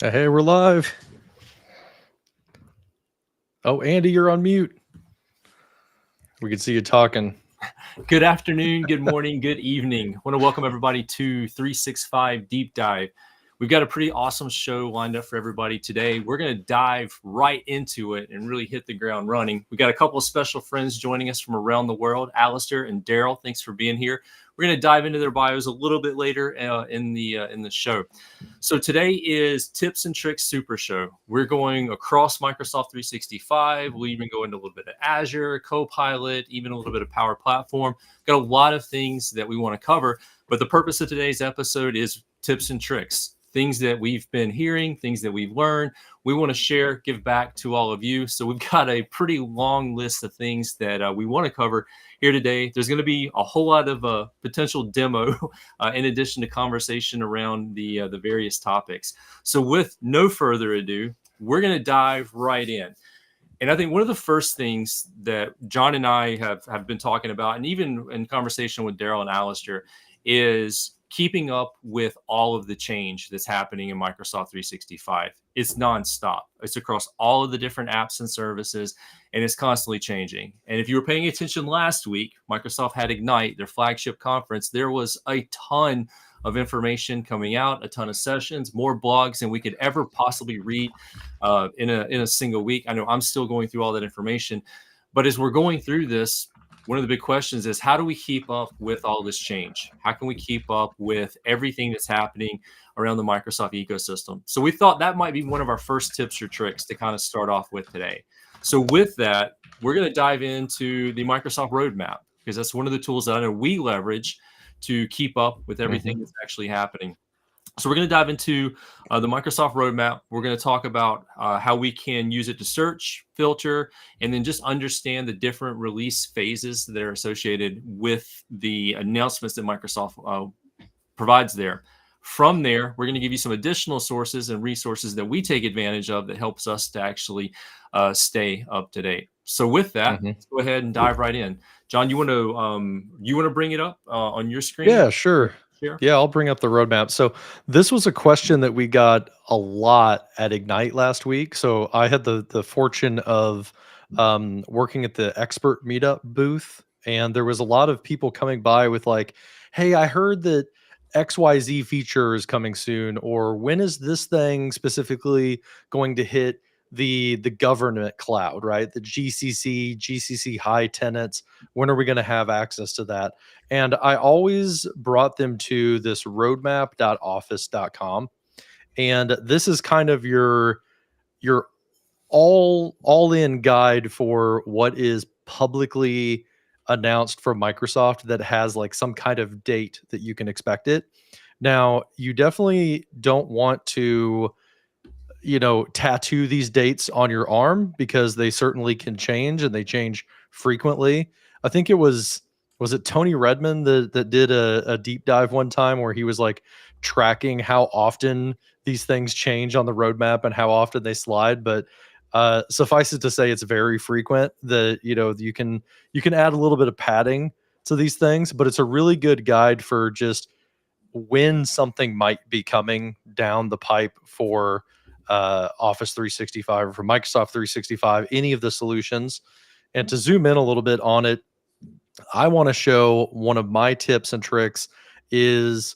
Hey, we're live. Oh, Andy, you're on mute. We can see you talking. Good afternoon, good morning, good evening. I want to welcome everybody to 365 Deep Dive. We've got a pretty awesome show lined up for everybody today. We're going to dive right into it and really hit the ground running. We got a couple of special friends joining us from around the world, Alistair and Daryl. Thanks for being here. We're going to dive into their bios a little bit later in the show. So today is Tips and Tricks Super Show. We're going across Microsoft 365. We'll even go into a little bit of Azure, Copilot, even a little bit of Power Platform. Got a lot of things that we want to cover, but the purpose of today's episode is tips and tricks, things that we've been hearing, things that we've learned. We want to share, give back to all of you. So we've got a pretty long list of things that we want to cover here today. There's going to be a whole lot of potential demo in addition to conversation around the various topics. So with no further ado, we're going to dive right in. And I think one of the first things that John and I have been talking about, and even in conversation with Daryl and Alistair, is keeping up with all of the change that's happening in Microsoft 365. It's nonstop. It's across all of the different apps and services, and it's constantly changing. And if you were paying attention last week, Microsoft had Ignite, their flagship conference. There was a ton of information coming out, a ton of sessions, more blogs than we could ever possibly read in a single week. I know I'm still going through all that information, but as we're going through this, one of the big questions is, how do we keep up with all this change? How can we keep up with everything that's happening around the Microsoft ecosystem? So we thought that might be one of our first tips or tricks to kind of start off with today. So with that, we're going to dive into the Microsoft roadmap, because that's one of the tools that I know we leverage to keep up with everything that's actually happening. So we're going to dive into the Microsoft roadmap. We're going to talk about how we can use it to search, filter, and then just understand the different release phases that are associated with the announcements that Microsoft provides there. From there, we're going to give you some additional sources and resources that we take advantage of that helps us to actually stay up to date. So with that, let's go ahead and dive right in. John, you want to bring it up on your screen? Yeah, sure. Yeah, I'll bring up the roadmap. So this was a question that we got a lot at Ignite last week. So I had the fortune of working at the expert meetup booth, and there was a lot of people coming by with like, hey, I heard that XYZ feature is coming soon, or when is this thing specifically going to hit the government cloud, right? The GCC high tenants. When are we going to have access to that? And I always brought them to this roadmap.office.com. And this is kind of your all in guide for what is publicly announced from Microsoft that has like some kind of date that you can expect it. Now, you definitely don't want to tattoo these dates on your arm, because they certainly can change, and they change frequently. I think it was it Tony Redmond that did a deep dive one time where he was like tracking how often these things change on the roadmap and how often they slide. But suffice it to say, it's very frequent. That you can add a little bit of padding to these things, but it's a really good guide for just when something might be coming down the pipe for Office 365 or for Microsoft 365, any of the solutions. And to zoom in a little bit on it, I want to show one of my tips and tricks is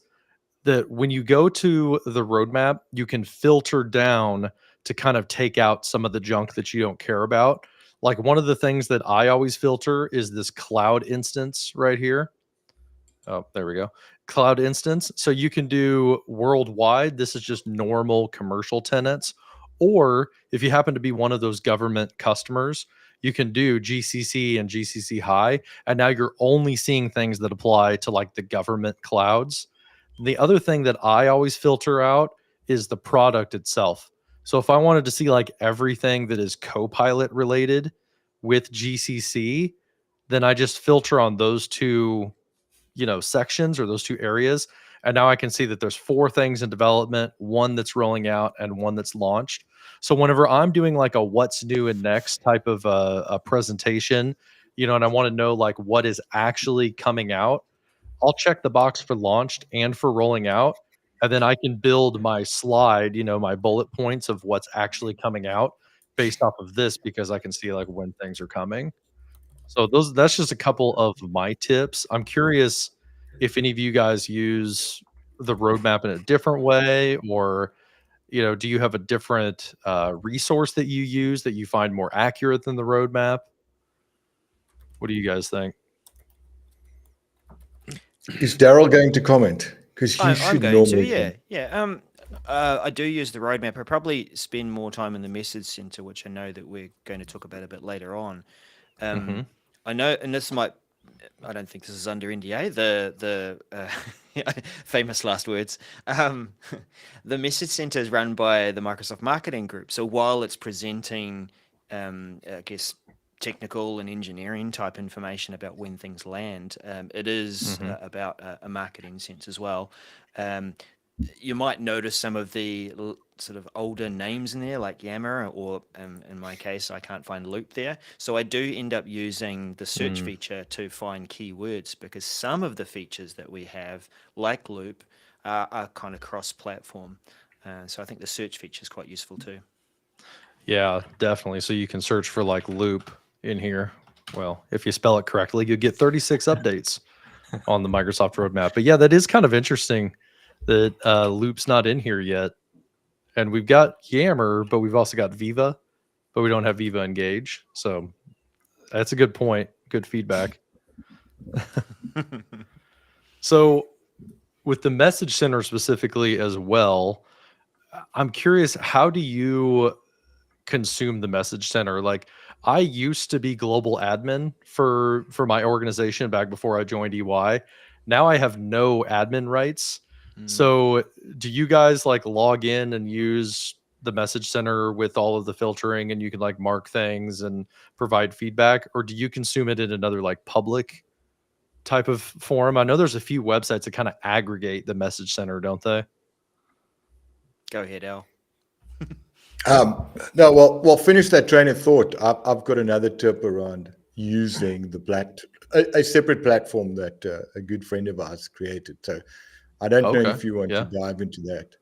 that when you go to the roadmap, you can filter down to kind of take out some of the junk that you don't care about. Like one of the things that I always filter is this cloud instance right here. Oh, there we go. Cloud instance. So you can do worldwide. This is just normal commercial tenants. Or if you happen to be one of those government customers, you can do GCC and GCC high. And now you're only seeing things that apply to like the government clouds. The other thing that I always filter out is the product itself. So if I wanted to see like everything that is Copilot related with GCC, then I just filter on those two sections or those two areas. And now I can see that there's 4 things in development, 1 that's rolling out and 1 that's launched. So whenever I'm doing like a what's new and next type of a presentation, and I want to know like what is actually coming out, I'll check the box for launched and for rolling out. and then I can build my slide, my bullet points of what's actually coming out based off of this because I can see like when things are coming. So that's just a couple of my tips. I'm curious if any of you guys use the roadmap in a different way, or do you have a different resource that you use that you find more accurate than the roadmap? What do you guys think? Is Daryl going to comment? Because he I'm should going to, normally yeah, comment. yeah. I do use the roadmap. I probably spend more time in the message center, which I know that we're going to talk about a bit later on. Hmm. I know, and I don't think this is under NDA. Famous last words. The message center is run by the Microsoft Marketing Group. So while it's presenting, I guess, technical and engineering type information about when things land, it is Hmm. about a marketing sense as well. You might notice some of the sort of older names in there, like Yammer, or in my case, I can't find Loop there. So I do end up using the search feature to find keywords, because some of the features that we have, like Loop, are kind of cross-platform. So I think the search feature is quite useful too. Yeah, definitely. So you can search for like loop in here. Well, if you spell it correctly, you get 36 updates on the Microsoft roadmap. But yeah, that is kind of interesting that loop's not in here yet. And we've got Yammer, but we've also got Viva, but we don't have Viva Engage. So that's a good point. Good feedback. So with the message center specifically as well, I'm curious, how do you consume the message center? Like, I used to be global admin for my organization back before I joined EY. Now I have no admin rights. So do you guys like log in and use the message center with all of the filtering, and you can like mark things and provide feedback, or do you consume it in another like public type of forum? I know there's a few websites that kind of aggregate the message center, don't they? Go ahead, Al. No, well, finish that train of thought. I've got another tip around using a separate platform that a good friend of ours created. So I don't know Okay. if you want to Yeah. dive into that.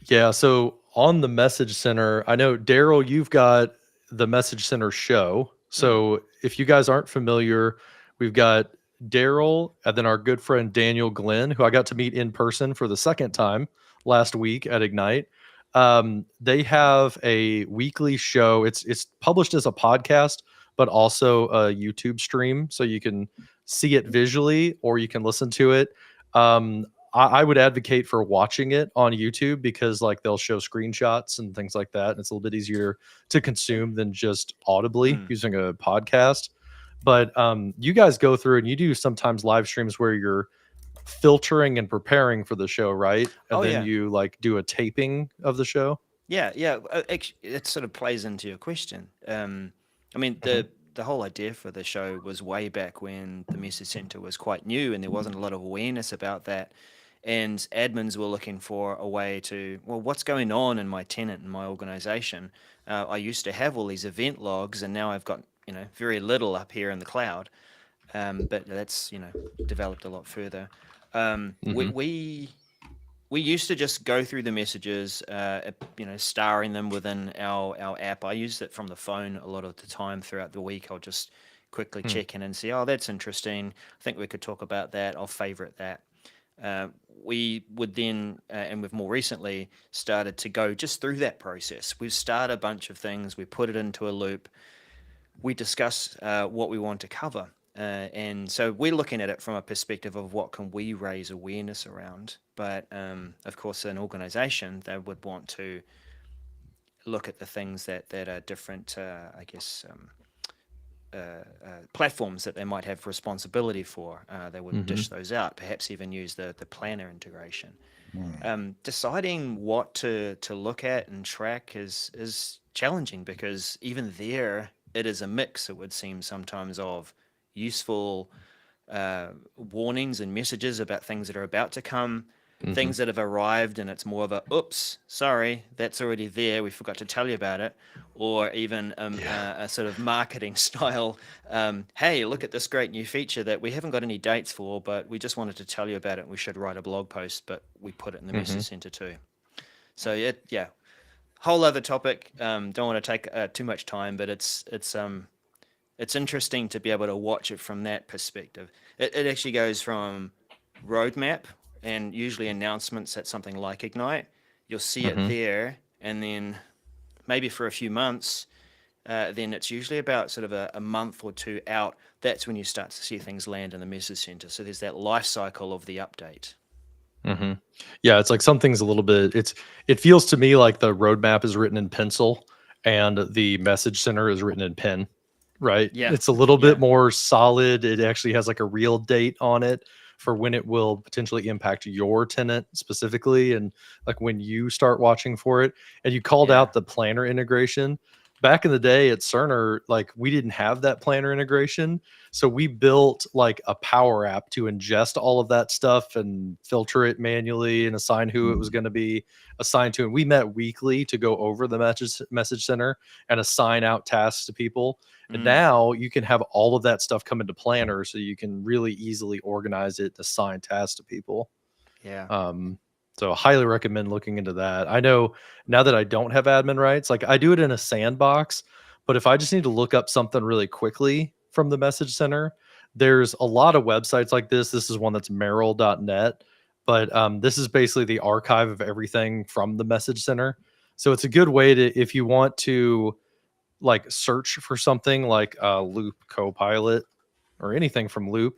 Yeah. So on the message center, I know, Daryl, you've got the message center show. So if you guys aren't familiar, we've got Daryl and then our good friend Daniel Glenn, who I got to meet in person for the second time last week at Ignite. They have a weekly show. It's published as a podcast, but also a YouTube stream, so you can see it visually or you can listen to it. I would advocate for watching it on YouTube because like they'll show screenshots and things like that, and it's a little bit easier to consume than just audibly using a podcast. But you guys go through and you do sometimes live streams where you're filtering and preparing for the show, right? And Oh, then yeah. you like do a taping of the show. Yeah. Actually, it sort of plays into your question. I mean, Mhm. the whole idea for the show was way back when the message center was quite new, and there wasn't a lot of awareness about that. And admins were looking for a way to, well, what's going on in my tenant and my organization? I used to have all these event logs, and now I've got very little up here in the cloud. But that's developed a lot further. Um, we, Mhm. we we used to just go through the messages, starring them within our app. I use it from the phone a lot of the time throughout the week. I'll just quickly Hmm. check in and see, oh, that's interesting. I think we could talk about that. I'll favorite that. We would then, and we've more recently started to go just through that process. We start a bunch of things, we put it into a loop, we discuss what we want to cover. And so we're looking at it from a perspective of what can we raise awareness around. But of course, an organization, they would want to look at the things that are different, I guess, platforms that they might have responsibility for. They would dish those out, perhaps even use the planner integration. Deciding what to look at and track is challenging, because even there it is a mix, it would seem sometimes, of useful warnings and messages about things that are about to come, things that have arrived and it's more of a, oops, sorry, that's already there. We forgot to tell you about it. Or even a sort of marketing style, hey, look at this great new feature that we haven't got any dates for, but we just wanted to tell you about it. We should write a blog post, but we put it in the message center too. So yeah, whole other topic. Don't want to take too much time, but it's interesting to be able to watch it from that perspective. It actually goes from roadmap and usually announcements at something like Ignite. You'll see it there, and then maybe for a few months, then it's usually about sort of a month or two out. That's when you start to see things land in the message center. So there's that life cycle of the update. Yeah, it's like something's a little bit. It feels to me like the roadmap is written in pencil and the message center is written in pen, right? Yeah, it's a little bit more solid. It actually has like a real date on it for when it will potentially impact your tenant specifically, and like when you start watching for it. And you called out the planner integration. Back in the day at Cerner, like we didn't have that planner integration. So we built like a power app to ingest all of that stuff and filter it manually and assign who it was going to be assigned to. And we met weekly to go over the message center and assign out tasks to people. And now you can have all of that stuff come into Planner, so you can really easily organize it, assign tasks to people. Yeah. So I highly recommend looking into that. I know now that I don't have admin rights, like I do it in a sandbox, but if I just need to look up something really quickly from the message center, there's a lot of websites like this. This is one that's Merrill.net, but this is basically the archive of everything from the message center. So it's a good way to, if you want to like search for something like Loop Copilot or anything from Loop,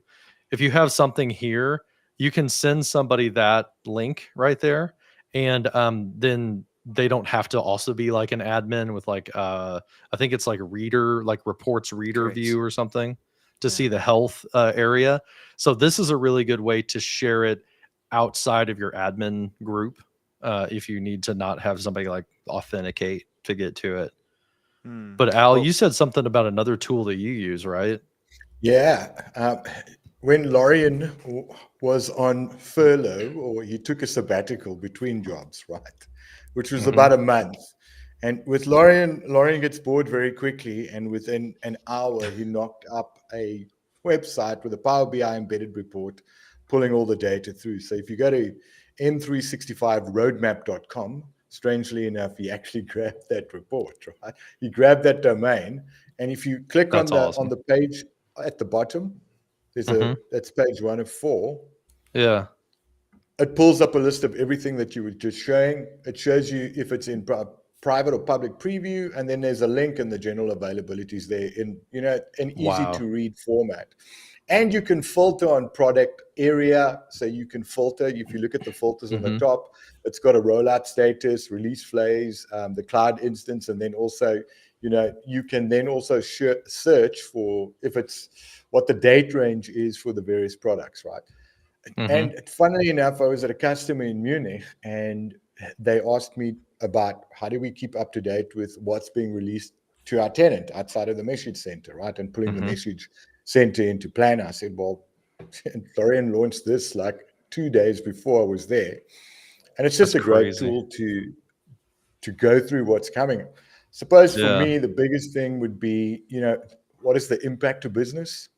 if you have something here, you can send somebody that link right there, and then they don't have to also be like an admin with like I think it's like reader, like reports reader view or something to see the health area. So this is a really good way to share it outside of your admin group if you need to not have somebody like authenticate to get to it. But Al, you said something about another tool that you use, right? Yeah. When Lorian was on furlough, or he took a sabbatical between jobs, right, which was about a month. And with Lorian gets bored very quickly, and within an hour, he knocked up a website with a Power BI embedded report, pulling all the data through. So if you go to m365roadmap.com, strangely enough, he actually grabbed that report, right? He grabbed that domain, and if you click on the page at the bottom, that's page 1 of 4. Yeah. It pulls up a list of everything that you were just showing. It shows you if it's in private or public preview, and then there's a link in the general availabilities there in an easy to read format. And you can filter on product area. So you can filter, if you look at the filters on the top, it's got a rollout status, release phase, the cloud instance, and then also, you can then also search for if it's what the date range is for the various products, right? And funnily enough, I was at a customer in Munich, and they asked me about how do we keep up to date with what's being released to our tenant outside of the message center, right? And pulling the message center into Planner. I said, well, Lorian launched this like 2 days before I was there. And it's just a great tool to go through what's coming. Suppose for me, the biggest thing would be, what is the impact to business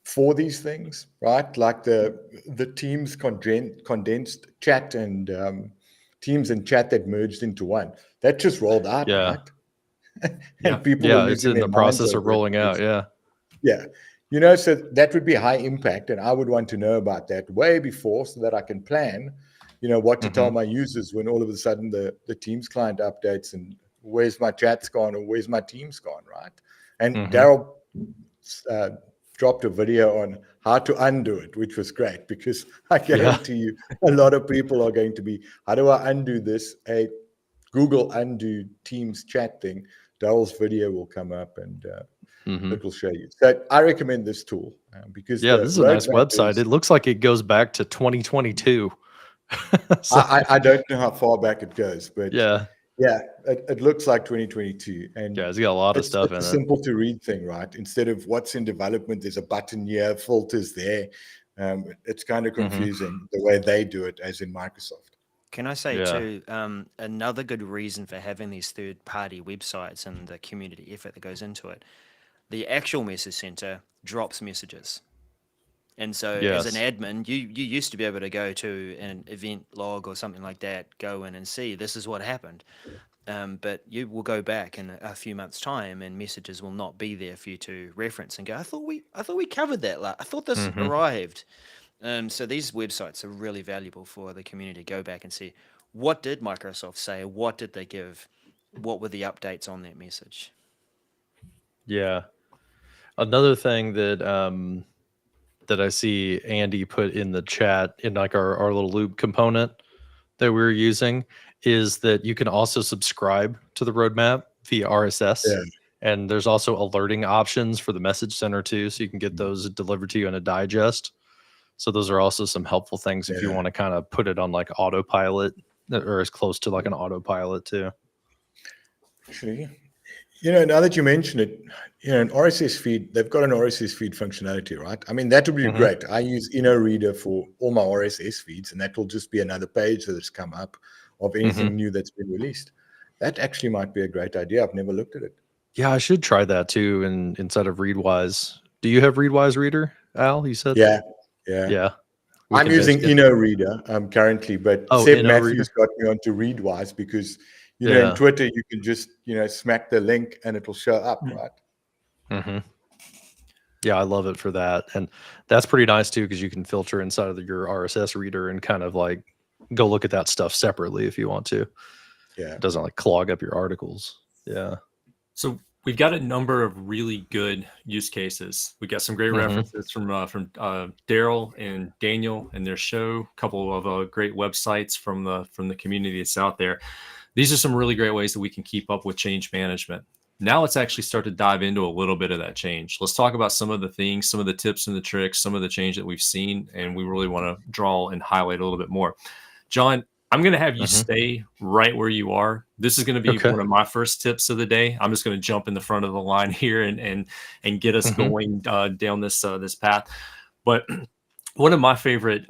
for these things, right? Like the Teams condensed chat and Teams and chat that merged into one. That just rolled out, right? And people are it's losing in their the process minds of rolling out. Yeah. So that would be high impact, and I would want to know about that way before, so that I can plan, what to tell my users when all of a sudden the Teams client updates and where's my chats gone or where's my Teams gone, right? And Daryl dropped a video on how to undo it, which was great, because I guarantee you a lot of people are going to be, how do I undo this? A Google undo Teams chat thing. Daryl's video will come up and it will show you. So I recommend this tool because this is a nice website. It looks like it goes back to 2022. I don't know how far back it goes, but it looks like 2022. And it's got a lot of stuff in it. It's a simple to read thing, right? Instead of what's in development, there's a button here, filters there. It's kind of confusing the way they do it, as in Microsoft. Can I say too, another good reason for having these third-party websites and the community effort that goes into it, the actual message center drops messages. And so as an admin, you used to be able to go to an event log or something like that, go in and see this is what happened. But you will go back in a few months' time, and messages will not be there for you to reference and go, I thought we covered that. I thought this arrived. So these websites are really valuable for the community to go back and see, what did Microsoft say? What did they give? What were the updates on that message? Yeah. Another thing that that I see Andy put in the chat in like our little loop component that we're using is that you can also subscribe to the roadmap via RSS. Yeah. And there's also alerting options for the message center too. So you can get those delivered to you in a digest. So those are also some helpful things if you want to kind of put it on like autopilot or as close to like an autopilot too. Actually, now that you mention it, an RSS feed, they've got an RSS feed functionality, right? I mean, that would be great. I use Reader for all my RSS feeds, and that will just be another page that has come up of anything new that's been released. That actually might be a great idea. I've never looked at it. Yeah, I should try that too inside of Readwise. Do you have Readwise Reader, Al? You said? Yeah. I'm using Reader currently, but Seb Matthews got me onto Readwise because in Twitter you can just smack the link and it'll show up, right? Yeah, I love it for that, and that's pretty nice too because you can filter inside of your RSS reader and kind of like go look at that stuff separately if you want to. Yeah, it doesn't like clog up your articles. Yeah. So we've got a number of really good use cases. We got some great references from Daryl and Daniel and their show. A couple of great websites from the community that's out there. These are some really great ways that we can keep up with change management. Now let's actually start to dive into a little bit of that change. Let's talk about some of the things, some of the tips and the tricks, some of the change that we've seen, and we really want to draw and highlight a little bit more. John, I'm going to have you stay right where you are. This is going to be one of my first tips of the day. I'm just going to jump in the front of the line here and get us going down this path. But one of my favorite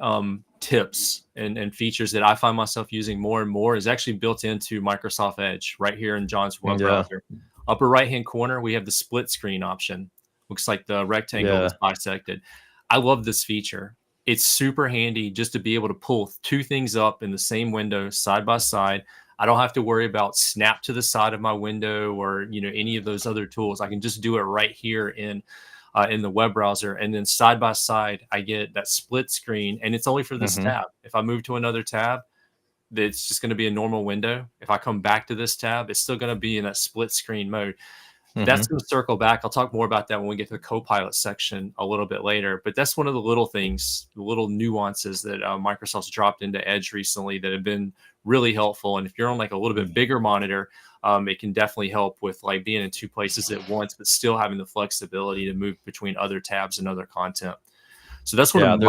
tips and features that I find myself using more and more is actually built into Microsoft Edge right here in John's web browser. Upper right-hand corner, we have the split screen option. Looks like the rectangle is bisected. I love this feature. It's super handy just to be able to pull two things up in the same window side by side. I don't have to worry about snap to the side of my window or any of those other tools. I can just do it right here in the web browser, and then side by side I get that split screen, and it's only for this tab. If I move to another tab, it's just going to be a normal window. If I come back to this tab, it's still going to be in that split screen mode. That's going to circle back. I'll talk more about that when we get to the Copilot section a little bit later. But that's one of the little things, the little nuances that Microsoft's dropped into Edge recently that have been really helpful. And if you're on like a little bit bigger monitor, it can definitely help with like being in two places at once, but still having the flexibility to move between other tabs and other content. So that's one of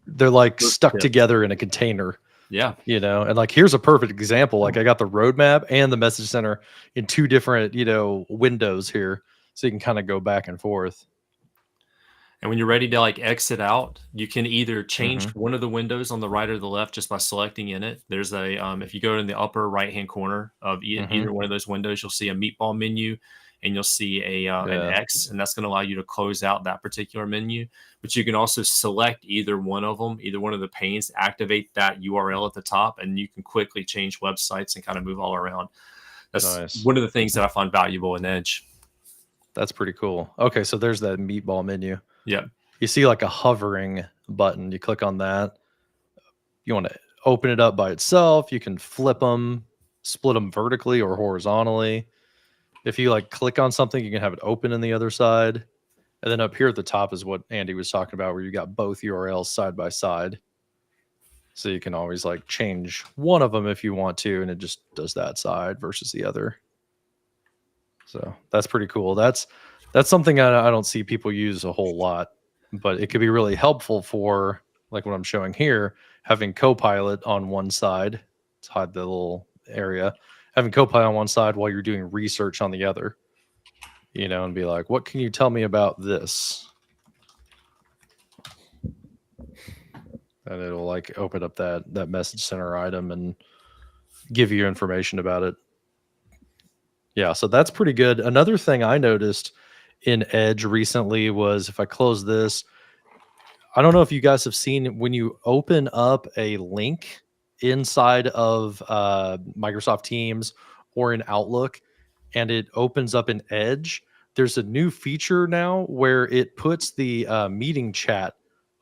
they're like stuck together in a container. Yeah. And like, here's a perfect example. Like I got the roadmap and the message center in two different, windows here. So you can kind of go back and forth. And when you're ready to like exit out, you can either change one of the windows on the right or the left just by selecting in it. There's a, if you go in the upper right-hand corner of either one of those windows, you'll see a meatball menu and you'll see an X, and that's going to allow you to close out that particular menu. But you can also select either one of them, either one of the panes, activate that URL at the top, and you can quickly change websites and kind of move all around. That's one of the things that I find valuable in Edge. That's pretty cool. Okay, so there's that meatball menu. Yeah. You see like a hovering button. You click on that. You want to open it up by itself. You can flip them, split them vertically or horizontally. If you like click on something, you can have it open in the other side. And then up here at the top is what Andy was talking about, where you got both URLs side by side. So you can always like change one of them if you want to, and it just does that side versus the other. So that's pretty cool. That's something I don't see people use a whole lot, but it could be really helpful for like what I'm showing here, having Copilot on one side to hide the little area, having Copilot on one side while you're doing research on the other, and be like, what can you tell me about this? and it'll like open up that message center item and give you information about it. Yeah, so that's pretty good. Another thing I noticed in Edge recently was if I close this, I don't know if you guys have seen when you open up a link inside of Microsoft Teams or in Outlook and it opens up in Edge, there's a new feature now where it puts the meeting chat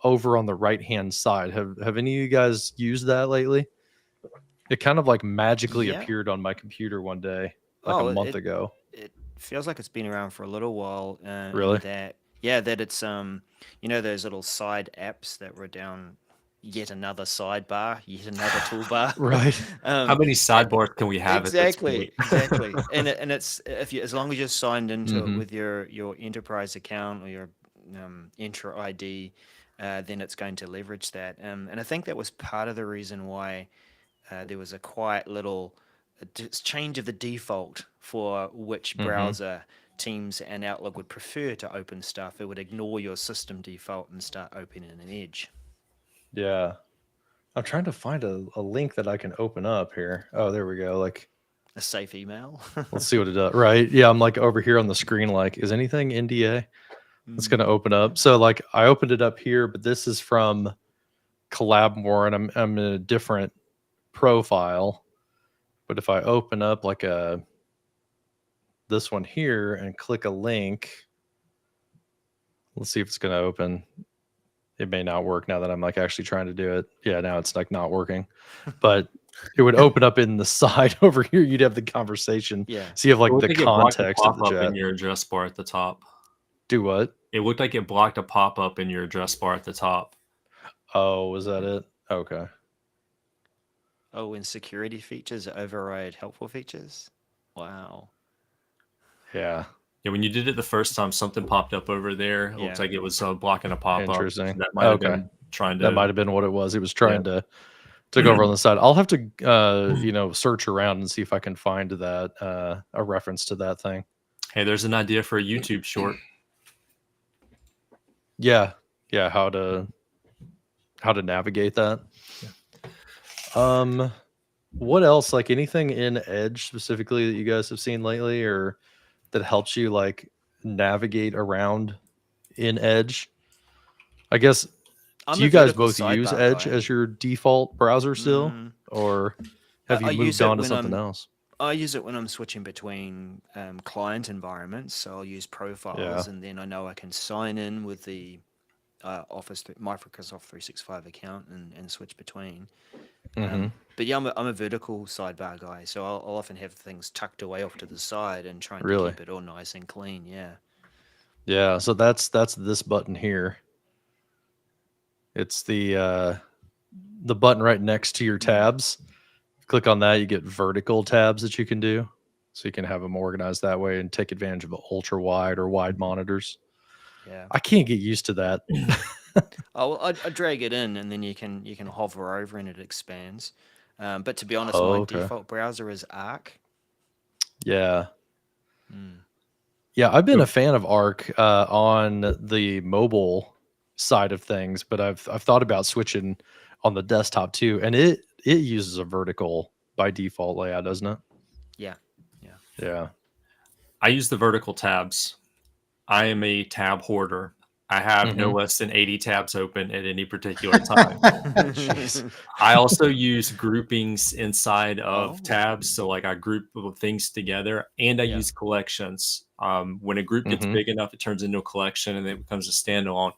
over on the right-hand side. Have any of you guys used that lately? It kind of like magically Yeah. appeared on my computer one day, like a month ago. It feels like it's been around for a little while. Really? That it's those little side apps that were down yet another sidebar, yet another toolbar. Right. How many sidebars can we have Exactly, at this point? exactly. And it's as long as you're signed into it with your enterprise account or your Entra ID, then it's going to leverage that. And I think that was part of the reason why there was a quiet little change of the default for which browser Teams and Outlook would prefer to open stuff. It would ignore your system default and start opening an Edge. Yeah. I'm trying to find a link that I can open up here. Oh, there we go. Like a safe email. Let's see what it does. Right. Yeah. I'm like over here on the screen, like, is anything NDA? It's going to open up. So like I opened it up here, but this is from Collabmore and I'm in a different profile. But if I open up like this one here and click a link, let's see if it's going to open. It may not work now that I'm like actually trying to do it. Yeah, now it's like not working, but it would open up in the side over here. You'd have the conversation. Yeah. So you have like the context of the chat. In your address bar at the top. Do what? It looked like it blocked a pop-up in your address bar at the top. Oh, was that it? Okay. Oh, when security features override helpful features? Wow. Yeah. Yeah, when you did it the first time, something popped up over there. It looks like it was blocking a pop-up. Interesting. That might have been trying to. That might have been what it was. He was trying to go over on the side. I'll have to, search around and see if I can find that a reference to that thing. Hey, there's an idea for a YouTube short. Yeah. How to navigate that. Yeah. What else? Like anything in Edge specifically that you guys have seen lately, or that helps you like navigate around in Edge? I guess. Do you guys both use Edge as your default browser still, or have you moved on to something else? I use it when I'm switching between client environments. So I'll use profiles, and then I know I can sign in with the Microsoft 365 account and switch between. But yeah, I'm a vertical sidebar guy, so I'll often have things tucked away off to the side and trying to keep it all nice and clean. Yeah. So that's this button here. It's the button right next to your tabs. Click on that, you get vertical tabs that you can do, so you can have them organized that way and take advantage of ultra wide or wide monitors. Yeah, I can't get used to that. I drag it in, and then you can hover over and it expands. But to be honest, my default browser is Arc. Yeah. Yeah, I've been a fan of Arc on the mobile side of things, but I've thought about switching on the desktop too, and it uses a vertical by default layout, doesn't it? Yeah. I use the vertical tabs. I am a tab hoarder. I have no less than 80 tabs open at any particular time. I also use groupings inside of tabs. So like I group things together, and I use collections. When a group gets big enough, it turns into a collection and it becomes a standalone.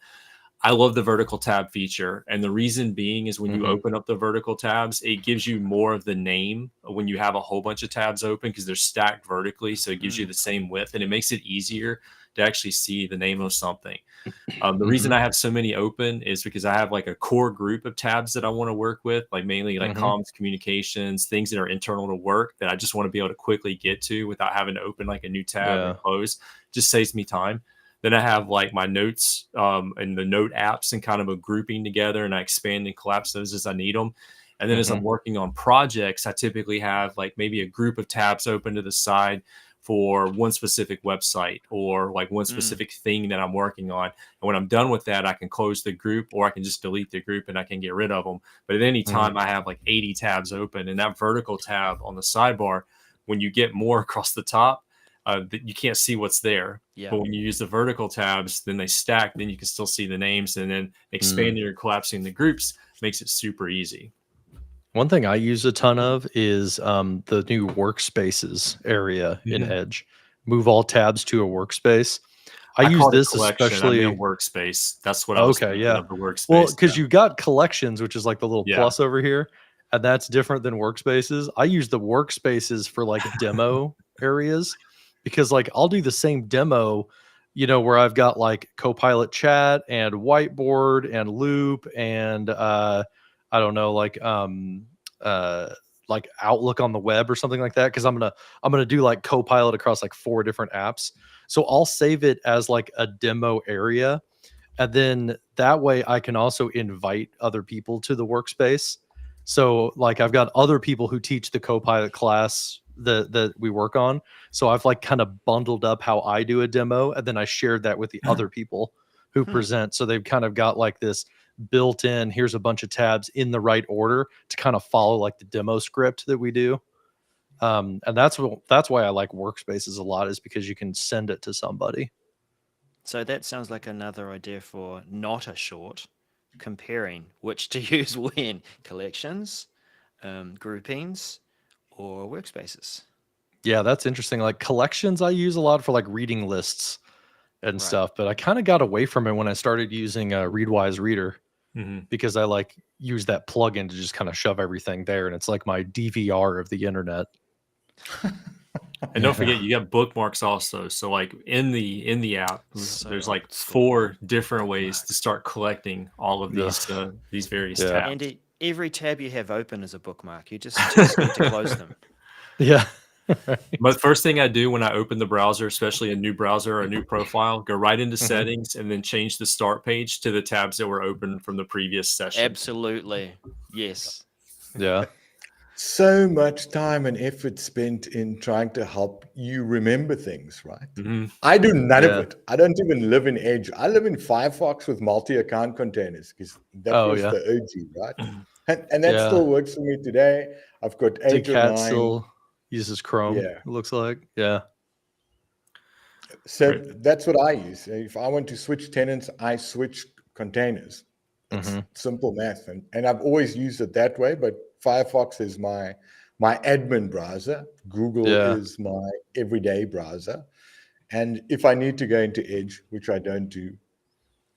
I love the vertical tab feature. And the reason being is when you open up the vertical tabs, it gives you more of the name when you have a whole bunch of tabs open because they're stacked vertically. So it gives you the same width, and it makes it easier to actually see the name of something. The reason I have so many open is because I have like a core group of tabs that I want to work with, like mainly like comms, communications, things that are internal to work that I just want to be able to quickly get to without having to open like a new tab and close. Just saves me time. Then I have like my notes and the note apps and kind of a grouping together, and I expand and collapse those as I need them. And then as I'm working on projects, I typically have like maybe a group of tabs open to the side for one specific website or like one specific thing that I'm working on. And when I'm done with that, I can close the group, or I can just delete the group and I can get rid of them. But at any time, I have like 80 tabs open, and that vertical tab on the sidebar, when you get more across the top, you can't see what's there. Yeah. But when you use the vertical tabs, then they stack, then you can still see the names, and then expanding or collapsing the groups makes it super easy. One thing I use a ton of is the new workspaces area in Edge. Move all tabs to a workspace. I use this especially. I mean, workspace. That's what I was thinking of, the workspace. Well, because you've got collections, which is like the little plus over here, and that's different than workspaces. I use the workspaces for like demo areas, because like I'll do the same demo, you know, where I've got like Copilot chat and whiteboard and loop and I don't know, like Outlook on the web or something like that, because I'm gonna do like Copilot across like 4 different apps. So I'll save it as like a demo area, and then that way I can also invite other people to the workspace. So like I've got other people who teach the Copilot class that we work on. So I've like kind of bundled up how I do a demo, and then I shared that with the other people who present. So they've kind of got like this built in, here's a bunch of tabs in the right order to kind of follow like the demo script that we do. And that's why I like workspaces a lot, is because you can send it to somebody. So that sounds like another idea for not a short, comparing which to use when: collections, groupings, or workspaces. Yeah, that's interesting. Like collections I use a lot for like reading lists and stuff, but I kind of got away from it when I started using Readwise Reader, because I like use that plugin to just kind of shove everything there, and it's like my DVR of the internet. And don't forget, you got bookmarks also. So like in the app, there's like 4 different ways to start collecting all of these various tabs. Andy, every tab you have open is a bookmark. You just need to close them. Yeah. But first thing I do when I open the browser, especially a new browser or a new profile, go right into settings and then change the start page to the tabs that were open from the previous session. Absolutely. Yes. Yeah. So much time and effort spent in trying to help you remember things, right? I do none of it. I don't even live in Edge. I live in Firefox with multi-account containers, because that was the OG, right? And that still works for me today. I've got 8 or 9. Still uses Chrome, it looks like. Yeah. So that's what I use. If I want to switch tenants, I switch containers. It's simple math. And I've always used it that way, but Firefox is my admin browser. Google is my everyday browser. And if I need to go into Edge, which I don't do,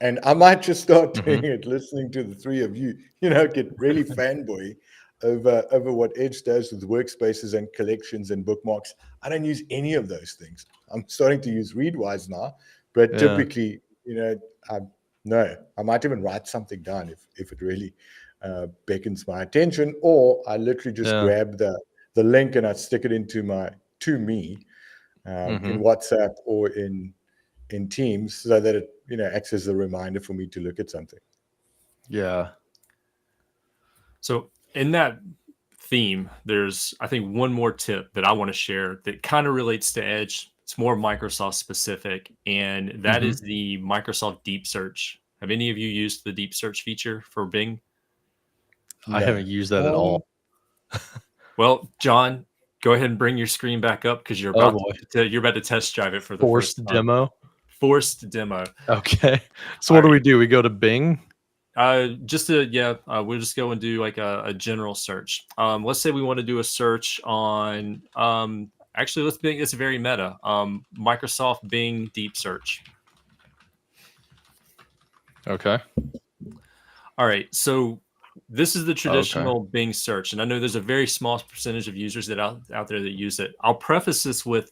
and I might just start doing it, listening to the 3 of you, get really fanboy over what Edge does with workspaces and collections and bookmarks. I don't use any of those things. I'm starting to use Readwise now, but typically, I might even write something down if it really beckons my attention, or I literally just grab the link and I stick it into me in WhatsApp or in Teams, so that it acts as a reminder for me to look at something. Yeah. So in that theme, there's, I think, one more tip that I want to share that kind of relates to Edge. It's more Microsoft specific, and that is the Microsoft Deep Search. Have any of you used the Deep Search feature for Bing? I haven't used that at all. Well, John, go ahead and bring your screen back up, because you're about to test drive it for the forced demo. Forced demo. Okay. So what do we do? We go to Bing? We'll just go and do like a general search. Let's say we want to do a search on actually, let's make this very meta. Microsoft Bing Deep Search. Okay. All right. So this is the traditional Bing search, and I know there's a very small percentage of users that out there that use it. I'll preface this with,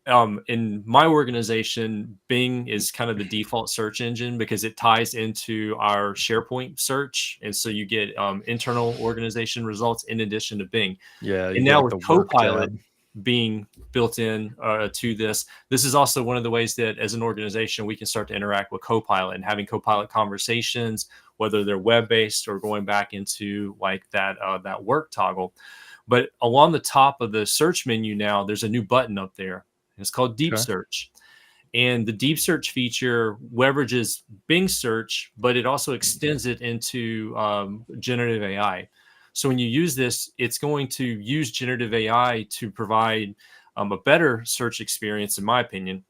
in my organization, Bing is kind of the default search engine because it ties into our SharePoint search, and so you get internal organization results in addition to Bing. Yeah, and now with Copilot being built in to this is also one of the ways that as an organization we can start to interact with Copilot and having Copilot conversations, whether they're web-based or going back into like that work toggle. But along the top of the search menu now, there's a new button up there. and it's called Deep Search. And the deep search feature leverages Bing search, but it also extends it into generative AI. So when you use this, it's going to use generative AI to provide a better search experience, in my opinion.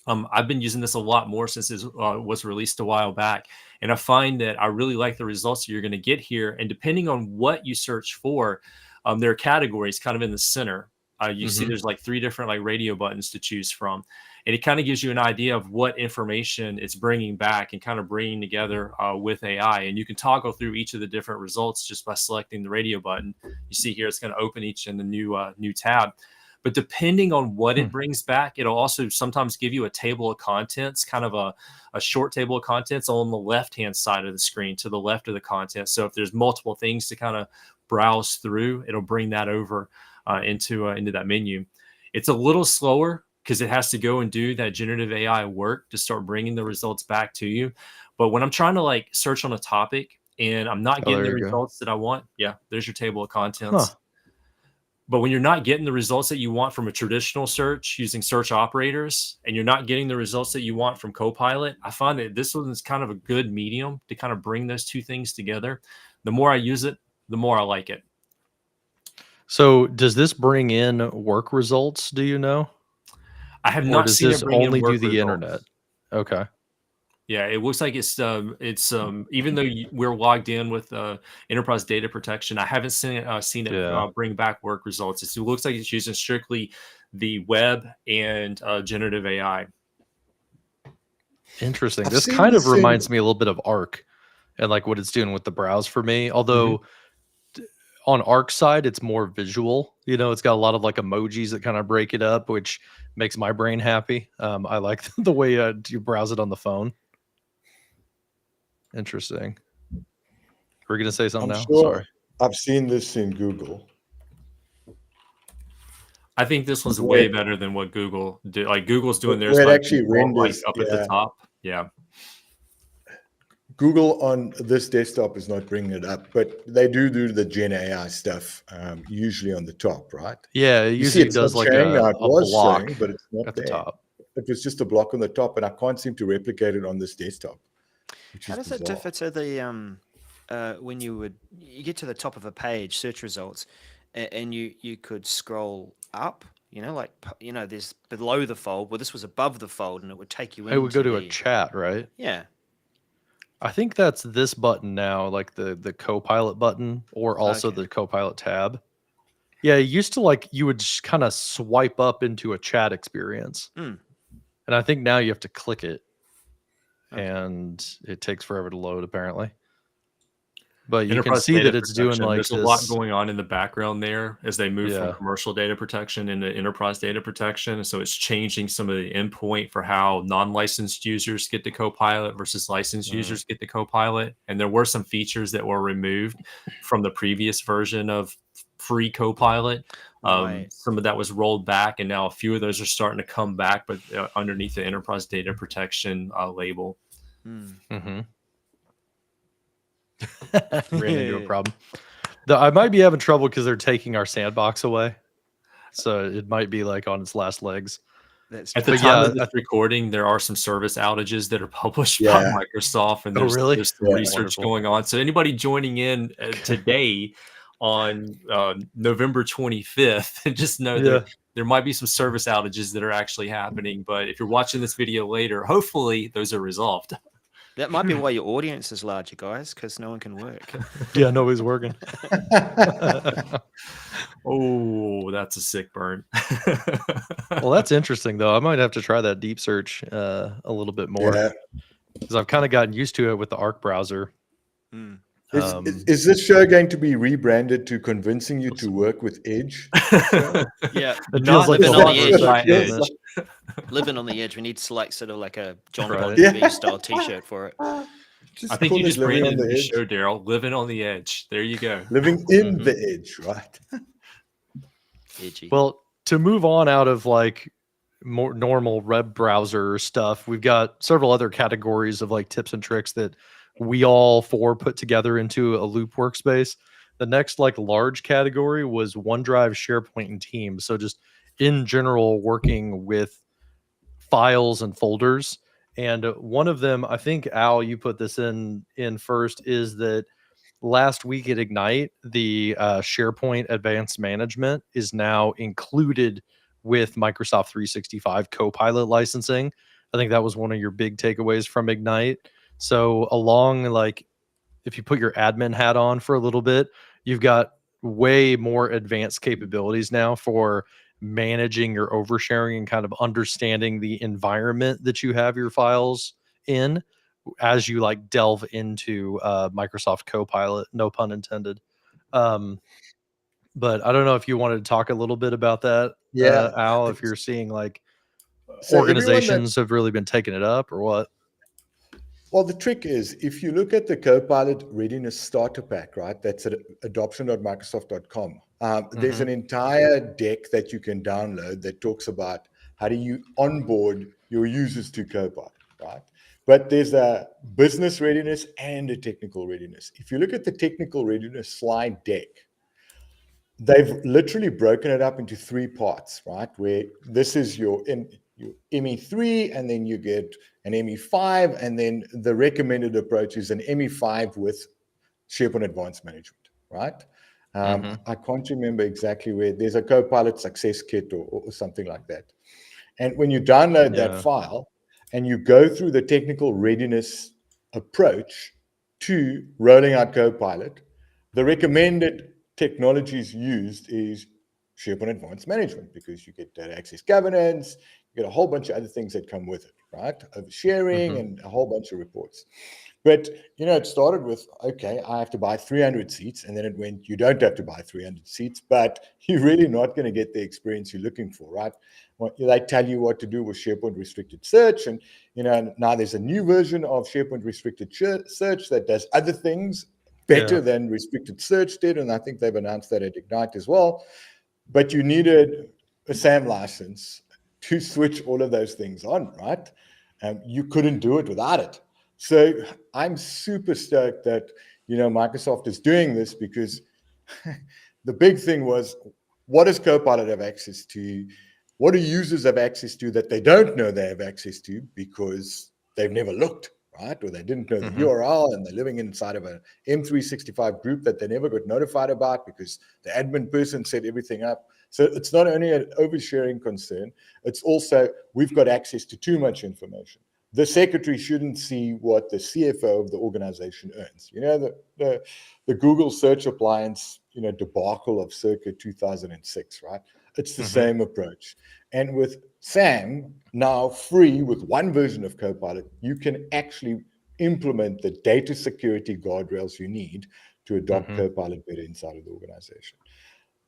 I've been using this a lot more since it was released a while back. And I find that I really like the results that you're going to get here. And depending on what you search for, there are categories kind of in the center. You see there's like 3 different like radio buttons to choose from. And it kind of gives you an idea of what information it's bringing back and kind of bringing together with AI. And you can toggle through each of the different results just by selecting the radio button. You see here, it's going to open each in the new tab. But depending on what it brings back, it'll also sometimes give you a table of contents, kind of a short table of contents on the left-hand side of the screen to the left of the content. So if there's multiple things to kind of browse through, it'll bring that over into that menu. It's a little slower because it has to go and do that generative AI work to start bringing the results back to you. But when I'm trying to like search on a topic and I'm not getting the results that I want, there's your table of contents. But when you're not getting the results that you want from a traditional search using search operators, and you're not getting the results that you want from Copilot, I find that this one is kind of a good medium to kind of bring those two things together. The more I use it, the more I like it. So does this bring in work results? Do you know? I have not seen it bring in only work do the results. internet? Okay. Yeah, it looks like it's even though we're logged in with enterprise data protection, I haven't seen it bring back work results. It looks like it's using strictly the web and generative AI. Interesting. This kind of reminds me a little bit of Arc and like what it's doing with the browse for me. Although on Arc side, it's more visual. You know, it's got a lot of like emojis that kind of break it up, which makes my brain happy. I like the way you browse it on the phone. Interesting. We're going to say something now? Sure. Sorry. I've seen this in Google. I think this one's way better than what Google did. Like Google's doing theirs it by actually default, like renders, up at the top. Yeah. Google on this desktop is not bringing it up, but they do the Gen AI stuff usually on the top, right? Yeah, it usually does like a block showing, but it's not at the top. It was just a block on the top, and I can't seem to replicate it on this desktop. How does it differ to the when you get to the top of a page, search results, and you could scroll up, there's below the fold. Well, this was above the fold, and it would take you into it would go to a chat, right? Yeah. I think that's this button now, like the Copilot button, or also the Copilot tab. Yeah, it used to like you would just kind of swipe up into a chat experience. And I think now you have to click it. And it takes forever to load, apparently. But you can see that it's doing like there's a lot going on in the background there as they move from commercial data protection into enterprise data protection. So it's changing some of the endpoint for how non-licensed users get the Copilot versus licensed users get the Copilot. And there were some features that were removed from the previous version of free Copilot. Some of that was rolled back, and now a few of those are starting to come back, but underneath the enterprise data protection label. Ran into a problem. I might be having trouble because they're taking our sandbox away, so it might be like on its last legs. At the time of this recording, there are some service outages that are published by Microsoft, and there's some research going on. So anybody joining in today on November 25th, just know that there might be some service outages that are actually happening. But if you're watching this video later, hopefully those are resolved. That might be why your audience is larger, guys, because no one can work. Yeah, nobody's working. Oh, that's a sick burn. Well, that's interesting, though. I might have to try that deep search a little bit more because I've kind of gotten used to it with the Arc browser. Is this show going to be rebranded to Convincing You to Work with Edge? Yeah, it feels like living on the edge. Living on the edge. We need to select sort of like a John Bon Right. Jovi style T-shirt for it. I think you just branded the show, Daryl. Living on the edge. There you go. Living in the edge, right? Edgy. Well, to move on out of like more normal web browser stuff, we've got several other categories of like tips and tricks that we all four put together into a Loop workspace. The next like large category was OneDrive, SharePoint, and Teams. So just in general working with files and folders. And one of them, I think, Al, you put this in first, is that last week at Ignite, the SharePoint Advanced Management is now included with Microsoft 365 Copilot licensing. I think that was one of your big takeaways from Ignite. So along, like, if you put your admin hat on for a little bit, you've got way more advanced capabilities now for managing your oversharing and kind of understanding the environment that you have your files in as you like delve into Microsoft Copilot, no pun intended. But I don't know if you wanted to talk a little bit about that, Yeah. Al, if you're seeing like So everyone that organizations have really been taking it up or what? Well, the trick is if you look at the Copilot Readiness Starter Pack, right? That's at adoption.microsoft.com. There's an entire deck that you can download that talks about how do you onboard your users to Copilot, right? But there's a business readiness and a technical readiness. If you look at the technical readiness slide deck, they've literally broken it up into 3 parts, right? Where this is your ME3, and then you get an ME5, and then the recommended approach is an ME5 with SharePoint Advanced Management, right? I can't remember exactly where. There's a Copilot Success Kit or something like that. And when you download that file and you go through the technical readiness approach to rolling out Copilot, the recommended technologies used is SharePoint Advanced Management, because you get data access governance, you get a whole bunch of other things that come with it, right? Oversharing and a whole bunch of reports. But, it started with, okay, I have to buy 300 seats. And then it went, you don't have to buy 300 seats, but you're really not going to get the experience you're looking for, right? Well, they tell you what to do with SharePoint Restricted Search. And, now there's a new version of SharePoint Restricted Search that does other things better than Restricted Search did. And I think they've announced that at Ignite as well. But you needed a SAM license to switch all of those things on, right? You couldn't do it without it. So I'm super stoked that, Microsoft is doing this, because the big thing was, what does Copilot have access to? What do users have access to that they don't know they have access to because they've never looked, right? Or they didn't know the URL, and they're living inside of an M365 group that they never got notified about because the admin person set everything up. So it's not only an oversharing concern, it's also we've got access to too much information. The secretary shouldn't see what the CFO of the organization earns. The Google search appliance, debacle of circa 2006, right? It's the same approach. And with SAM now free with one version of Copilot, you can actually implement the data security guardrails you need to adopt Copilot better inside of the organization.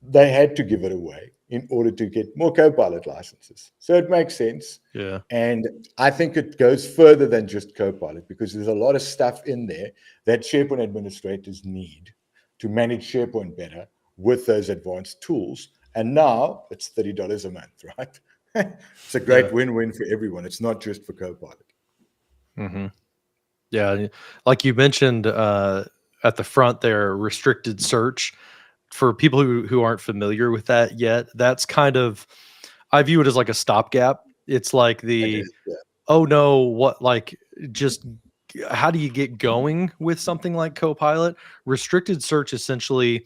They had to give it away in order to get more Copilot licenses. So it makes sense. Yeah. And I think it goes further than just Copilot, because there's a lot of stuff in there that SharePoint administrators need to manage SharePoint better with those advanced tools. And now it's $30 a month, right? It's a great win-win for everyone. It's not just for Copilot. Yeah. Like you mentioned at the front there, restricted search. For people who aren't familiar with that yet, that's kind of, I view it as like a stopgap. It's like oh no, what, like, just how do you get going with something like Copilot? Restricted search essentially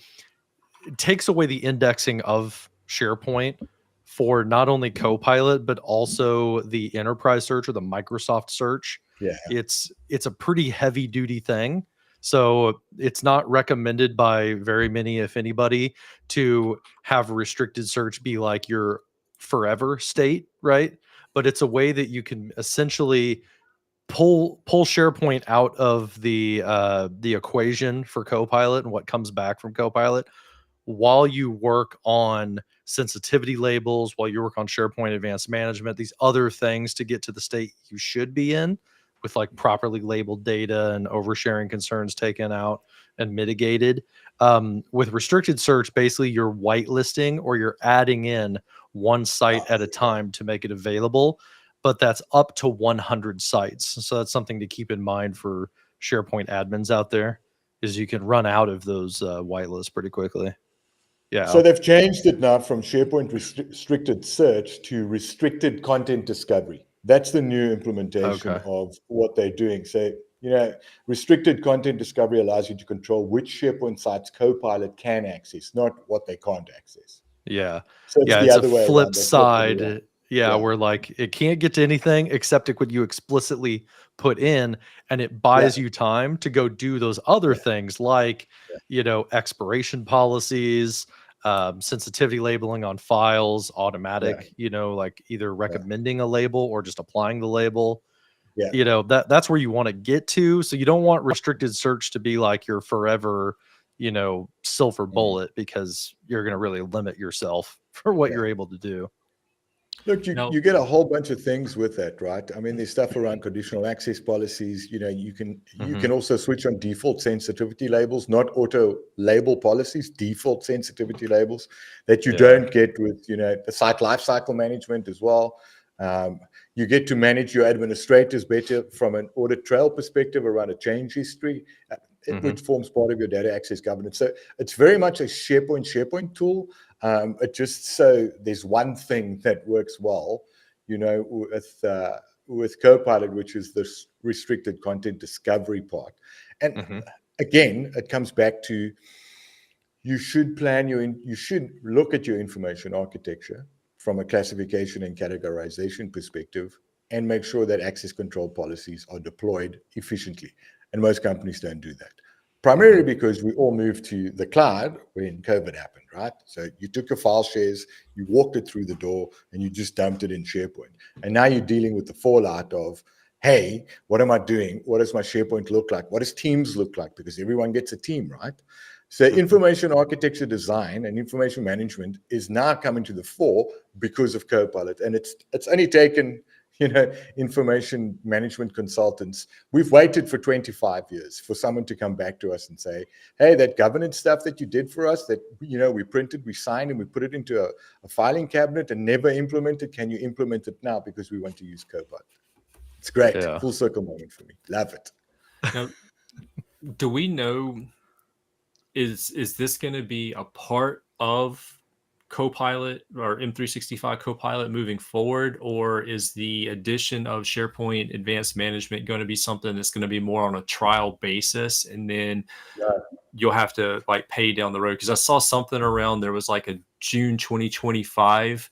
takes away the indexing of SharePoint for not only Copilot, but also the enterprise search or the Microsoft search. Yeah. It's a pretty heavy duty thing. So it's not recommended by very many, if anybody, to have restricted search be like your forever state, right? But it's a way that you can essentially pull SharePoint out of the equation for Copilot and what comes back from Copilot while you work on sensitivity labels, while you work on SharePoint Advanced Management, these other things to get to the state you should be in, with like properly labeled data and oversharing concerns taken out and mitigated. With restricted search, basically you're whitelisting or you're adding in one site at a time to make it available, but that's up to 100 sites. So that's something to keep in mind for SharePoint admins out there, is you can run out of those whitelists pretty quickly. Yeah. So they've changed it now from SharePoint restricted search to restricted content discovery. That's the new implementation of what they're doing. So, restricted content discovery allows you to control which SharePoint sites Copilot can access, not what they can't access. Yeah. So it's the It's a other way around. flip They flipped it around. side. Yeah, where like it can't get to anything except what you explicitly put in, and it buys you time to go do those other things like, expiration policies, sensitivity labeling on files, automatic, like either recommending a label or just applying the label. Yeah. That's where you want to get to. So you don't want restricted search to be like your forever, silver bullet, because you're going to really limit yourself for what you're able to do. Look, you get a whole bunch of things with that, right? I mean, there's stuff around conditional access policies. You can also switch on default sensitivity labels, not auto label policies, default sensitivity labels that you don't get with, the site lifecycle management as well. You get to manage your administrators better from an audit trail perspective around a change history, which forms part of your data access governance. So it's very much a SharePoint tool. It just so there's one thing that works well, with Copilot, which is the restricted content discovery part. And again, it comes back to you should look at your information architecture from a classification and categorization perspective and make sure that access control policies are deployed efficiently. And most companies don't do that. Primarily because we all moved to the cloud when COVID happened, right? So you took your file shares, you walked it through the door, and you just dumped it in SharePoint. And now you're dealing with the fallout of, hey, what am I doing? What does my SharePoint look like? What does Teams look like? Because everyone gets a team, right? So information architecture design and information management is now coming to the fore because of Copilot. And it's only taken, information management consultants. We've waited for 25 years for someone to come back to us and say, hey, that governance stuff that you did for us that, we printed, we signed, and we put it into a filing cabinet and never implemented. Can you implement it now? Because we want to use Copilot. It's great. Yeah. Full circle moment for me. Love it. Now, do we know, is this going to be a part of Copilot or M365 Copilot moving forward, or is the addition of SharePoint Advanced Management going to be something that's going to be more on a trial basis, and then you'll have to like pay down the road? Because I saw something around, there was like a June 2025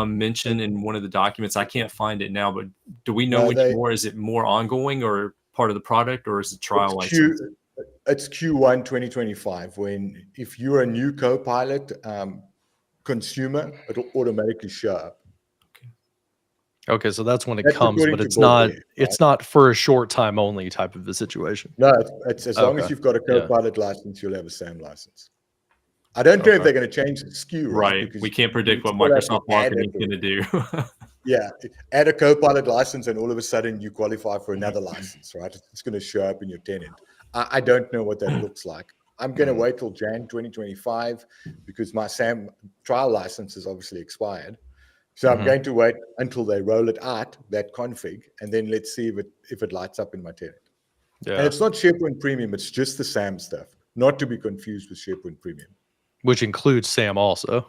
mention in one of the documents. I can't find it now, but do we know more? Is it more ongoing or part of the product, or is it trial license? It's Q1 2025 when, if you're a new Copilot consumer, it'll automatically show up. Okay, so that's when it comes, but it's not it's not for a short time only type of a situation. No, it's as long as you've got a Copilot license, you'll have a SAM license. I don't know if they're going to change the SKU, right? Because we can't predict what Microsoft Marketing is going to do. Add a Copilot license and all of a sudden you qualify for another license, right? It's going to show up in your tenant. I don't know what that looks like. I'm going to wait till Jan 2025 because my SAM trial license is obviously expired. So I'm going to wait until they roll it out, that config, and then let's see if it lights up in my tenant. Yeah. And it's not SharePoint Premium, it's just the SAM stuff, not to be confused with SharePoint Premium. Which includes SAM also.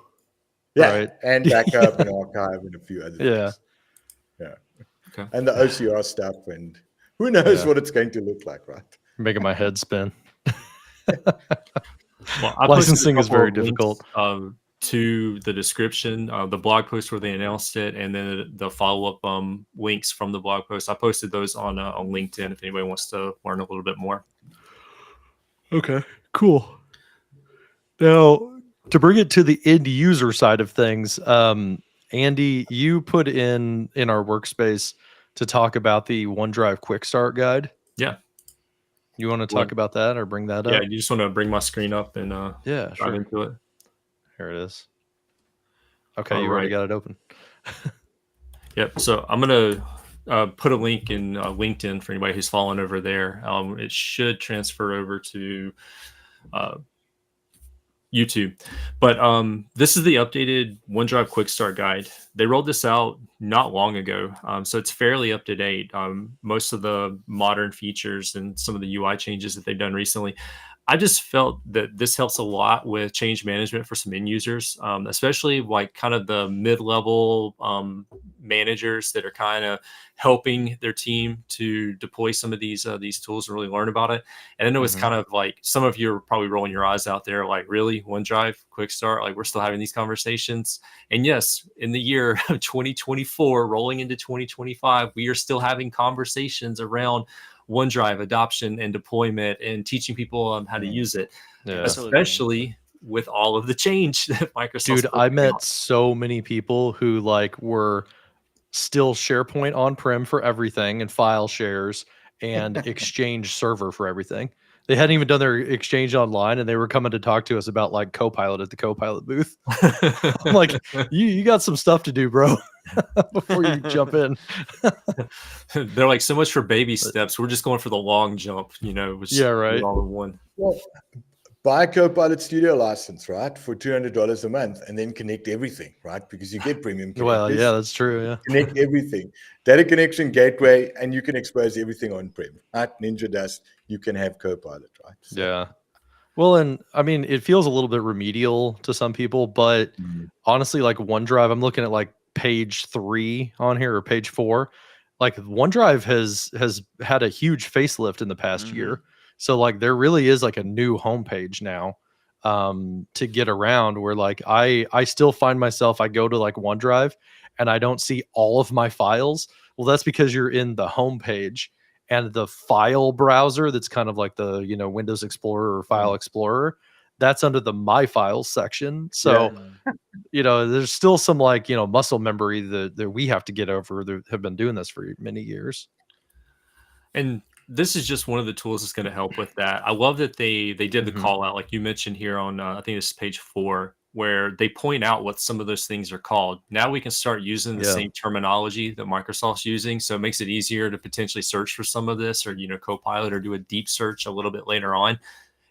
Yeah, right? And backup and archive and a few other things. Yeah. Okay. And the OCR stuff, and who knows what it's going to look like, right? Making my head spin. Well, licensing is very difficult. To the description, the blog post where they announced it, and then the follow-up links from the blog post. I posted those on LinkedIn if anybody wants to learn a little bit more. Okay, cool. Now, to bring it to the end user side of things, Andy, you put in our workspace to talk about the OneDrive Quick Start Guide. Yeah. You want to talk about that or bring that up? Yeah, you just want to bring my screen up and dive into it. Here it is. Okay, you already got it open. Yep. So I'm going to put a link in LinkedIn for anybody who's following over there. It should transfer over to YouTube. But this is the updated OneDrive Quick Start Guide. They rolled this out not long ago, so it's fairly up to date. Most of the modern features and some of the UI changes that they've done recently. I just felt that this helps a lot with change management for some end users, especially like kind of the mid-level managers that are kind of helping their team to deploy some of these tools and really learn about it. And I know it's Mhm. kind of like some of you are probably rolling your eyes out there, like really OneDrive, Quick Start, like we're still having these conversations. And yes, in the year of 2024, rolling into 2025, we are still having conversations around OneDrive adoption and deployment and teaching people how to use it, Yeah. Absolutely. especially with all of the change that Microsoft's Dude, I pushing met out. so many people who like were still SharePoint on-prem for everything and file shares and Exchange server for everything. They hadn't even done their Exchange online and they were coming to talk to us about like Copilot at the Copilot booth. I'm like, you got some stuff to do, bro, before you jump in. They're like, so much for baby But steps. We're just going for the long jump, which yeah, do it right. all in one. Well, buy a Copilot Studio license, right, for $200 a month, and then connect everything, right? Because you get premium Well, yeah, connectors. that's true. Yeah. Connect everything, data connection, gateway, and you can expose everything on-prem. At Ninja Dust, you can have Copilot, right? So, Yeah. Well, and I mean, it feels a little bit remedial to some people, but honestly, like OneDrive, I'm looking at like page 3 on here or page 4. Like OneDrive has had a huge facelift in the past Mhm. year. So like there really is like a new homepage now to get around where like I still find myself I go to like OneDrive and I don't see all of my files. Well, that's because you're in the homepage and the file browser that's kind of like the Windows Explorer or File Explorer, that's under the My Files section. yeah. So there's still some like muscle memory that we have to get over that have been doing this for many years. And this is just one of the tools that's going to help with that. I love that they did the Hmm. call out, like you mentioned here on I think this is page 4, where they point out what some of those things are called. Now we can start using the Yeah. same terminology that Microsoft's using, so it makes it easier to potentially search for some of this, or Copilot, or do a deep search a little bit later on.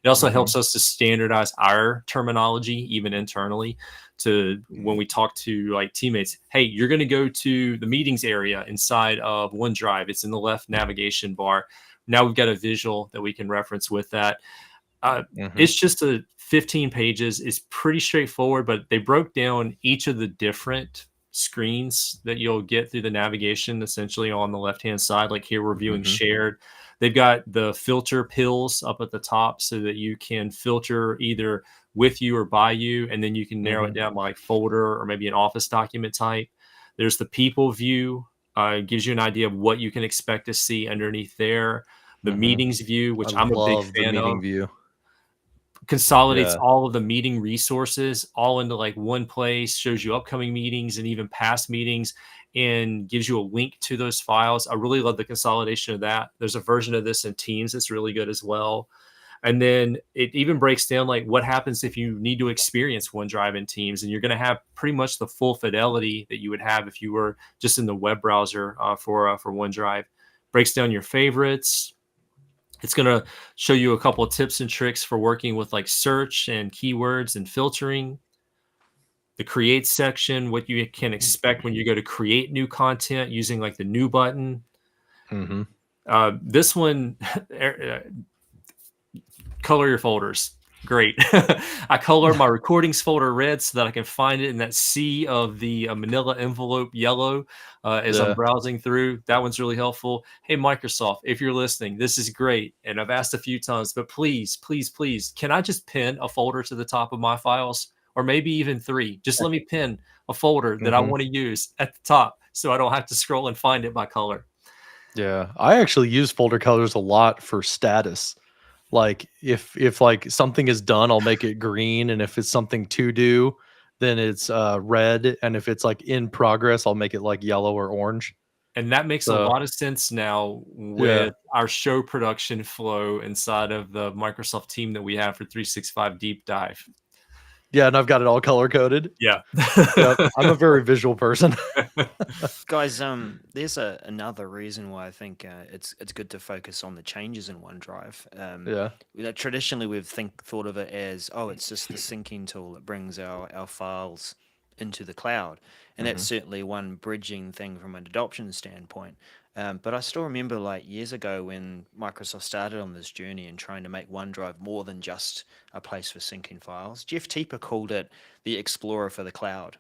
It also Hmm. helps us to standardize our terminology, even internally, to when we talk to like teammates. Hey, you're going to go to the meetings area inside of OneDrive. It's in the left navigation bar. Now we've got a visual that we can reference with that. Uh, Hmm. it's just 15 pages. It's pretty straightforward, but they broke down each of the different screens that you'll get through the navigation, essentially on the left-hand side. Like here, we're viewing Hmm. shared. They've got the filter pills up at the top so that you can filter either with you or by you, and then you can narrow it Hmm. down by like folder or maybe an office document type. There's the people view. It gives you an idea of what you can expect to see underneath there. The Hmm. meetings view, I which I'm a big love the fan meeting of, view. consolidates Yeah. all of the meeting resources all into like one place, shows you upcoming meetings and even past meetings, and gives you a link to those files. I really love the consolidation of that. There's a version of this in Teams that's really good as well. And then it even breaks down like what happens if you need to experience OneDrive in Teams, and you're going to have pretty much the full fidelity that you would have if you were just in the web browser for OneDrive. Breaks down your favorites. It's going to show you a couple of tips and tricks for working with like search and keywords and filtering. The create section, what you can expect when you go to create new content using like the new button. Hmm. This one, color your folders. Great. I color my recordings folder red so that I can find it in that sea of the manila envelope yellow as I'm Yeah. browsing through. That one's really helpful. Hey, Microsoft, if you're listening, this is great. And I've asked a few times, but please, please, please, can I just pin a folder to the top of my files? Or maybe even 3. Just let me pin a folder that I Hmm. want to use at the top so I don't have to scroll and find it by color. Yeah. I actually use folder colors a lot for status. Like if like something is done, I'll make it green, and if it's something to do, then it's red, and if it's like in progress, I'll make it like yellow or orange. And that makes a So lot of sense now yeah, with our show production flow inside of the Microsoft team that we have for 365 Deep Dive. yeah, and I've got it all color coded. Yeah. Yep, I'm a very visual person. Guys, there's another reason why I think it's good to focus on the changes in OneDrive. Yeah. Traditionally we've thought of it as, oh, it's just the syncing tool that brings our files into the cloud. And that's Mhm. certainly one bridging thing from an adoption standpoint. But I still remember like years ago when Microsoft started on this journey and trying to make OneDrive more than just a place for syncing files. Jeff Teeper called it the Explorer for the cloud.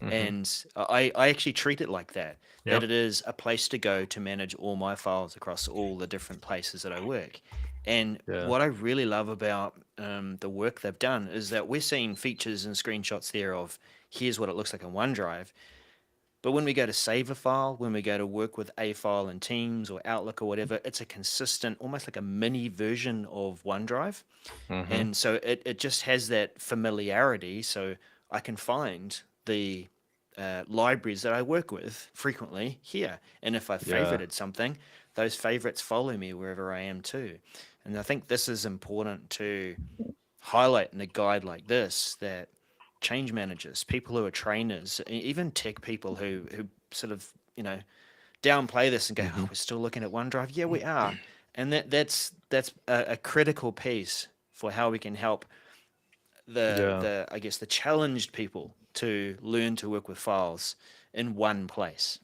Mhm. And I actually treat it like that, that Yep. it is a place to go to manage all my files across all the different places that I work. And Yeah. what I really love about the work they've done is that we're seeing features and screenshots there of here's what it looks like in OneDrive. But when we go to save a file, when we go to work with a file in Teams or Outlook or whatever, it's a consistent, almost like a mini version of OneDrive. Mhm. And so it just has that familiarity. So I can find the libraries that I work with frequently here. And if I Yeah. favorited something, those favorites follow me wherever I am too. And I think this is important to highlight in a guide like this, that change managers, people who are trainers, even tech people who sort of, downplay this and go, oh, Mhm. we're still looking at OneDrive. Yeah, we are. And that's a critical piece for how we can help Yeah. the I guess the challenged people to learn to work with files in one place.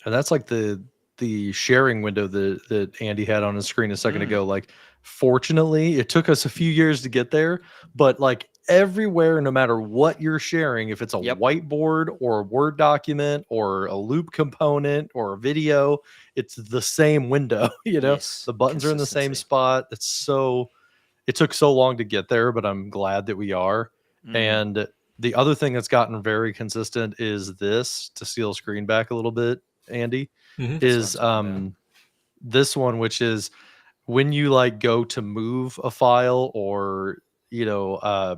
And that's like the sharing window that Andy had on his screen a second Mm, ago. Like, fortunately, it took us a few years to get there, but like everywhere, no matter what you're sharing, if it's a yep. whiteboard or a Word document or a loop component or a video, it's the same window. Yes. The buttons are in the same Consistency. spot. It took so long to get there, but I'm glad that we are. Mm, And the other thing that's gotten very consistent is this, to steal screen back a little bit, Andy, Mhm. that's what I'm is talking about. this one, which is when you like go to move a file or you know uh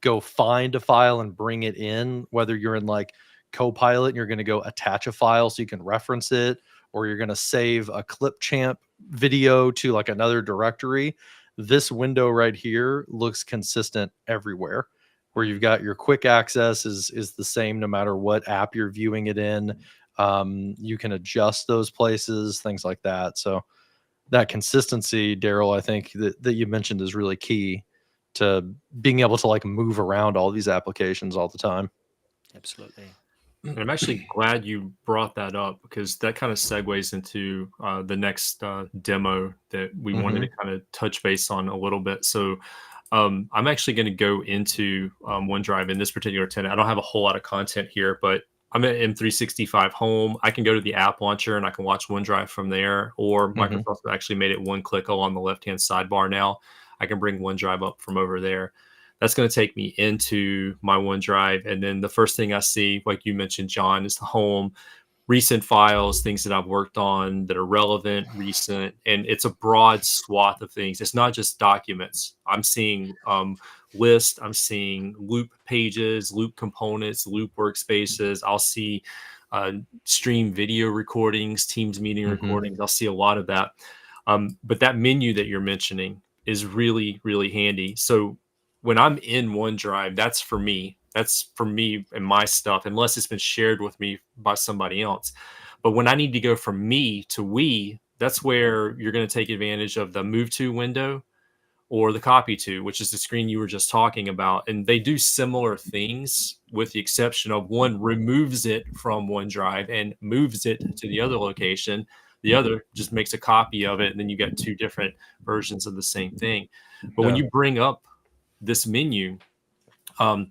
go find a file and bring it in, whether you're in like Copilot and you're going to go attach a file so you can reference it, or you're going to save a Clipchamp video to like another directory. This window right here looks consistent everywhere. Where you've got your quick access is the same no matter what app you're viewing it in. You can adjust those places, things like that. So that consistency, Daryl, I think that you mentioned is really key to being able to like move around all these applications all the time. Absolutely. And I'm actually glad you brought that up because that kind of segues into the next demo that we wanted to Hmm. kind of touch base on a little bit. So I'm actually going to go into OneDrive in this particular tenant. I don't have a whole lot of content here, but I'm at M365 home. I can go to the app launcher and I can watch OneDrive from there, or Hmm. Microsoft actually made it one click along the left-hand sidebar now. I can bring OneDrive up from over there. That's going to take me into my OneDrive. And then the first thing I see, like you mentioned, John, is the home, recent files, things that I've worked on that are relevant, recent, and it's a broad swath of things. It's not just documents. I'm seeing lists, I'm seeing loop pages, loop components, loop workspaces. I'll see stream video recordings, Teams meeting Hmm. recordings. I'll see a lot of that. But that menu that you're mentioning is really, really handy. So when I'm in OneDrive, that's for me. That's for me and my stuff, unless it's been shared with me by somebody else. But when I need to go from me to we, that's where you're going to take advantage of the move to window or the copy to, which is the screen you were just talking about. And they do similar things with the exception of one removes it from OneDrive and moves it to the other location. The other just makes a copy of it. And then you get two different versions of the same thing. But when Yeah. you bring up this menu, um,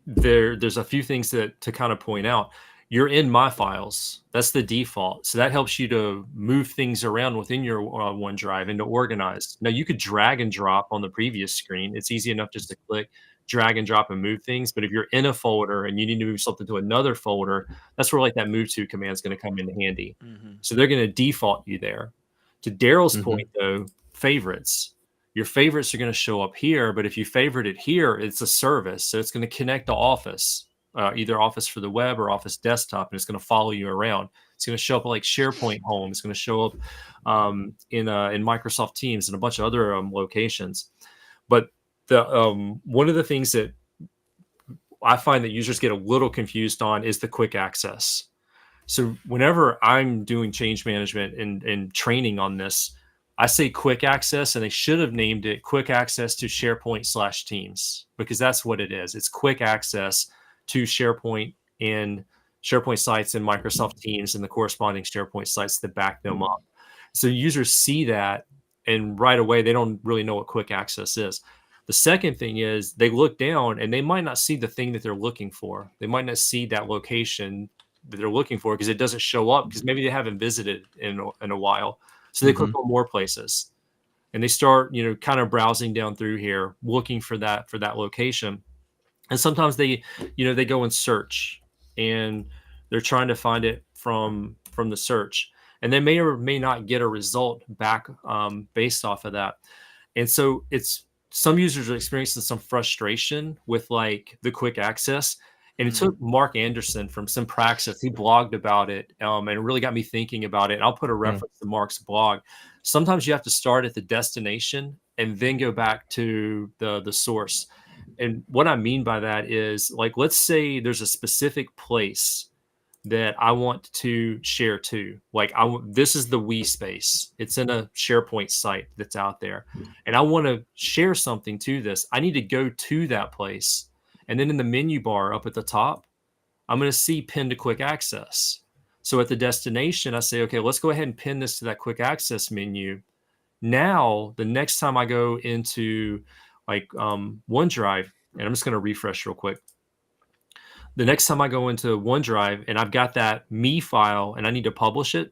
there's a few things that to kind of point out. You're in my files. That's the default. So that helps you to move things around within your OneDrive and to organize. Now you could drag and drop on the previous screen. It's easy enough just to click, drag and drop and move things. But if you're in a folder and you need to move something to another folder, that's where like that move to command is going to come in handy. Hmm. So they're going to default you there. To Daryl's Hmm. point though, favorites. Your favorites are going to show up here, but if you favorite it here, it's a service. So it's going to connect to Office, either Office for the web or Office desktop, and it's going to follow you around. It's going to show up like SharePoint Home. It's going to show up in Microsoft Teams and a bunch of other locations. But the one of the things that I find that users get a little confused on is the quick access. So whenever I'm doing change management and training on this, I say quick access, and they should have named it quick access to SharePoint /Teams because that's what it is. It's quick access to SharePoint and SharePoint sites and Microsoft Teams and the corresponding SharePoint sites that back them up. So users see that, and right away, they don't really know what quick access is. The second thing is they look down and they might not see the thing that they're looking for. They might not see that location that they're looking for because it doesn't show up because maybe they haven't visited in a while. So they click on more places and they start, kind of browsing down through here, looking for that location. And sometimes they go and search and they're trying to find it from the search, and they may or may not get a result back based off of that. And so some users are experiencing some frustration with like the quick access. And it took Mark Anderson from Simpraxis. He blogged about it, and it really got me thinking about it. And I'll put a reference to Mark's blog. Sometimes you have to start at the destination and then go back to the source. And what I mean by that is, like, let's say there's a specific place that I want to share to. Like, this is the We space. It's in a SharePoint site that's out there. And I want to share something to this. I need to go to that place. And then in the menu bar up at the top, I'm going to see pin to quick access. So at the destination, I say, okay, let's go ahead and pin this to that quick access menu. Now, the next time I go into like OneDrive, and I'm just going to refresh real quick. The next time I go into OneDrive and I've got that me file and I need to publish it,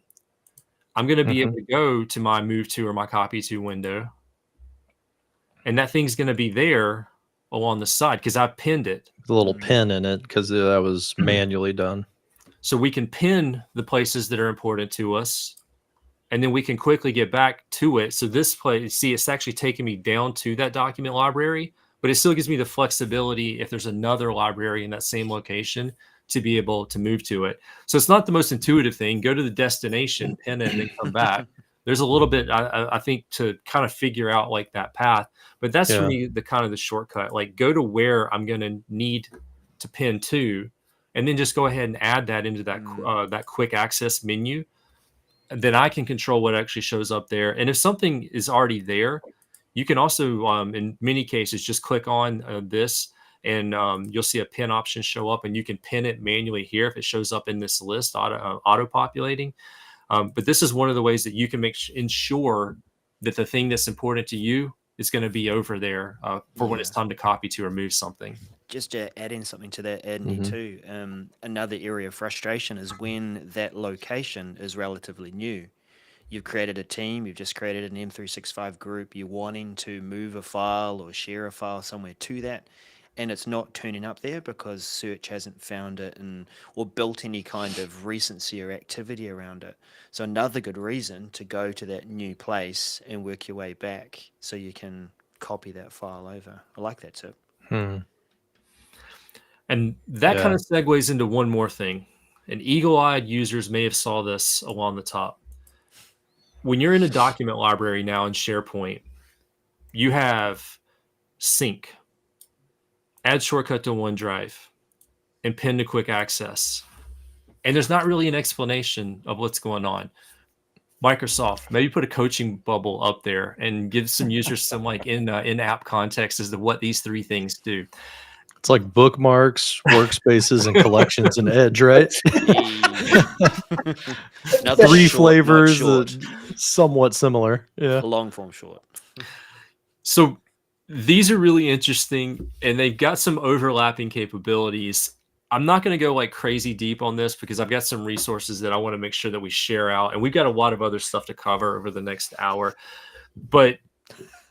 I'm going to be able to go to my move to or my copy to window. And that thing's going to be there along the side because I pinned it. The little pin in it because that was manually done. So we can pin the places that are important to us, and then we can quickly get back to it. So this place, see, it's actually taking me down to that document library, but it still gives me the flexibility if there's another library in that same location to be able to move to it. So it's not the most intuitive thing. Go to the destination, pin it, and then come back. There's a little bit, I think, to kind of figure out like that path, but that's for me the kind of the shortcut. Like, go to where I'm going to need to pin to, and then just go ahead and add that into that that quick access menu. And then I can control what actually shows up there. And if something is already there, you can also, in many cases, just click on this, and you'll see a pin option show up, and you can pin it manually here if it shows up in this list auto populating. But this is one of the ways that you can ensure that the thing that's important to you is going to be over there for when it's time to copy to or move something. Just to add in something to that, Andy, too, another area of frustration is when that location is relatively new. You've created a team, you've just created an M365 group, you're wanting to move a file or share a file somewhere to that, and it's not turning up there because search hasn't found it or built any kind of recency or activity around it. So another good reason to go to that new place and work your way back so you can copy that file over. I like that tip. And that kind of segues into one more thing. And eagle-eyed users may have saw this along the top. When you're in a document library now in SharePoint, you have sync, add shortcut to OneDrive, and pin to quick access. And there's not really an explanation of what's going on. Microsoft, maybe put a coaching bubble up there and give some users some like in-app context as to what these three things do. It's like bookmarks, workspaces, and collections in Edge, right? Three flavors, somewhat similar. Yeah. Long form short. So these are really interesting, and they've got some overlapping capabilities. I'm not going to go like crazy deep on this because I've got some resources that I want to make sure that we share out, and we've got a lot of other stuff to cover over the next hour. But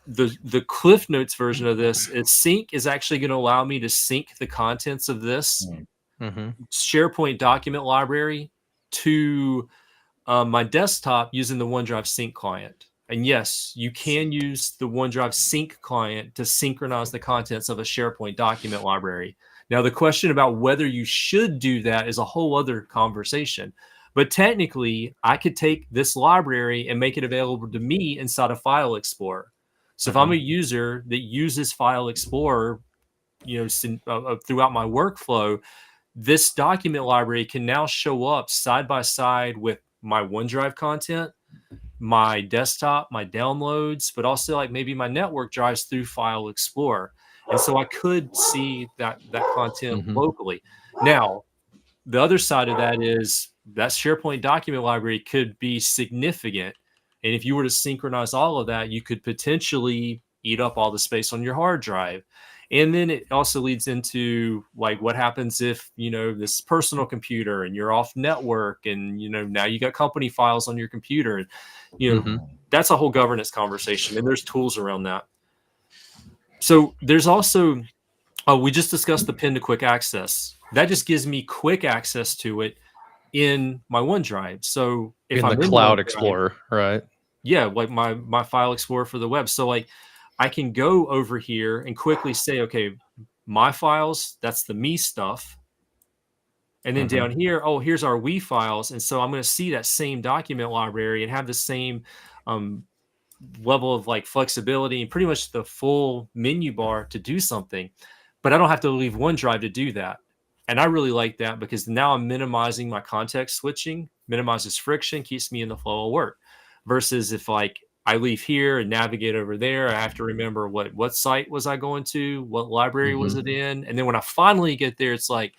the Cliff Notes version of this is sync is actually going to allow me to sync the contents of this SharePoint document library to my desktop using the OneDrive sync client. And yes, you can use the OneDrive sync client to synchronize the contents of a SharePoint document library. Now, the question about whether you should do that is a whole other conversation. But technically, I could take this library and make it available to me inside of File Explorer. So if I'm a user that uses File Explorer, throughout my workflow, this document library can now show up side by side with my OneDrive content, my desktop, my downloads, but also like maybe my network drives through File Explorer. And so I could see that content Mhm. locally. Now, the other side of that is that SharePoint document library could be significant. And if you were to synchronize all of that, you could potentially eat up all the space on your hard drive. And then it also leads into like what happens if, this personal computer and you're off network and, now you got company files on your computer. And, Mhm. that's a whole governance conversation. And there's tools around that. So there's also, we just discussed the pin to quick access. That just gives me quick access to it in my OneDrive. So if In I'm the in Cloud OneDrive, Explorer, right? yeah, like my file explorer for the web. So like I can go over here and quickly say, okay, my files, that's the me stuff. And then down here, oh, here's our we files. And so I'm going to see that same document library and have the same level of like flexibility and pretty much the full menu bar to do something. But I don't have to leave OneDrive to do that. And I really like that because now I'm minimizing my context switching, minimizes friction, keeps me in the flow of work. Versus if like I leave here and navigate over there, I have to remember what site was I going to, what library was it in, and then when I finally get there, it's like,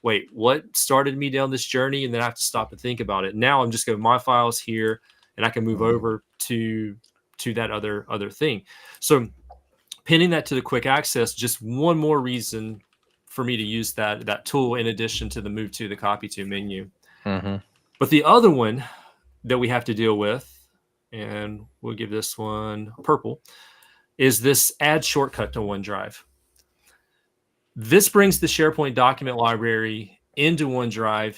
wait, what started me down this journey? And then I have to stop and think about it. Now I'm just going my files here, and I can move over to that other thing. So pinning that to the quick access, just one more reason for me to use that tool in addition to the move to the copy to menu. But the other one that we have to deal with, and we'll give this one purple, is this add shortcut to OneDrive. This brings the SharePoint document library into OneDrive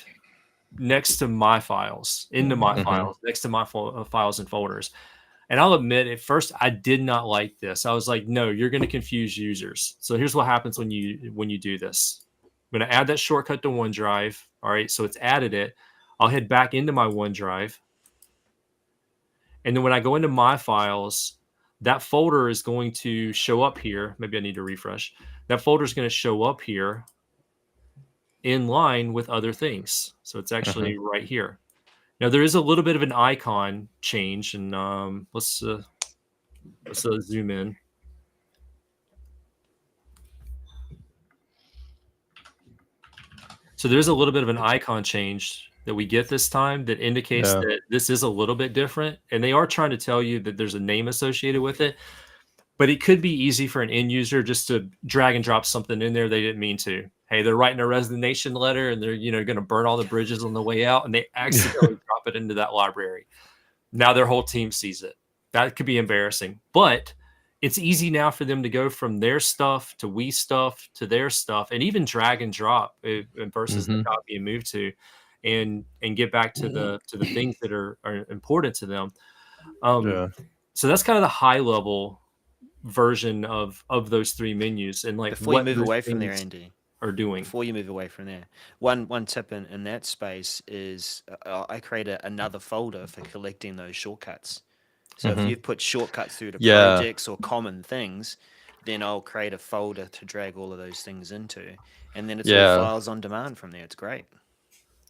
next to my files, next to my files and folders. And I'll admit, at first, I did not like this. I was like, no, you're going to confuse users. So here's what happens when you do this. I'm going to add that shortcut to OneDrive. All right, so it's added it. I'll head back into my OneDrive. And then when I go into my files, that folder is going to show up here. Maybe I need to refresh. That folder is going to show up here in line with other things. So it's actually right here. Now there is a little bit of an icon change, and let's zoom in. So there's a little bit of an icon change that we get this time that indicates that this is a little bit different, and they are trying to tell you that there's a name associated with it. But it could be easy for an end user just to drag and drop something in there they didn't mean to. Hey, they're writing a resignation letter and they're going to burn all the bridges on the way out, and they accidentally drop it into that library. Now their whole team sees it. That could be embarrassing, but it's easy now for them to go from their stuff to we stuff to their stuff, and even drag and drop versus the copy and move to, and get back to the things that are important to them. So that's kind of the high level version of those three menus, and like before you move away from there, Andy, are doing. Before you move away from there, one tip in that space is I create another folder for collecting those shortcuts. So if you've put shortcuts through to projects or common things, then I'll create a folder to drag all of those things into, and then it's all files on demand from there. It's great.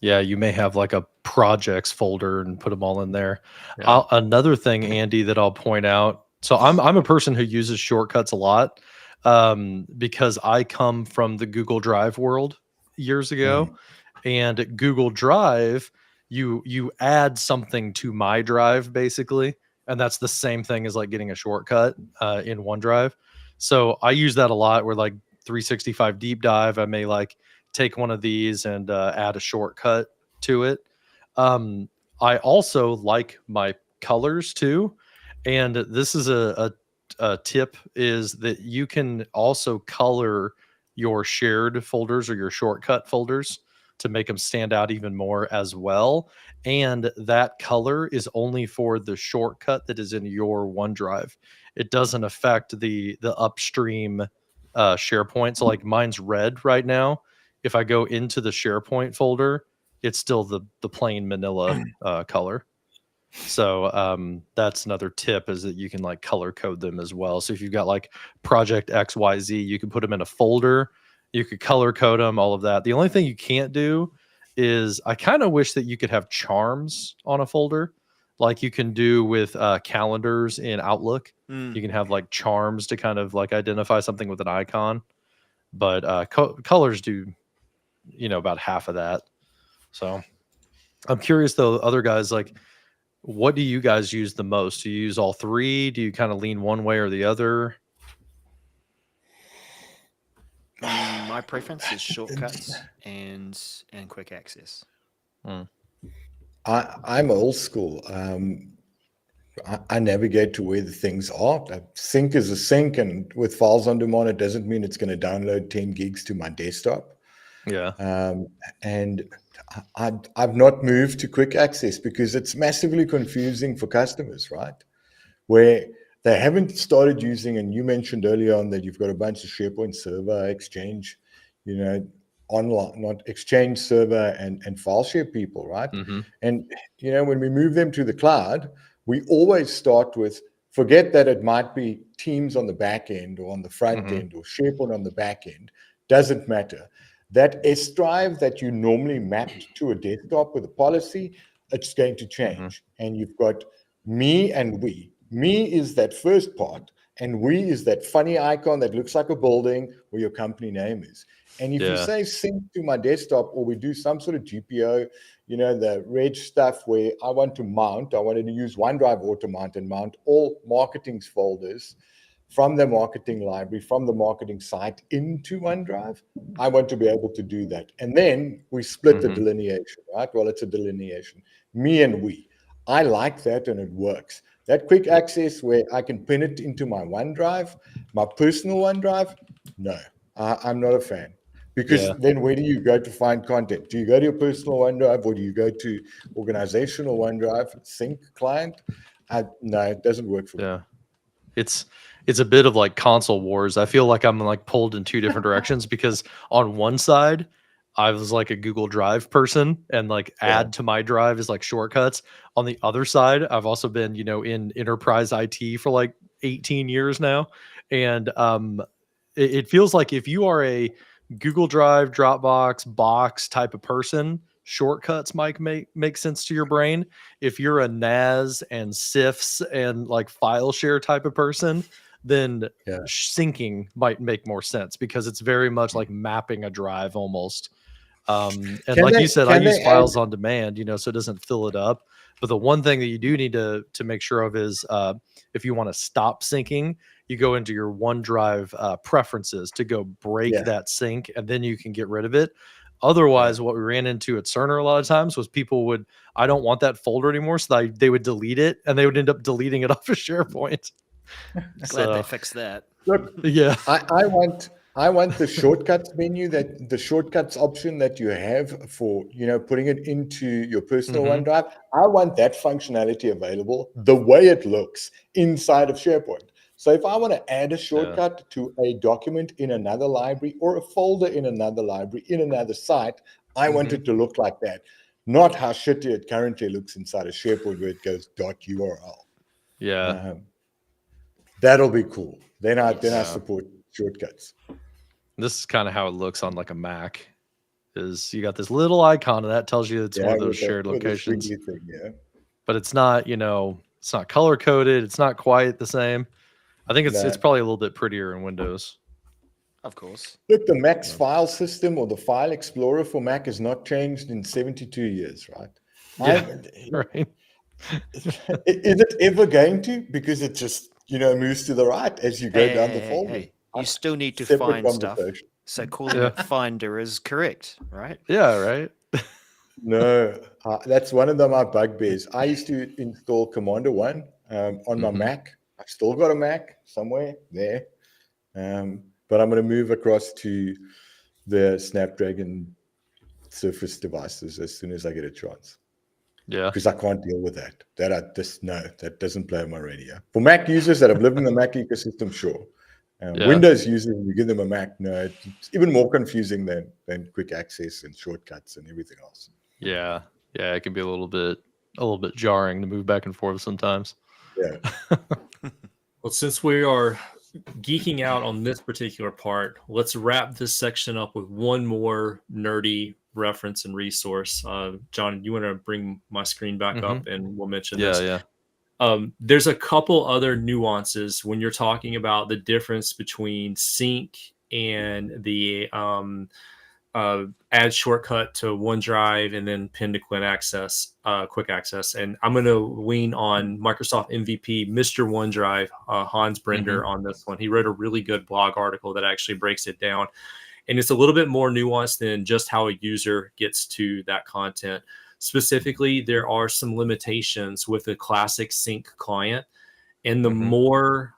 Yeah, you may have like a projects folder and put them all in there. Another thing, Andy, that I'll point out. So I'm a person who uses shortcuts a lot because I come from the Google Drive world years ago, and at Google Drive, you add something to my drive basically, and that's the same thing as like getting a shortcut in OneDrive. So I use that a lot. Where like 365 deep dive, I may like take one of these and add a shortcut to it. I also like my colors too. And this is a tip, is that you can also color your shared folders or your shortcut folders to make them stand out even more as well. And that color is only for the shortcut that is in your OneDrive. It doesn't affect the upstream SharePoint. So like mine's red right now. If I go into the SharePoint folder, it's still the plain manila color. So that's another tip, is that you can like color code them as well. So if you've got like project XYZ, you can put them in a folder, you could color code them, all of that. The only thing you can't do is, I kind of wish that you could have charms on a folder. like you can do with calendars in Outlook. Mm. You can have like charms to kind of like identify something with an icon, but colors do, about half of that. So I'm curious though, other guys, like, what do you guys use the most? Do you use all three? Do you kind of lean one way or the other? My preference is shortcuts and quick access. I'm old school. I navigate to where the things are. A sync is a sync, and with files on demand, it doesn't mean it's going to download 10 gigs to my desktop. Yeah. And I've not moved to quick access because it's massively confusing for customers, right? Where they haven't started using, and you mentioned earlier on that you've got a bunch of SharePoint server, Exchange, online, not Exchange server and file share people, right? Mm-hmm. And, when we move them to the cloud, we always start with, forget that it might be Teams on the back end or on the front end or SharePoint on the back end, doesn't matter. That S drive that you normally mapped to a desktop with a policy, it's going to change. And you've got me and we. Me is that first part, and we is that funny icon that looks like a building where your company name is. And if you say sync to my desktop, or we do some sort of GPO, the reg stuff where I wanted to use OneDrive auto mount and mount all marketing folders from the marketing library, from the marketing site into OneDrive. I want to be able to do that. And then we split the delineation, right? Well, it's a delineation, me and we. I like that, and it works. That quick access where I can pin it into my OneDrive, my personal OneDrive, no, I'm not a fan. Because then where do you go to find content? Do you go to your personal OneDrive, or do you go to organizational OneDrive, sync client? No, it doesn't work for me. It's a bit of like console wars. I feel like I'm like pulled in two different directions, because on one side, I was like a Google Drive person, and like add to my drive is like shortcuts. On the other side, I've also been, in enterprise IT for like 18 years now. And it feels like if you are a Google Drive, Dropbox, Box type of person, shortcuts might make sense to your brain. If you're a NAS and CIFS and like file share type of person, then syncing might make more sense, because it's very much like mapping a drive almost. And like you said, I use files on demand, so it doesn't fill it up. But the one thing that you do need to make sure of is if you want to stop syncing, you go into your OneDrive preferences to go break that sync, and then you can get rid of it. Otherwise, what we ran into at Cerner a lot of times was people I don't want that folder anymore, so they would delete it, and they would end up deleting it off of SharePoint. Glad they fixed that. Look, I want the shortcuts menu, that the shortcuts option that you have for, putting it into your personal OneDrive. I want that functionality available the way it looks inside of SharePoint. So if I want to add a shortcut to a document in another library, or a folder in another library, in another site, I want it to look like that. Not how shitty it currently looks inside of SharePoint, where it goes .url. That'll be cool. Then I support shortcuts. This is kind of how it looks on like a Mac. Is you got this little icon, and that tells you it's one of those shared locations. But it's not, it's not color coded. It's not quite the same. I think it's probably a little bit prettier in Windows. Of course. Look, the Mac's file system, or the file explorer for Mac, has not changed in 72 years, right? Right. Is it ever going to? Because it just, moves to the right as you go down the folder. Hey. You still need to find stuff. So calling it Finder is correct, right? Yeah, right. No, that's one of my bugbears. I used to install Commander One on my Mac. I've still got a Mac somewhere there, but I'm going to move across to the Snapdragon Surface devices as soon as I get a chance. Yeah, because I can't deal with that. That doesn't play on my radio. For Mac users that have lived in the Mac ecosystem, sure. Windows users, you give them a Mac, no, it's even more confusing than quick access and shortcuts and everything else. Yeah, it can be a little bit jarring to move back and forth sometimes. Yeah. Well, since we are geeking out on this particular part, let's wrap this section up with one more nerdy reference and resource. John, you want to bring my screen back up and we'll mention this. Yeah. There's a couple other nuances when you're talking about the difference between sync and the add shortcut to OneDrive and then pin to quick access. And I'm going to lean on Microsoft MVP, Mr. OneDrive, Hans Brender on this one. He wrote a really good blog article that actually breaks it down. And it's a little bit more nuanced than just how a user gets to that content. Specifically, there are some limitations with a classic sync client. And the more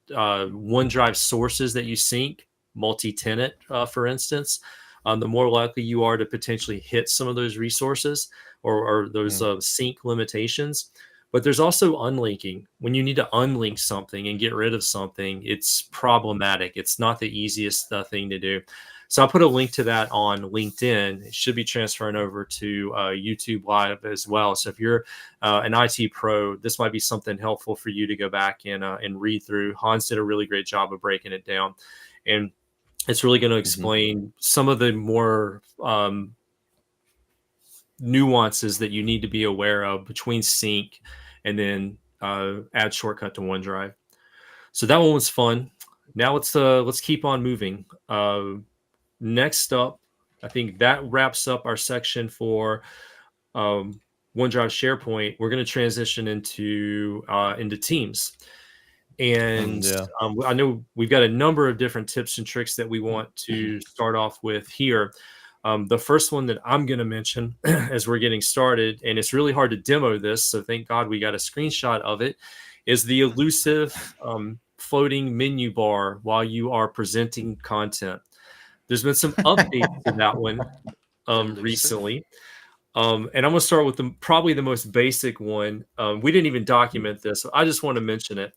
OneDrive sources that you sync, multi-tenant, for instance, the more likely you are to potentially hit some of those resources or those sync limitations. But there's also unlinking. When you need to unlink something and get rid of something, it's problematic. It's not the easiest thing to do. So I put a link to that on LinkedIn. It should be transferring over to YouTube Live as well. So if you're an IT pro, this might be something helpful for you to go back and read through. Hans did a really great job of breaking it down. And it's really going to explain some of the more nuances that you need to be aware of between sync and then add shortcut to OneDrive. So that one was fun. Now let's keep on moving. Next up, I think that wraps up our section for OneDrive SharePoint. We're going to transition into Teams. And I know we've got a number of different tips and tricks that we want to start off with here. The first one that I'm going to mention as we're getting started, and it's really hard to demo this, so thank God we got a screenshot of it, is the elusive floating menu bar while you are presenting content. There's been some updates to that one recently. And I'm going to start with probably the most basic one. We didn't even document this, so I just want to mention it.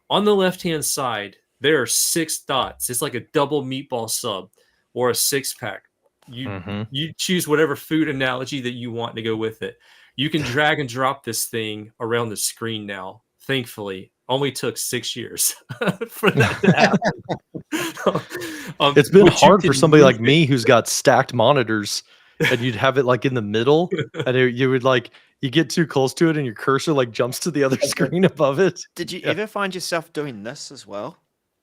On the left-hand side, there are 6 dots. It's like a double meatball sub or a 6-pack. You choose whatever food analogy that you want to go with it. You can drag and drop this thing around the screen now. Thankfully, only took 6 years for that to happen. It's been hard for somebody like me who's got stacked monitors, and you'd have it like in the middle, and you would like you get too close to it, and your cursor like jumps to the other screen above it. Did you ever find yourself doing this as well?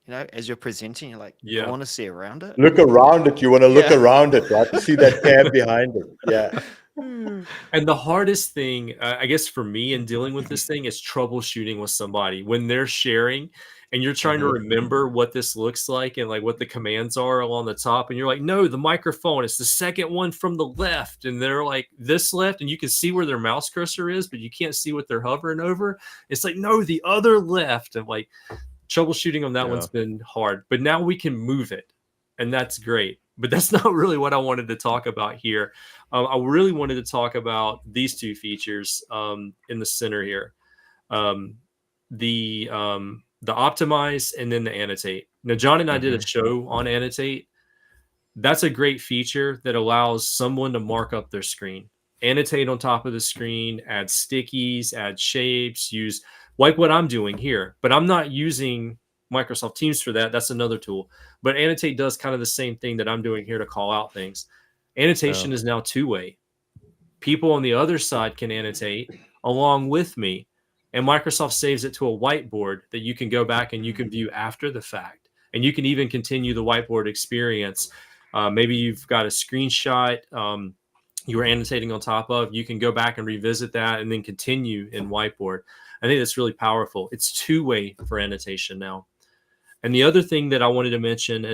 You know, as you're presenting, you're like, I want to see around it. Look around it. You want to look around it, right? To see that tab behind it. Yeah. And the hardest thing, I guess, for me in dealing with this thing is troubleshooting with somebody when they're sharing and you're trying to remember what this looks like and like what the commands are along the top. And you're like, no, the microphone, it's the second one from the left. And they're like this left, and you can see where their mouse cursor is, but you can't see what they're hovering over. It's like, no, the other left. And like troubleshooting on that one's been hard, but now we can move it. And that's great. But that's not really what I wanted to talk about here. I really wanted to talk about these 2 features in the center here. The optimize and then the annotate. Now, John and I did a show on annotate. That's a great feature that allows someone to mark up their screen, annotate on top of the screen, add stickies, add shapes, use like what I'm doing here. But I'm not using Microsoft Teams for that. That's another tool. But annotate does kind of the same thing that I'm doing here to call out things. Annotation is now 2-way. People on the other side can annotate along with me, and Microsoft saves it to a whiteboard that you can go back and you can view after the fact. And you can even continue the whiteboard experience. Maybe you've got a screenshot you were annotating on top of. You can go back and revisit that and then continue in whiteboard. I think that's really powerful. It's 2-way for annotation now. And the other thing that I wanted to mention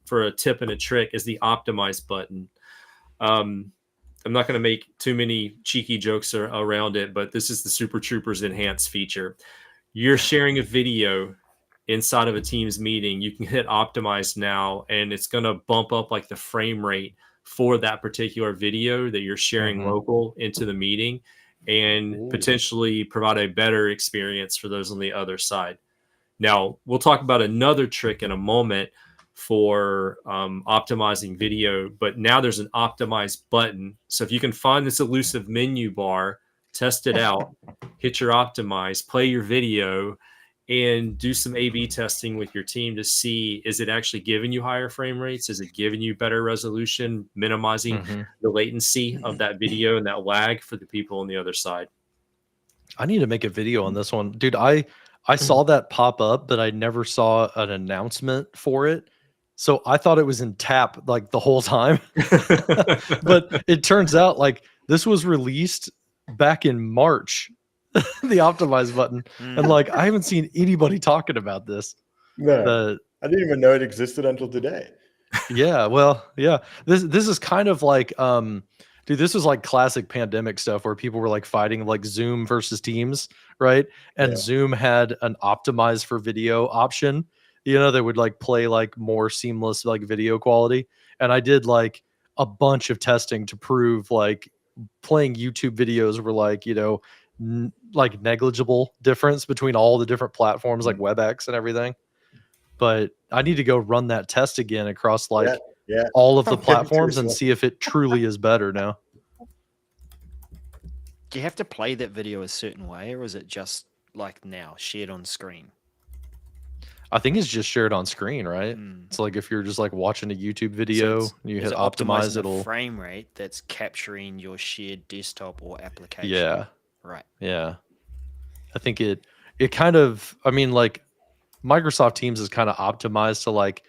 for a tip and a trick is the optimize button. I'm not going to make too many cheeky jokes around it, but this is the Super Troopers Enhance feature. You're sharing a video inside of a Teams meeting. You can hit optimize now, and it's going to bump up like the frame rate for that particular video that you're sharing local into the meeting, and potentially provide a better experience for those on the other side. Now, we'll talk about another trick in a moment for optimizing video, but now there's an optimize button. So if you can find this elusive menu bar, test it out, hit your optimize, play your video, and do some A/B testing with your team to see, is it actually giving you higher frame rates? Is it giving you better resolution, minimizing the latency of that video and that lag for the people on the other side? I need to make a video on this one. Dude, I saw that pop up, but I never saw an announcement for it. So I thought it was in tap like the whole time. But it turns out like this was released back in March, the optimize button. And like I haven't seen anybody talking about this. No, I didn't even know it existed until today. Yeah, well, yeah. This is kind of like dude, this was like classic pandemic stuff where people were like fighting like Zoom versus Teams, right? And Zoom had an optimize for video option, you know, that would like play like more seamless like video quality. And I did like a bunch of testing to prove like playing YouTube videos were like, you know, like negligible difference between all the different platforms like WebEx and everything. But I need to go run that test again across like all of the platforms and see if it truly is better now. Do you have to play that video a certain way, or is it just like now shared on screen? I think it's just shared on screen, right? It's like if you're just like watching a YouTube video, so you hit optimize, it'll frame rate that's capturing your shared desktop or application. Yeah. Right. Yeah. I think it kind of, I mean, like Microsoft Teams is kind of optimized to like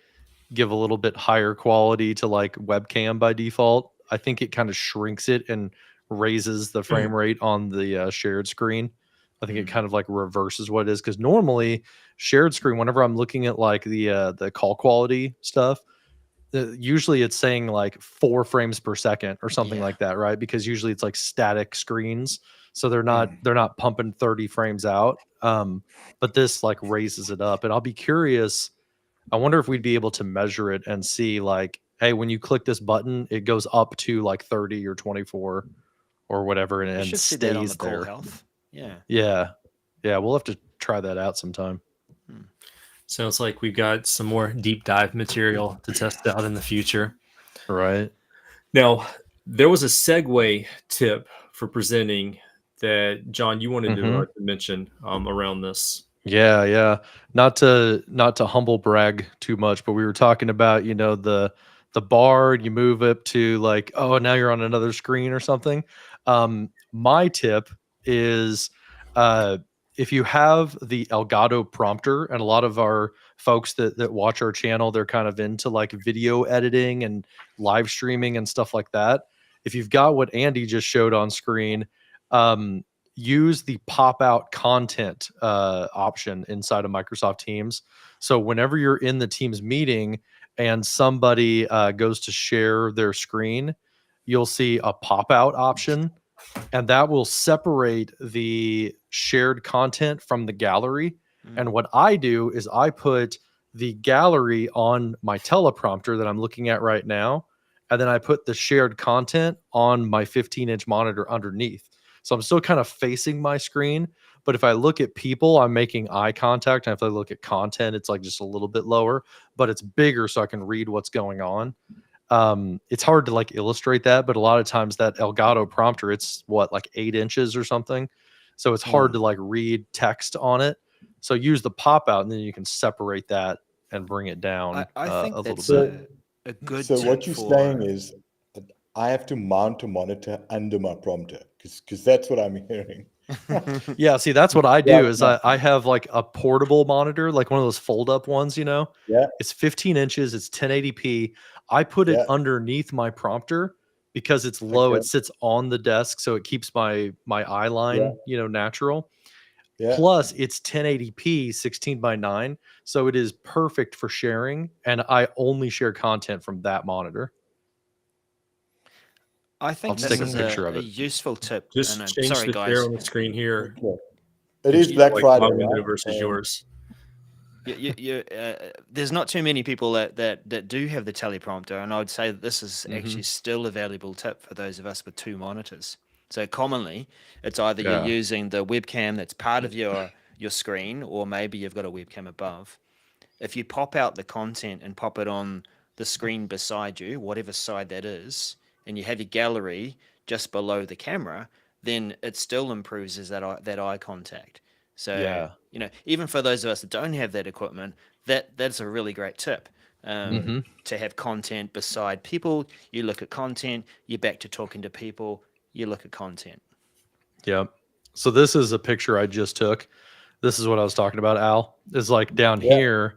give a little bit higher quality to like webcam by default. I think it kind of shrinks it and raises the frame rate on the shared screen. I think it kind of like reverses what it is, because normally shared screen, whenever I'm looking at like the call quality stuff, usually it's saying like 4 frames per second or something like that, right? Because usually it's like static screens, so they're not pumping 30 frames out. But this like raises it up, and I'll be curious. I wonder if we'd be able to measure it and see like, hey, when you click this button, it goes up to like 30 or 24 or whatever, and should see stays that on the there. call health. Yeah. We'll have to try that out sometime. Sounds like we've got some more deep dive material to test out in the future. Right. Now, there was a segue tip for presenting that, John, you wanted to mention around this. Yeah. Not to humble brag too much, but we were talking about, you know, the bar, you move up to like, oh, now you're on another screen or something. My tip is if you have the Elgato prompter, and a lot of our folks that watch our channel, they're kind of into like video editing and live streaming and stuff like that. If you've got what Andy just showed on screen, use the pop out content option inside of Microsoft Teams. So whenever you're in the Teams meeting and somebody goes to share their screen, you'll see a pop out option, and that will separate the shared content from the gallery. And what I do is I put the gallery on my teleprompter that I'm looking at right now, and then I put the shared content on my 15-inch monitor underneath. So I'm still kind of facing my screen, but if I look at people, I'm making eye contact. And if I look at content, it's like just a little bit lower, but it's bigger so I can read what's going on. It's hard to like illustrate that, but a lot of times that Elgato prompter, it's what, like 8 inches or something. So it's hard to like read text on it. So use the pop out, and then you can separate that and bring it down I think a that's little bit. a good So tip what you're saying is that I have to mount a monitor under my prompter, because that's what I'm hearing. Yeah, see, that's what I do is I have like a portable monitor, like one of those fold up ones, you know? Yeah. It's 15 inches, it's 1080p. I put it underneath my prompter because it's low. Okay. It sits on the desk, so it keeps my eye line, you know, natural. Yeah. Plus it's 1080p 16:9, so it is perfect for sharing, and I only share content from that monitor. I think I'll this take a is picture of a it. useful tip. Just change sorry, the guys. share on the screen here. Okay. It is Black Friday, my window right? versus yours. There's not too many people that do have the teleprompter, and I would say that this is actually still a valuable tip for those of us with 2 monitors. So commonly, it's either you're using the webcam that's part of your screen, or maybe you've got a webcam above. If you pop out the content and pop it on the screen beside you, whatever side that is, and you have your gallery just below the camera, then it still improves that eye contact. So, Yeah. even for those of us that don't have that equipment, that's a really great tip. To have content beside people, you look at content, you're back to talking to people, you look at content. Yep. So this is a picture I just took. This is what I was talking about, Al. Is like down here.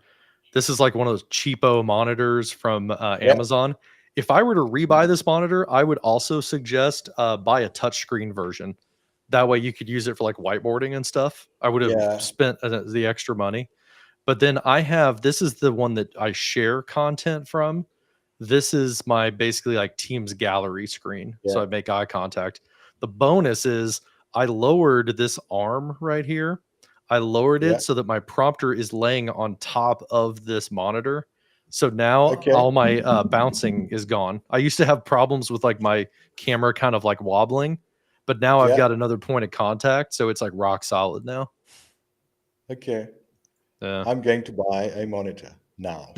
This is like one of those cheapo monitors from Amazon. If I were to rebuy this monitor, I would also suggest buy a touchscreen version. That way you could use it for like whiteboarding and stuff. I would have spent the extra money. But then this is the one that I share content from. This is my basically like Teams gallery screen. So I make eye contact. The bonus is I lowered this arm right here. I lowered it so that my prompter is laying on top of this monitor. So now all my bouncing is gone. I used to have problems with like my camera kind of like wobbling, but now I've got another point of contact. So it's like rock solid now. Okay. Yeah. I'm going to buy a monitor now.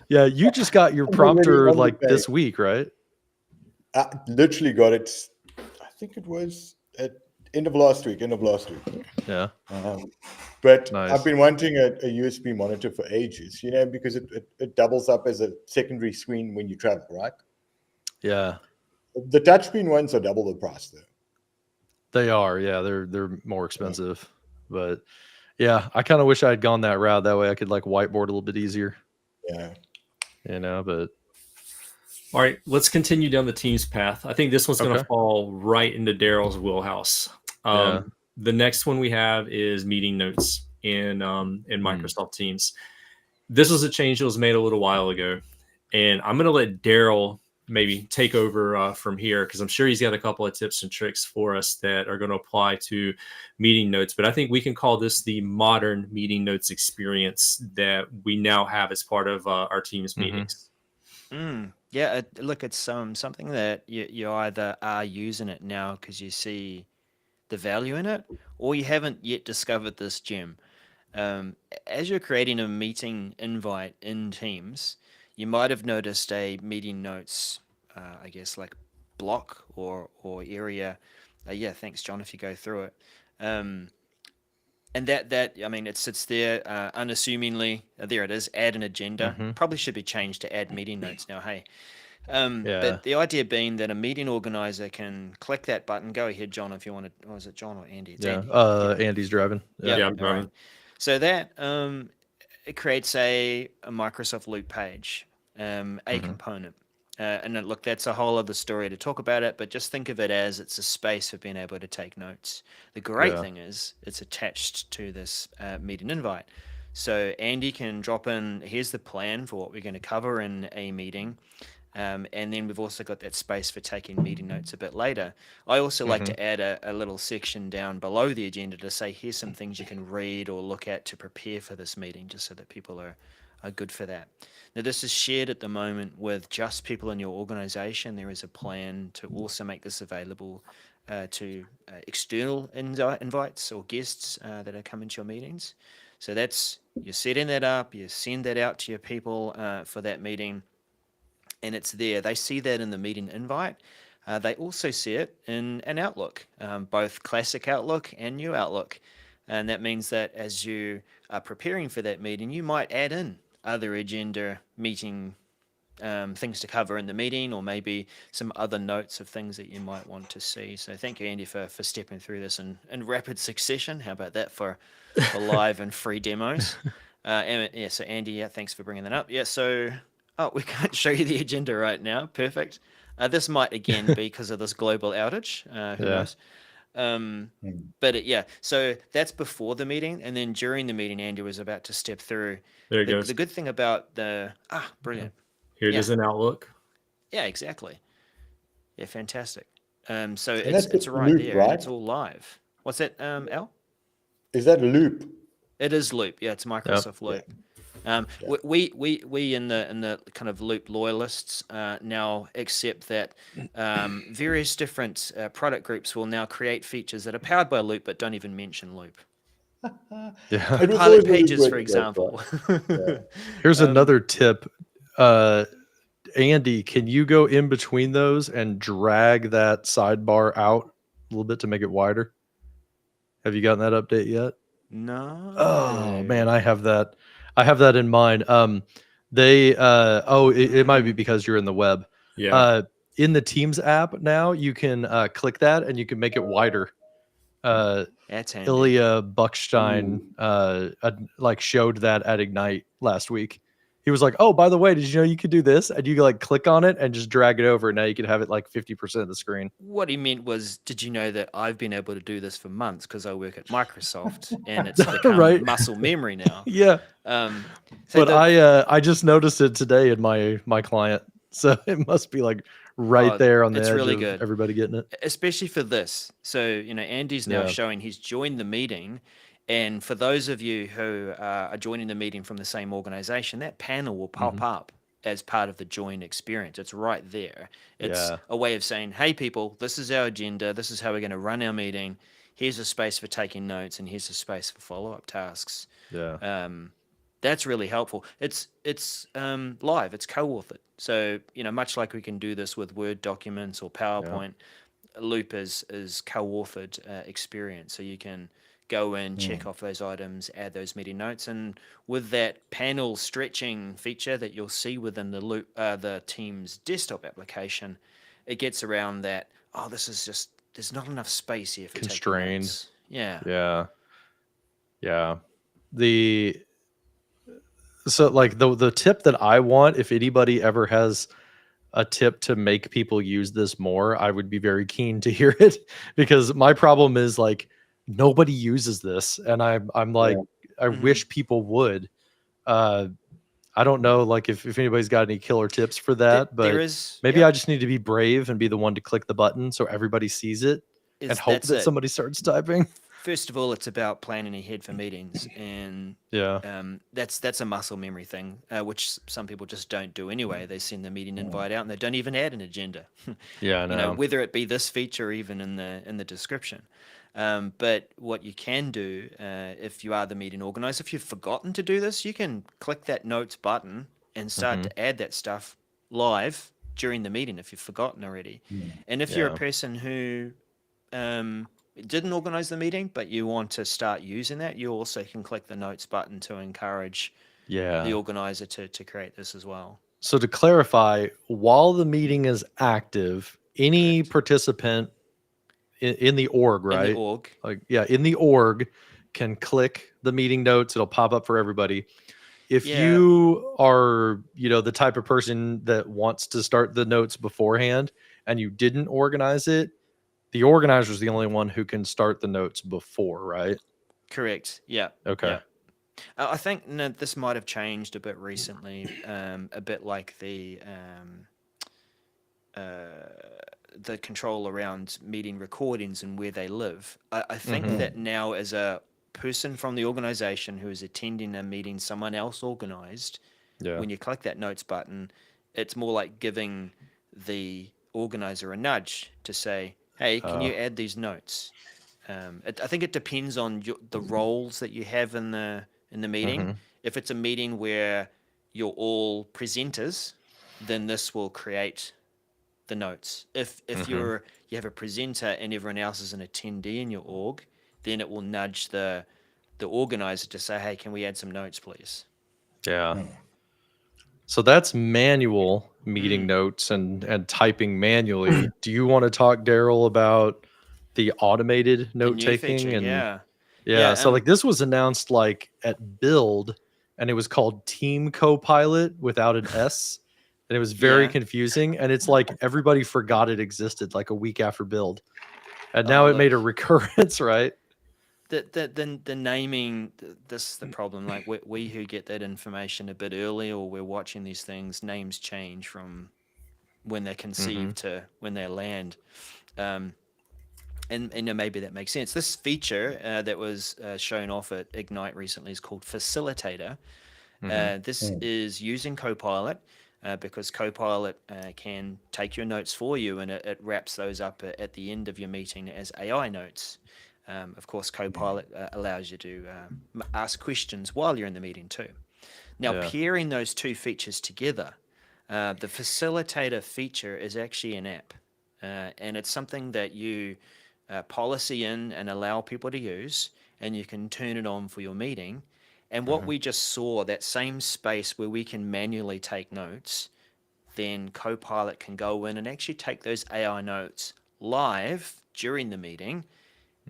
Yeah, you just got your prompter like this week, right? I literally got it. I think it was at end of last week. Yeah. But nice. I've been wanting a USB monitor for ages, because it doubles up as a secondary screen when you travel, right? Yeah. The touchscreen ones are double the price, though. They are, yeah. They're more expensive, but yeah, I kind of wish I had gone that route. That way I could like whiteboard a little bit easier. Yeah. But all right, let's continue down the Teams path. I think this one's going to fall right into Daryl's wheelhouse. The next one we have is meeting notes in Microsoft Teams. This was a change that was made a little while ago, and I'm going to let Daryl maybe take over from here, because I'm sure he's got a couple of tips and tricks for us that are going to apply to meeting notes. But I think we can call this the modern meeting notes experience that we now have as part of our Teams meetings. Yeah, look, it's something that you either are using it now because you see the value in it, or you haven't yet discovered this gem. As you're creating a meeting invite in Teams, you might have noticed a meeting notes, I guess, like block or area. Thanks, John, if you go through it. And that I mean, it sits there unassumingly. There it is, add an agenda. Probably should be changed to add meeting notes now, hey. But the idea being that a meeting organizer can click that button. Go ahead, John, if you want to. Or is it John or Andy? It's Andy. Andy's driving. Yeah, I'm driving. Right. So that it creates a Microsoft Loop page, a component. And look, that's a whole other story to talk about it, but just think of it as it's a space for being able to take notes. The great thing is it's attached to this meeting invite. So Andy can drop in, here's the plan for what we're going to cover in a meeting. And then we've also got that space for taking meeting notes a bit later. I also like to add a little section down below the agenda to say, here's some things you can read or look at to prepare for this meeting, just so that people are good for that. Now, this is shared at the moment with just people in your organization. There is a plan to also make this available to external invites or guests that are coming to your meetings. So you're setting that up, you send that out to your people for that meeting, and it's there. They see that in the meeting invite. They also see it in an Outlook, both classic Outlook and new Outlook. And that means that as you are preparing for that meeting, you might add in other agenda meeting things to cover in the meeting, or maybe some other notes of things that you might want to see. So thank you, Andy, for stepping through this in rapid succession. How about that for live and free demos? So Andy, thanks for bringing that up. So we can't show you the agenda right now. Perfect. This might again be because of this global outage. Who knows? But so that's before the meeting, and then during the meeting, Andy was about to step through. There it goes. The good thing about brilliant. Here it is in Outlook. Yeah, exactly. Yeah, fantastic. So it's right there, right? And it's all live. What's that, Al? Is that Loop? It is Loop. Yeah, it's Microsoft Loop. We in the kind of Loop loyalists now accept that various different product groups will now create features that are powered by Loop but don't even mention Loop. Pilot pages, for example. Here's another tip. Andy, can you go in between those and drag that sidebar out a little bit to make it wider? Have you gotten that update yet? No. Oh man, I have that. I have that in mind. It might be because you're in the web. Yeah. In the Teams app now, you can click that and you can make it wider. That's handy. Ilya Buckstein like showed that at Ignite last week. He was like, "Oh, by the way, did you know you could do this?" And you could like click on it and just drag it over. And now you can have it like 50% of the screen. What he meant was, did you know that I've been able to do this for months because I work at Microsoft and it's become Right. muscle memory now. Yeah. So But I just noticed it today in my client, so it must be like right there on the it's edge really of good. everybody getting it. Especially for this. So, Andy's now showing he's joined the meeting. And for those of you who are joining the meeting from the same organization, that panel will pop up as part of the join experience. It's right there. It's a way of saying, hey, people, this is our agenda. This is how we're going to run our meeting. Here's a space for taking notes, and here's a space for follow-up tasks. Yeah. That's really helpful. It's live. It's co-authored. So, much like we can do this with Word documents or PowerPoint, Loop is co-authored experience. So you can go in, check off those items, add those meeting notes, and with that panel stretching feature that you'll see within the Loop, the Teams desktop application, it gets around that. Oh, this is just there's not enough space here for constrained. Notes. Yeah. So like the tip that I want, if anybody ever has a tip to make people use this more, I would be very keen to hear it, because my problem is like nobody uses this, and I'm like I wish people would. I don't know like if anybody's got any killer tips for that, but maybe I just need to be brave and be the one to click the button so everybody sees it and hope that somebody starts typing. First of all, it's about planning ahead for meetings, and that's a muscle memory thing, which some people just don't do anyway. They send the meeting invite out and they don't even add an agenda. Yeah, I know. Whether it be this feature or even in the description. But what you can do, if you are the meeting organizer, if you've forgotten to do this, you can click that notes button and start to add that stuff live during the meeting if you've forgotten already. And if you're a person who didn't organize the meeting, but you want to start using that, you also can click the notes button to encourage the organizer to create this as well. So to clarify, while the meeting is active, any participant in the org, right? In the org. In the org can click the meeting notes. It'll pop up for everybody. If you are, the type of person that wants to start the notes beforehand and you didn't organize it, the organizer is the only one who can start the notes before, right? Correct. Yeah. Okay. Yeah. I think this might have changed a bit recently, a bit like the control around meeting recordings and where they live. I think that now, as a person from the organization who is attending a meeting someone else organized, when you click that notes button, it's more like giving the organizer a nudge to say, hey, can you add these notes? I think it depends on the roles that you have in the meeting. If it's a meeting where you're all presenters, then this will create the notes. If you have a presenter and everyone else is an attendee in your org, then it will nudge the organizer to say, hey, can we add some notes, please? Yeah. So that's manual meeting notes and typing manually. Do you want to talk, Daryl, about the automated note taking? Feature, So like this was announced like at Build, and it was called Team Copilot without an S, and it was very confusing. And it's like everybody forgot it existed like a week after Build, and now it made a recurrence, right? The naming, this is the problem. Like we who get that information a bit early, or we're watching these things, names change from when they're conceived to when they land. And maybe that makes sense. This feature that was shown off at Ignite recently is called Facilitator. This is using Copilot because Copilot can take your notes for you, and it wraps those up at the end of your meeting as AI notes. Of course, Copilot allows you to ask questions while you're in the meeting too. Now, pairing those two features together, the Facilitator feature is actually an app, and it's something that you policy in and allow people to use, and you can turn it on for your meeting. And what we just saw, that same space where we can manually take notes, then Copilot can go in and actually take those AI notes live during the meeting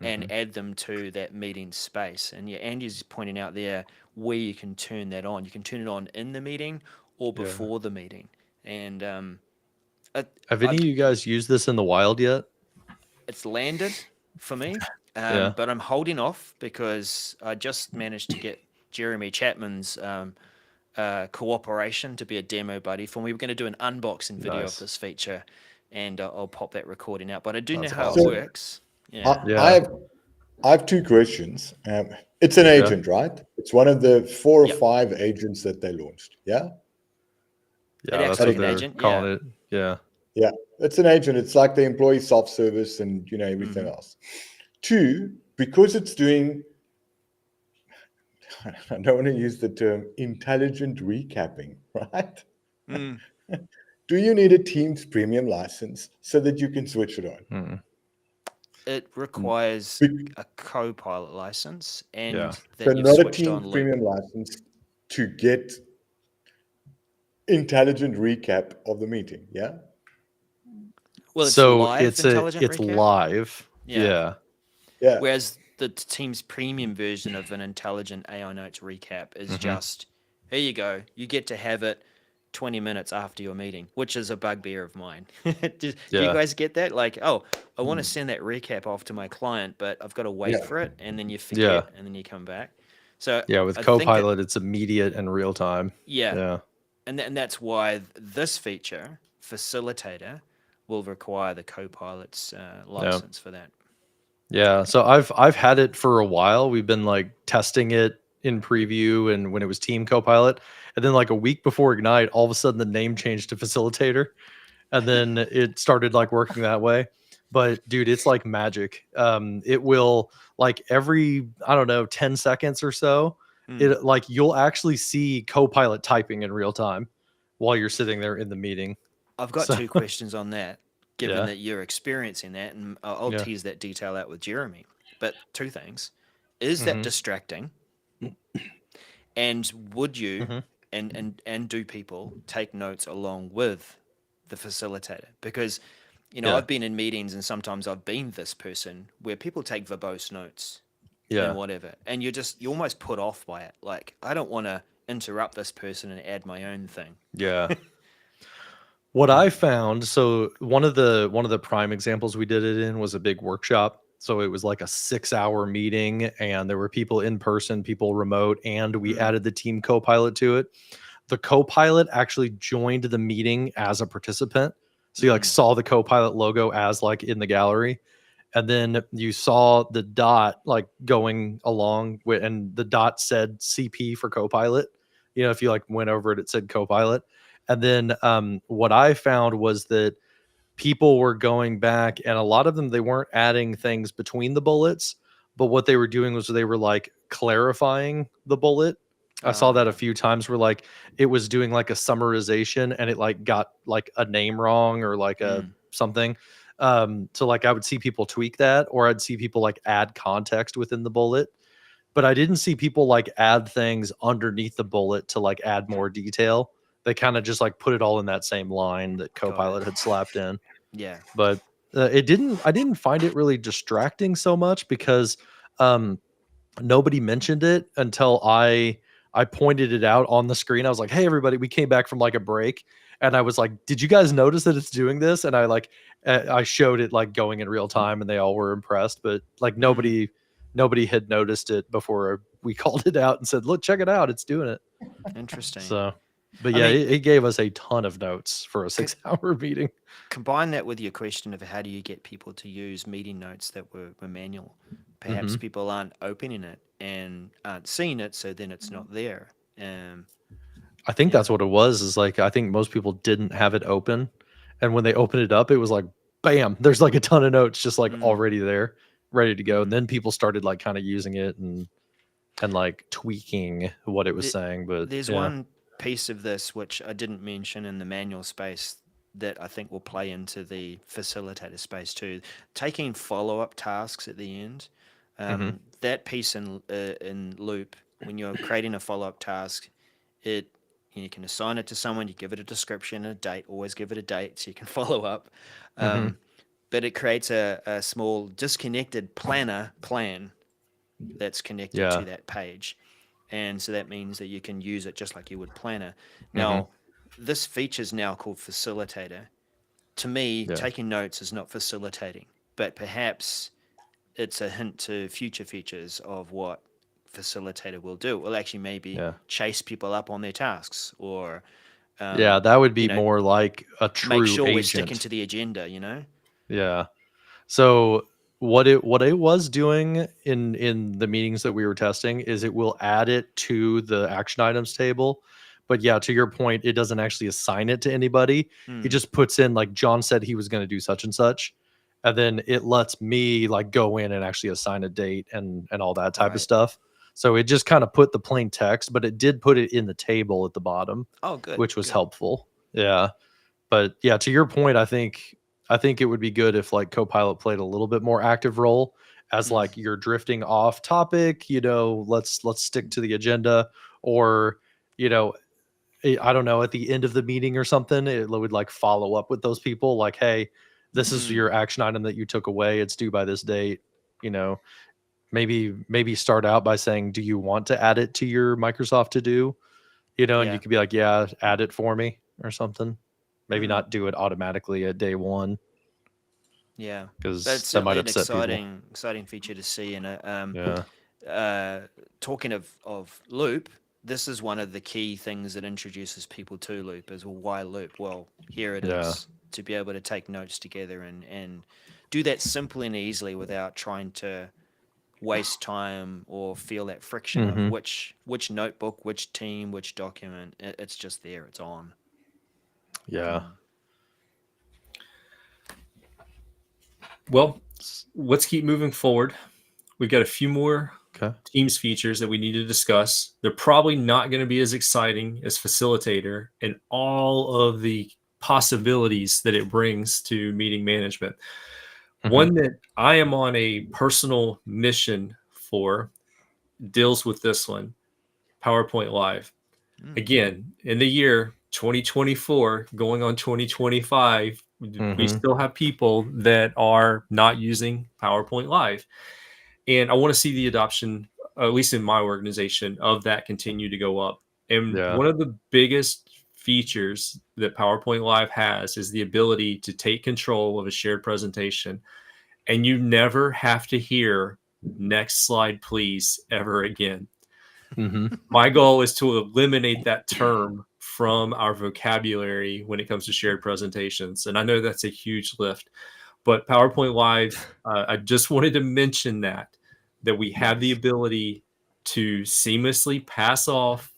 and add them to that meeting space. And yeah, Andy's pointing out there where you can turn that on. You can turn it on in the meeting or before the meeting. And Have any of you guys used this in the wild yet? it's landed for me, Yeah. but I'm holding off because I just managed to get Jeremy Chapman's cooperation to be a demo buddy for me. We're going to do an unboxing video Nice. of this feature, and I'll pop that recording out. But I do That's know how awesome. it works. Yeah. I have two questions. It's an agent, right? It's one of the 4 or 5 agents that they launched. Yeah. Yeah, that's actually what an they're agent, calling it. Yeah. Yeah, it's an agent. It's like the employee self-service and everything else. 2, because it's doing, I don't want to use the term intelligent recapping, right? Do you need a Teams premium license so that you can switch it on? It requires a Copilot license and that So you've not a switched on Teams loop. premium license to get intelligent recap of the meeting. Yeah. Well, it's so live it's intelligent it's recap. live. Yeah. Yeah. Whereas the Teams premium version of an intelligent AI notes recap is just, here you go. You get to have it 20 minutes after your meeting, which is a bugbear of mine. Do you guys get that? Like, oh, I want to send that recap off to my client, but I've got to wait for it, and then you forget, and then you come back. So with I Copilot, it's immediate and real time. Yeah. And that's why this feature, Facilitator, will require the Copilot's license for that. Yeah, so I've had it for a while. We've been like testing it in preview and when it was Team Copilot, and then like a week before Ignite, all of a sudden the name changed to Facilitator, and then it started like working that way. But dude, it's like magic. It will like every, I don't know, 10 seconds or so, it like you'll actually see Copilot typing in real time while you're sitting there in the meeting. I've got 2 questions on that, given Yeah. that you're experiencing that, and I'll tease that detail out with Jeremy. But 2 things. Is that distracting? And would you and do people take notes along with the facilitator? Because I've been in meetings and sometimes I've been this person where people take verbose notes and whatever, and you're almost put off by it. Like, I don't want to interrupt this person and add my own thing. Yeah. What I found, so one of the prime examples we did it in was a big workshop. So it was like a 6-hour meeting, and there were people in person, people remote, and we added the Team Copilot to it. The Copilot actually joined the meeting as a participant. So you like saw the Copilot logo as like in the gallery. And then you saw the dot like going along with, and the dot said CP for Copilot. If you like went over it, it said Copilot. And then what I found was that people were going back, and a lot of them, they weren't adding things between the bullets, but what they were doing was they were like clarifying the bullet. I saw that a few times where like it was doing like a summarization and it like got like a name wrong or like a something. So like I would see people tweak that, or I'd see people like add context within the bullet, but I didn't see people like add things underneath the bullet to like add more detail. They kind of just like put it all in that same line that Copilot had slapped in. Yeah. But I didn't find it really distracting so much because nobody mentioned it until I pointed it out on the screen. I was like, hey, everybody, we came back from like a break. And I was like, did you guys notice that it's doing this? And I showed it like going in real time, and they all were impressed. But like nobody had noticed it before we called it out and said, look, check it out. It's doing it. Interesting. So, but yeah, it gave us a ton of notes for a 6-hour meeting. Combine that with your question of how do you get people to use meeting notes that were manual. Perhaps people aren't opening it and aren't seeing it, so then it's not there. I think that's what it was, is like, I think most people didn't have it open. And when they opened it up, it was like, bam, there's like a ton of notes just like already there, ready to go. And then people started like kind of using it and like tweaking what it was saying. But there's one piece of this which I didn't mention in the manual space that I think will play into the facilitator space too. Taking follow-up tasks at the end, that piece in Loop, when you're creating a follow-up task, you can assign it to someone, you give it a description and a date, always give it a date so you can follow up. But it creates a small disconnected plan that's connected to that page. And so that means that you can use it just like you would Planner. Now, this feature is now called Facilitator. To me, taking notes is not facilitating, but perhaps it's a hint to future features of what Facilitator will do. It will actually maybe chase people up on their tasks, or that would be more like a true make sure agent. we're sticking to the agenda, Yeah. So what it was doing in the meetings that we were testing is it will add it to the action items table. But yeah, to your point, it doesn't actually assign it to anybody. It just puts in, like, John said he was going to do such and such. And then it lets me, like, go in and actually assign a date and all that type of stuff. So it just kind of put the plain text, but it did put it in the table at the bottom. Oh, good. Which was helpful. Yeah. But yeah, to your point, I think it would be good if, like, Copilot played a little bit more active role as like you're drifting off topic, let's stick to the agenda, or, I don't know, at the end of the meeting or something, it would like follow up with those people like, hey, this is your action item that you took away. It's due by this date. Maybe start out by saying, do you want to add it to your Microsoft to do? And you could be like, yeah, add it for me or something. Maybe not do it automatically at day one. Yeah, because that's that might an upset exciting feature to see. And talking of Loop, this is one of the key things that introduces people to Loop. Is, well, why Loop? Well, here it is, to be able to take notes together and do that simply and easily without trying to waste time or feel that friction of which notebook, which team, which document. It's just there. It's on. Yeah. Well, let's keep moving forward. We've got a few more Teams features that we need to discuss. They're probably not going to be as exciting as Facilitator and all of the possibilities that it brings to meeting management. One that I am on a personal mission for deals with this one, PowerPoint Live. Again, in the year 2024, going on 2025, we still have people that are not using PowerPoint Live. And I want to see the adoption, at least in my organization, of that continue to go up. And one of the biggest features that PowerPoint Live has is the ability to take control of a shared presentation. And you never have to hear "next slide, please" ever again. My goal is to eliminate that term from our vocabulary when it comes to shared presentations. And I know that's a huge lift, but PowerPoint Live, I just wanted to mention that we have the ability to seamlessly pass off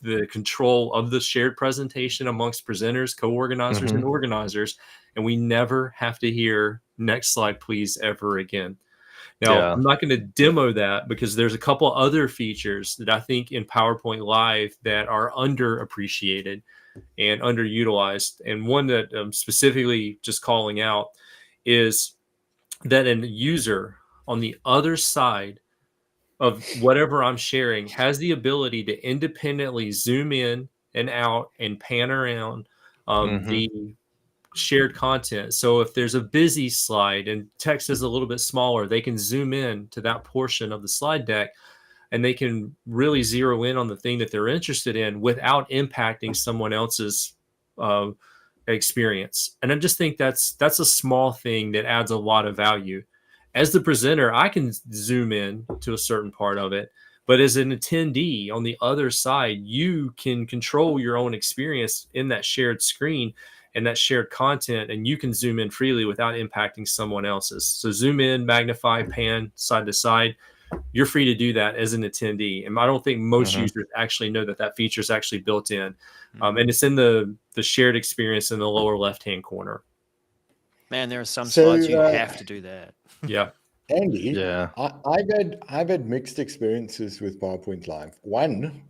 the control of the shared presentation amongst presenters, co-organizers, and organizers. And we never have to hear "next slide, please" ever again. Now, I'm not going to demo that because there's a couple other features that I think in PowerPoint Live that are underappreciated and underutilized. And one that I'm specifically just calling out is that a user on the other side of whatever I'm sharing has the ability to independently zoom in and out and pan around the shared content. So if there's a busy slide and text is a little bit smaller, they can zoom in to that portion of the slide deck and they can really zero in on the thing that they're interested in without impacting someone else's experience. And I just think that's a small thing that adds a lot of value. As the presenter, I can zoom in to a certain part of it, but as an attendee on the other side, you can control your own experience in that shared screen and that shared content, and you can zoom in freely without impacting someone else's. So zoom in, magnify, pan, side to side. You're free to do that as an attendee. And I don't think most users actually know that feature is actually built in. And it's in the shared experience in the lower left-hand corner. Man, there are some slides you have to do that. Yeah. Andy, I've had mixed experiences with PowerPoint Live. One,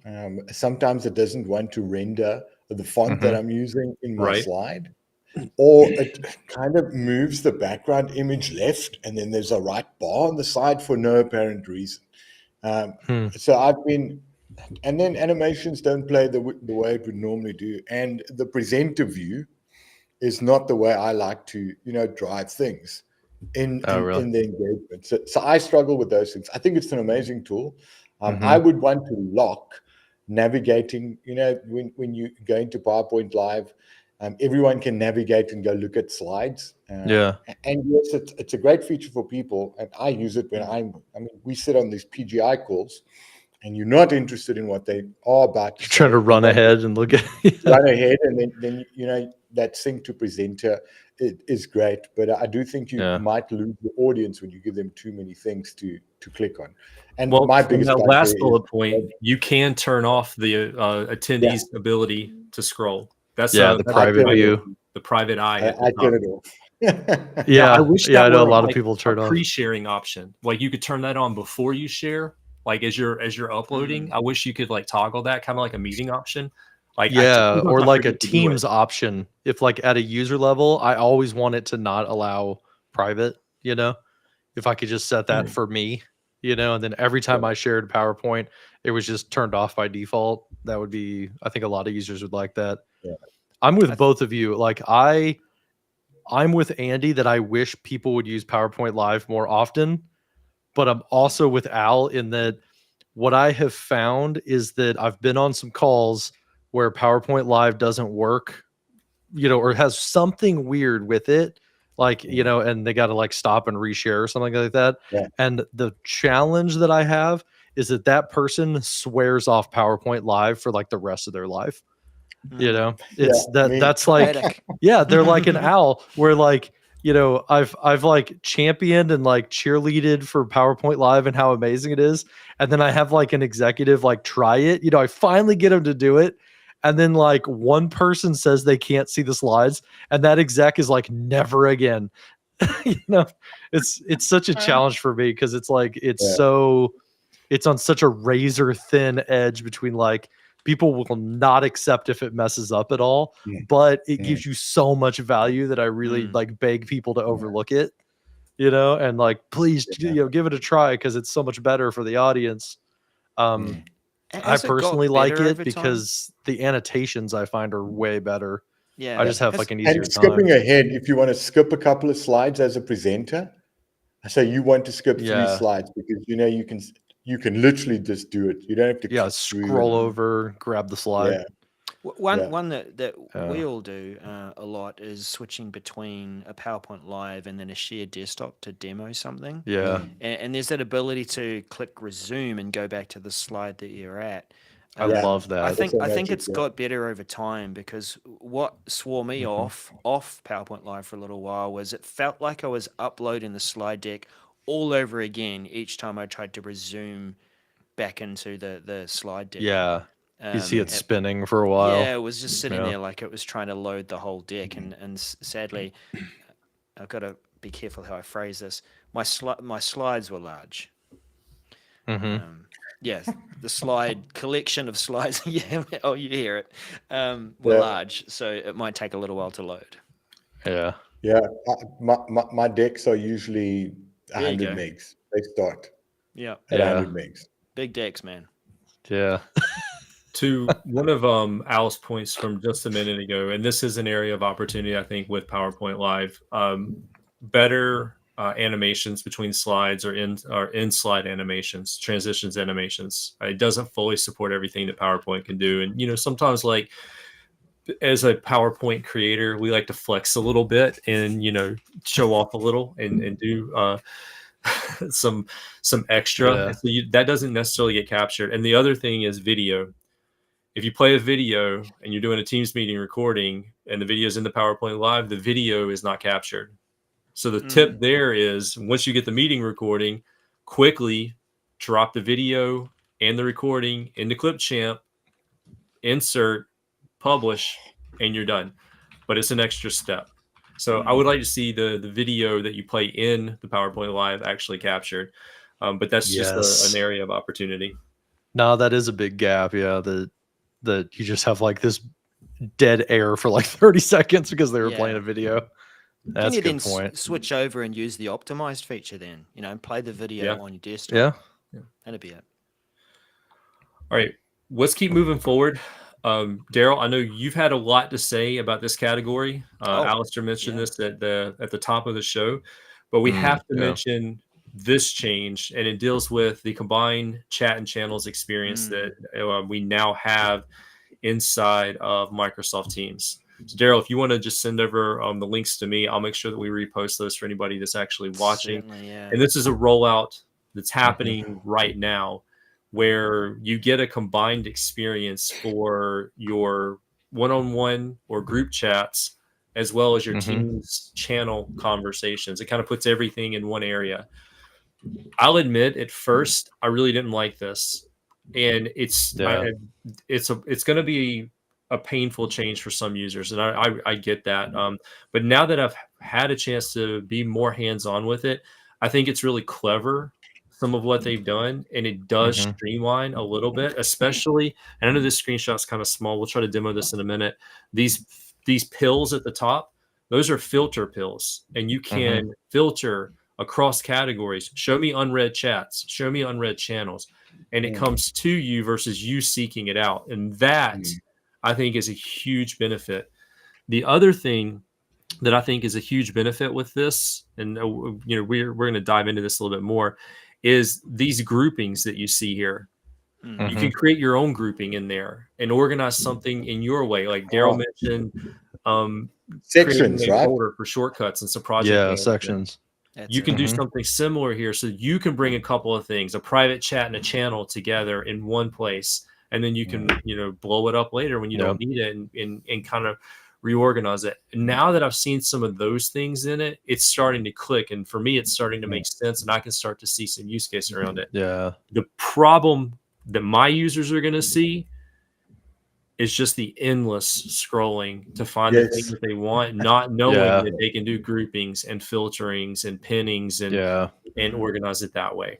sometimes it doesn't want to render the font that I'm using in my slide. or it kind of moves the background image left, and then there's a right bar on the side for no apparent reason. So I've been, and then animations don't play the way it would normally do, and the presenter view is not the way I like to, drive things in really? the engagement. So I struggle with those things. I think it's an amazing tool. Mm-hmm. I would want to lock navigating, when you go into PowerPoint Live, everyone can navigate and go look at slides. Yeah. And yes, it's a great feature for people. And I use it when we sit on these PGI calls and you're not interested in what they are about. You're trying to run ahead and look at run ahead. And then, that sync to presenter is great. But I do think you might lose the audience when you give them too many things to click on. And my biggest that last bullet point, you can turn off the attendees' ability to scroll. That's the private view, the private eye. I turn it off. I wish that I know were a lot of people turn off pre-sharing option. Like you could turn that on before you share. Like as you're uploading, I wish you could like toggle that kind of like a meeting option. Like or like a Teams option. If like at a user level, I always want it to not allow private. If I could just set that for me, and then every time I shared PowerPoint, it was just turned off by default. That would be, I think a lot of users would like that. Yeah. I'm with both of you. Like I'm with Andy that I wish people would use PowerPoint Live more often, but I'm also with Al in that what I have found is that I've been on some calls where PowerPoint Live doesn't work, or has something weird with it. Like, and they got to like stop and reshare or something like that. Yeah. And the challenge that I have is that person swears off PowerPoint Live for like the rest of their life. That's like, they're like an owl where like, I've like championed and like cheerleaded for PowerPoint Live and how amazing it is. And then I have like an executive like try it, I finally get them to do it. And then like one person says they can't see the slides and that exec is like, never again. It's such a challenge for me because it's like, it's on such a razor thin edge between like, people will not accept if it messes up at all, but it gives you so much value that I really like beg people to overlook it, and like, please, give it a try because it's so much better for the audience. I personally like it because the annotations I find are way better. I just have like an easier time. Skipping ahead, if you want to skip a couple of slides as a presenter, so you want to skip 3 slides because you can literally just do it. You don't have to scroll over, grab the slide. One that we all do a lot is switching between a PowerPoint Live and then a shared desktop to demo something. And there's that ability to click resume and go back to the slide that you're at. I love that. I think it's got better over time because what swore me off PowerPoint Live for a little while was it felt like I was uploading the slide deck all over again each time I tried to resume back into the slide deck. You see it spinning for a while. It was just sitting there like it was trying to load the whole deck, and sadly, I've got to be careful how I phrase this. My slides were large. The slide collection of slides. You hear it. Were large, so it might take a little while to load. My decks are usually 100 megs. They start at 100 megs. Big decks, man. To one of Al's points from just a minute ago, and this is an area of opportunity, I think, with PowerPoint Live, better animations between slides or in slide animations, transitions animations. It doesn't fully support everything that PowerPoint can do. And, sometimes like as a PowerPoint creator, we like to flex a little bit and, show off a little and do some extra. So that doesn't necessarily get captured. And the other thing is video. If you play a video and you're doing a Teams meeting recording and the video is in the PowerPoint Live, the video is not captured. So the tip there is once you get the meeting recording, quickly drop the video and the recording into Clipchamp, insert, publish, and you're done. But it's an extra step. So I would like to see the video that you play in the PowerPoint Live actually captured. But that's just an area of opportunity. No, that is a big gap. That you just have like this dead air for like 30 seconds because they were playing Yeah. a video. Can That's you a good then point. switch over and use the optimized feature then? And play the video Yeah. on your desktop. Yeah. That'd be it. All right, let's keep moving forward. Daryl, I know you've had a lot to say about this category. Alistair mentioned this at the top of the show, but we have to mention this change, and it deals with the combined chat and channels experience that we now have inside of Microsoft Teams. So, Daryl, if you want to just send over the links to me, I'll make sure that we repost those for anybody that's actually watching. Certainly, yeah. And this is a rollout that's happening right now, where you get a combined experience for your one-on-one or group chats, as well as your Teams channel conversations. It kind of puts everything in one area. I'll admit, at first, I really didn't like this, and it's going to be a painful change for some users, and I get that. But now that I've had a chance to be more hands-on with it, I think it's really clever, some of what they've done, and it does streamline a little bit, especially, and I know this screenshot's kind of small. We'll try to demo this in a minute. These pills at the top, those are filter pills, and you can filter across categories. Show me unread chats, show me unread channels, and it comes to you versus you seeking it out. And that I think is a huge benefit. The other thing that I think is a huge benefit with this, and we're going to dive into this a little bit more, is these groupings that you see here. You can create your own grouping in there and organize something in your way. Like Daryl mentioned, sections, creating a right? folder for shortcuts and some project management. Sections. You can do something similar here, so you can bring a couple of things, a private chat and a channel, together in one place, and then you can blow it up later when you don't need it, and kind of reorganize it. Now that I've seen some of those things in it, it's starting to click, and for me, it's starting to make sense, and I can start to see some use case around it. Yeah. The problem that my users are going to see is just the endless scrolling to find the things that they want, not knowing that they can do groupings and filterings and pinnings and organize it that way.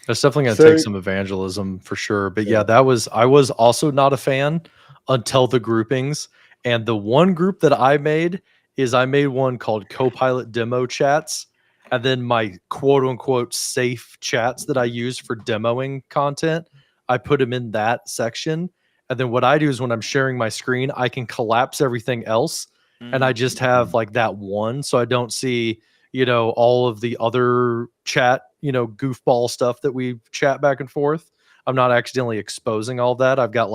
That's definitely going to take some evangelism for sure. But I was also not a fan until the groupings. And the one group that I made one called Copilot Demo Chats. And then my quote unquote safe chats that I use for demoing content, I put them in that section. And then what I do is when I'm sharing my screen, I can collapse everything else. And I just have like that one. So I don't see, all of the other chat, goofball stuff that we chat back and forth. I'm not accidentally exposing all of that. I've got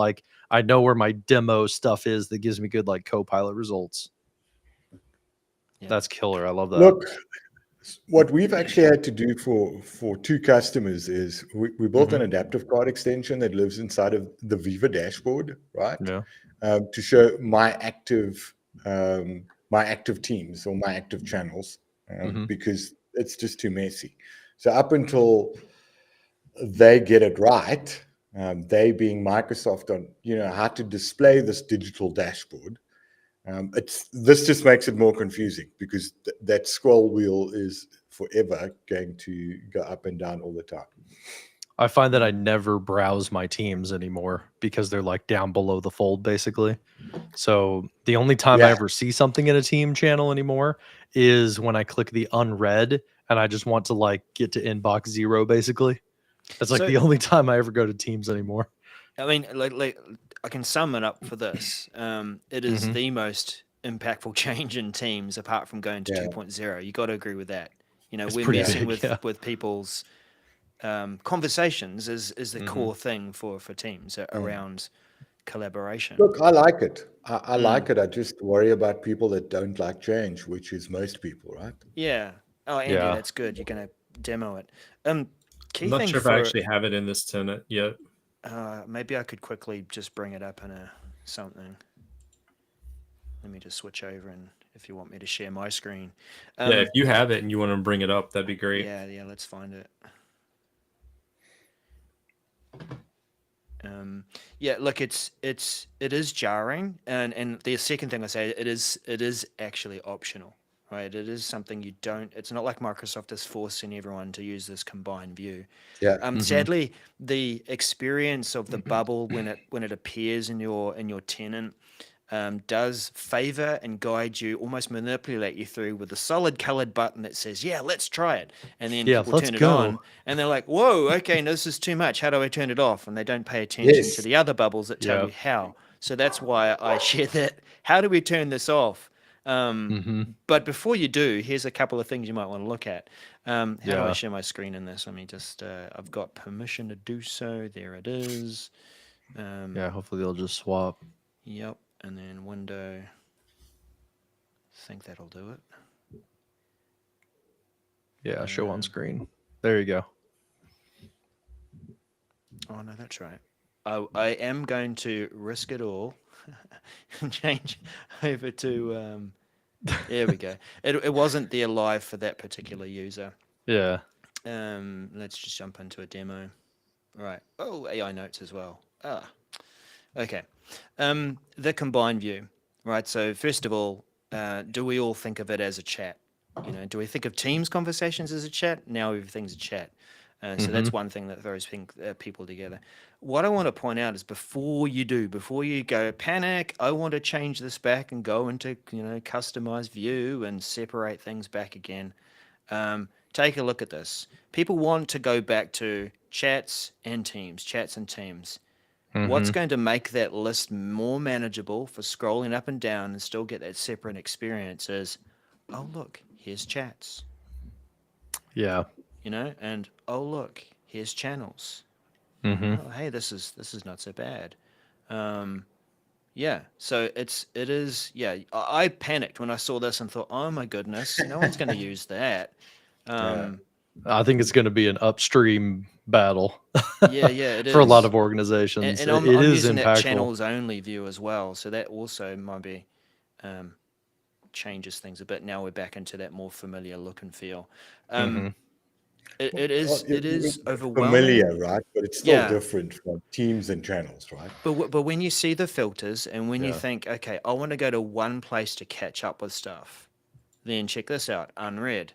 I know where my demo stuff is that gives me good Copilot results. Yeah. That's killer. I love that. Look, what we've actually had to do for two customers is we built an adaptive card extension that lives inside of the Viva dashboard, right? Yeah. To show my active teams or my active channels, because it's just too messy. So up until they get it right, they being Microsoft, on how to display this digital dashboard. This just makes it more confusing because that scroll wheel is forever going to go up and down all the time. I find that I never browse my teams anymore because they're down below the fold basically. So the only time I ever see something in a team channel anymore is when I click the unread and I just want to get to inbox 0 basically. That's the only time I ever go to teams anymore. I mean, I can sum it up for this. It is the most impactful change in Teams apart from going to 2.0. You got to agree with that. We're messing with people's conversations is the core thing for Teams around collaboration. Look, I like it. I like it. I just worry about people that don't like change, which is most people, right? Yeah. Oh, Andy, that's good. You're going to demo it. I'm not sure if I actually have it in this tenant yet. Maybe I could quickly just bring it up in something. Let me just switch over, and if you want me to share my screen. If you have it and you want to bring it up, that'd be great. Yeah, let's find it. Look, it is jarring, and the second thing I say, it is actually optional. Right, it is something you don't. It's not like Microsoft is forcing everyone to use this combined view. Yeah. Sadly, the experience of the bubble when it appears in your tenant does favor and guide you, almost manipulate you through with a solid colored button that says, yeah, let's try it. And then Yeah, people let's turn it go. on and they're like, whoa, okay, no, this is too much. How do I turn it off? And they don't pay attention to Yes. the other bubbles that tell you Yep. how. So that's why I share that. How do we turn this off? But before you do, here's a couple of things you might want to look at. How do I Yeah. share my screen in this? Let me just, I've got permission to do so. There it is. Yeah, hopefully they'll just swap. Yep. And then window. Think that'll do it. Yeah, show on screen. There you go. Oh, no, that's right. I am going to risk it all and change over to, there we go. It wasn't there live for that particular user. Yeah. Let's just jump into a demo. Right. Oh, AI notes as well. Okay. The combined view, right? So first of all, do we all think of it as a chat? You know, do we think of Teams conversations as a chat? Now everything's a chat. So that's one thing that throws people together. What I want to point out is before you go panic, I want to change this back and go into, customize view and separate things back again. Take a look at this. People want to go back to chats and teams. What's going to make that list more manageable for scrolling up and down and still get that separate experience is, oh, look, here's chats. Yeah. And oh, look, here's channels. Mm-hmm. Oh, hey, this is not so bad. Yeah, so it is. Yeah, I panicked when I saw this and thought, oh my goodness, no one's going to use that. I think it's going to be an upstream battle. Yeah, it for a lot is. of organizations. And I'm it is using that impactful. channels only view as well, so that also might be changes things a bit. Now we're back into that more familiar look and feel. It is overwhelming. Familiar, right? But it's still different from teams and channels, right? But when you see the filters and when you think, okay, I want to go to one place to catch up with stuff, then check this out, unread.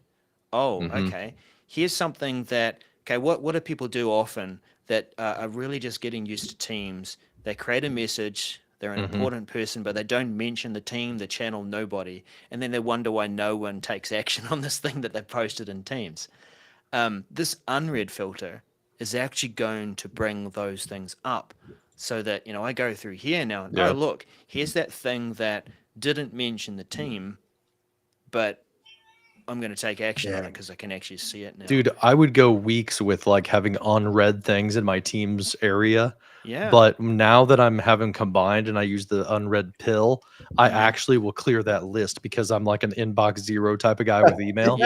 Oh, okay. Here's something that, okay, what do people do often that are really just getting used to Teams? They create a message, they're an important person, but they don't mention the team, the channel, nobody. And then they wonder why no one takes action on this thing that they posted in Teams. This unread filter is actually going to bring those things up so that, I go through here now and, oh, look, here's that thing that didn't mention the team, but I'm going to take action on it because I can actually see it now. Dude, I would go weeks with like having unread things in my Teams area. Yeah. But now that I'm having combined and I use the unread pill, I actually will clear that list because I'm like an inbox zero type of guy with email.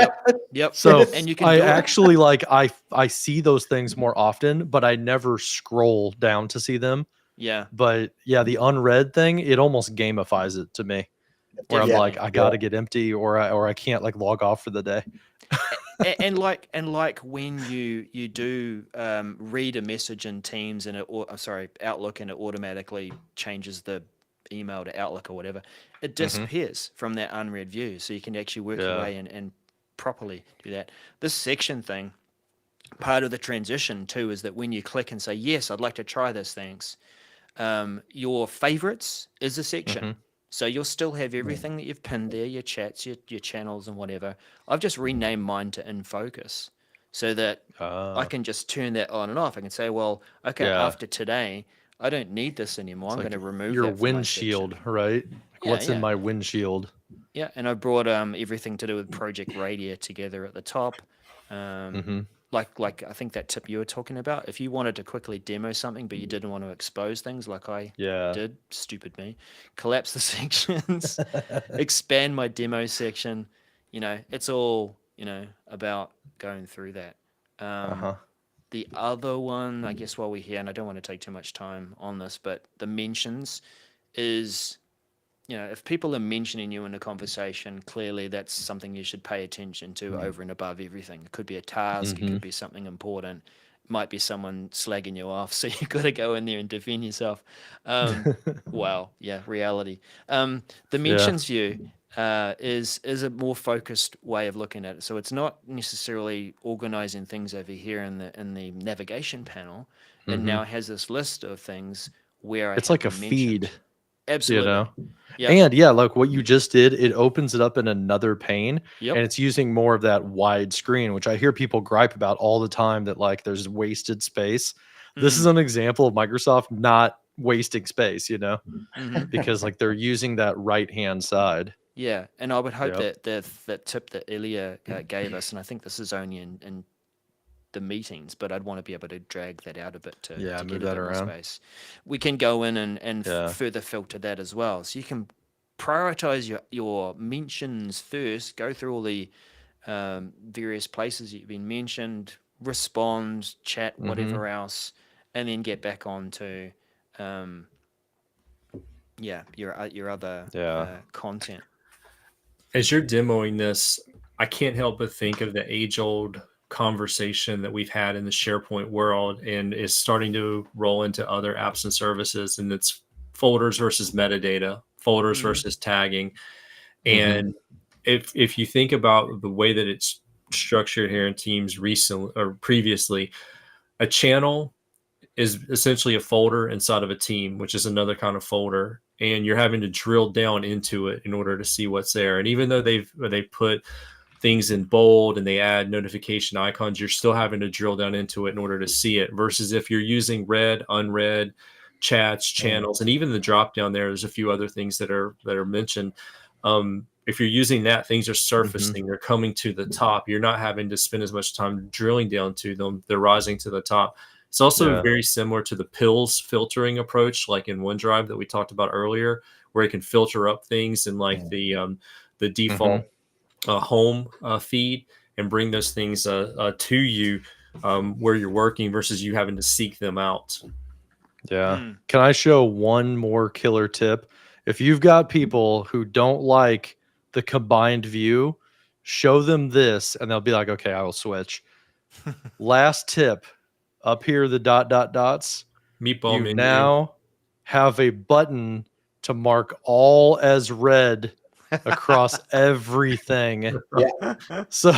Yep. So and you can I do actually like I see those things more often, but I never scroll down to see them. Yeah. But yeah, the unread thing, it almost gamifies it to me. Where I'm like, I gotta get empty, or I can't like log off for the day. and like when you do read a message in Teams and Outlook, and it automatically changes the email to Outlook or whatever, it disappears from that unread view. So you can actually work your way and properly do that. This section thing, part of the transition too, is that when you click and say, yes, I'd like to try this, thanks, your favorites is a section. So you'll still have everything that you've pinned there, your chats, your channels and whatever. I've just renamed mine to In Focus so that I can just turn that on and off. I can say, well, okay, after today, I don't need this anymore. I'm going to remove your that from my windshield, section. right? Like what's in my windshield? Yeah, and I brought everything to do with Project Radia together at the top. Like I think that tip you were talking about. If you wanted to quickly demo something, but you didn't want to expose things like I did, stupid me, collapse the sections, expand my demo section. It's all, about going through that. The other one, I guess while we're here, and I don't want to take too much time on this, but the mentions is, if people are mentioning you in a conversation, clearly that's something you should pay attention to over and above everything. It could be a task, it could be something important, it might be someone slagging you off, so you've got to go in there and defend yourself. Wow, reality. The mentions view is a more focused way of looking at it. So it's not necessarily organizing things over here in the navigation panel. It now has this list of things where it's like a feed. Absolutely. You know? Yep. And yeah, like what you just did, it opens it up in another pane, Yep. and it's using more of that wide screen, which I hear people gripe about all the time, that like there's wasted space. This is an example of Microsoft not wasting space, you know, because like they're using that right hand side. Yeah, and I would hope Yep. that tip that Ilya gave us, and I think this is only in the meetings, but I'd want to be able to drag that out a bit to Yeah, get move a that bit more around. space. We can go in and Yeah. further filter that as well. So you can prioritize your mentions first, go through all the various places you've been mentioned, respond, chat, whatever else, and then get back on to your other Yeah. content. As you're demoing this, I can't help but think of the age-old conversation that we've had in the SharePoint world and is starting to roll into other apps and services, and it's folders versus metadata, folders versus tagging. And if you think about the way that it's structured here in Teams recently or previously, a channel is essentially a folder inside of a team, which is another kind of folder, and you're having to drill down into it in order to see what's there. And even though they've put things in bold and they add notification icons, you're still having to drill down into it in order to see it. Versus if you're using read, unread, chats, channels, and even the drop down there's a few other things that are mentioned. If you're using that, things are surfacing, they're coming to the top. You're not having to spend as much time drilling down to them. They're rising to the top. It's also very similar to the pills filtering approach, like in OneDrive that we talked about earlier, where it can filter up things in like the default home feed and bring those things to you where you're working versus you having to seek them out. Yeah. Can I show one more killer tip? If you've got people who don't like the combined view, show them this and they'll be like, okay, I will switch. Last tip, up here, the dots, Meatball you menu. now have a button to mark all as red across everything. So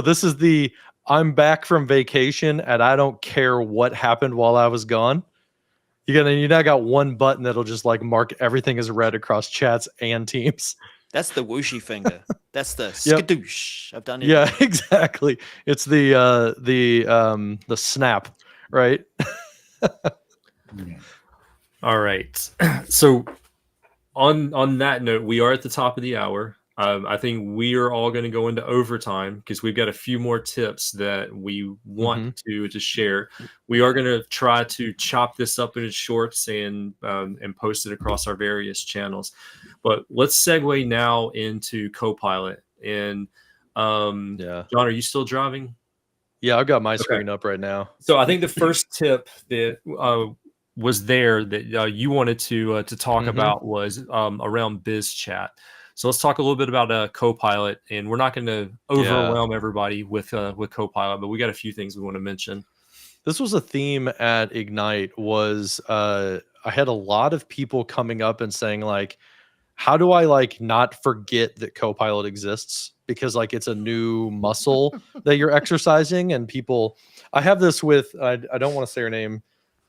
this is the I'm back from vacation and I don't care what happened while I was gone. You now got one button that'll just like mark everything as red across chats and Teams. That's the whooshy finger. That's the Yep. skadoosh. I've done it. Yeah, exactly. It's the snap, right? All right. So on that note, we are at the top of the hour. I think we are all going to go into overtime because we've got a few more tips that we want to share. We are going to try to chop this up into shorts and post it across our various channels. But let's segue now into Copilot. And John, are you still driving? Yeah, I've got my screen up right now. So I think the first tip that was there that you wanted to talk about was around biz chat. So let's talk a little bit about Copilot, and we're not going to overwhelm everybody with Copilot, but we got a few things we want to mention. This was a theme at Ignite. Was I had a lot of people coming up and saying like, how do I like not forget that Copilot exists? Because like it's a new muscle that you're exercising, and people. I have this with I don't want to say her name,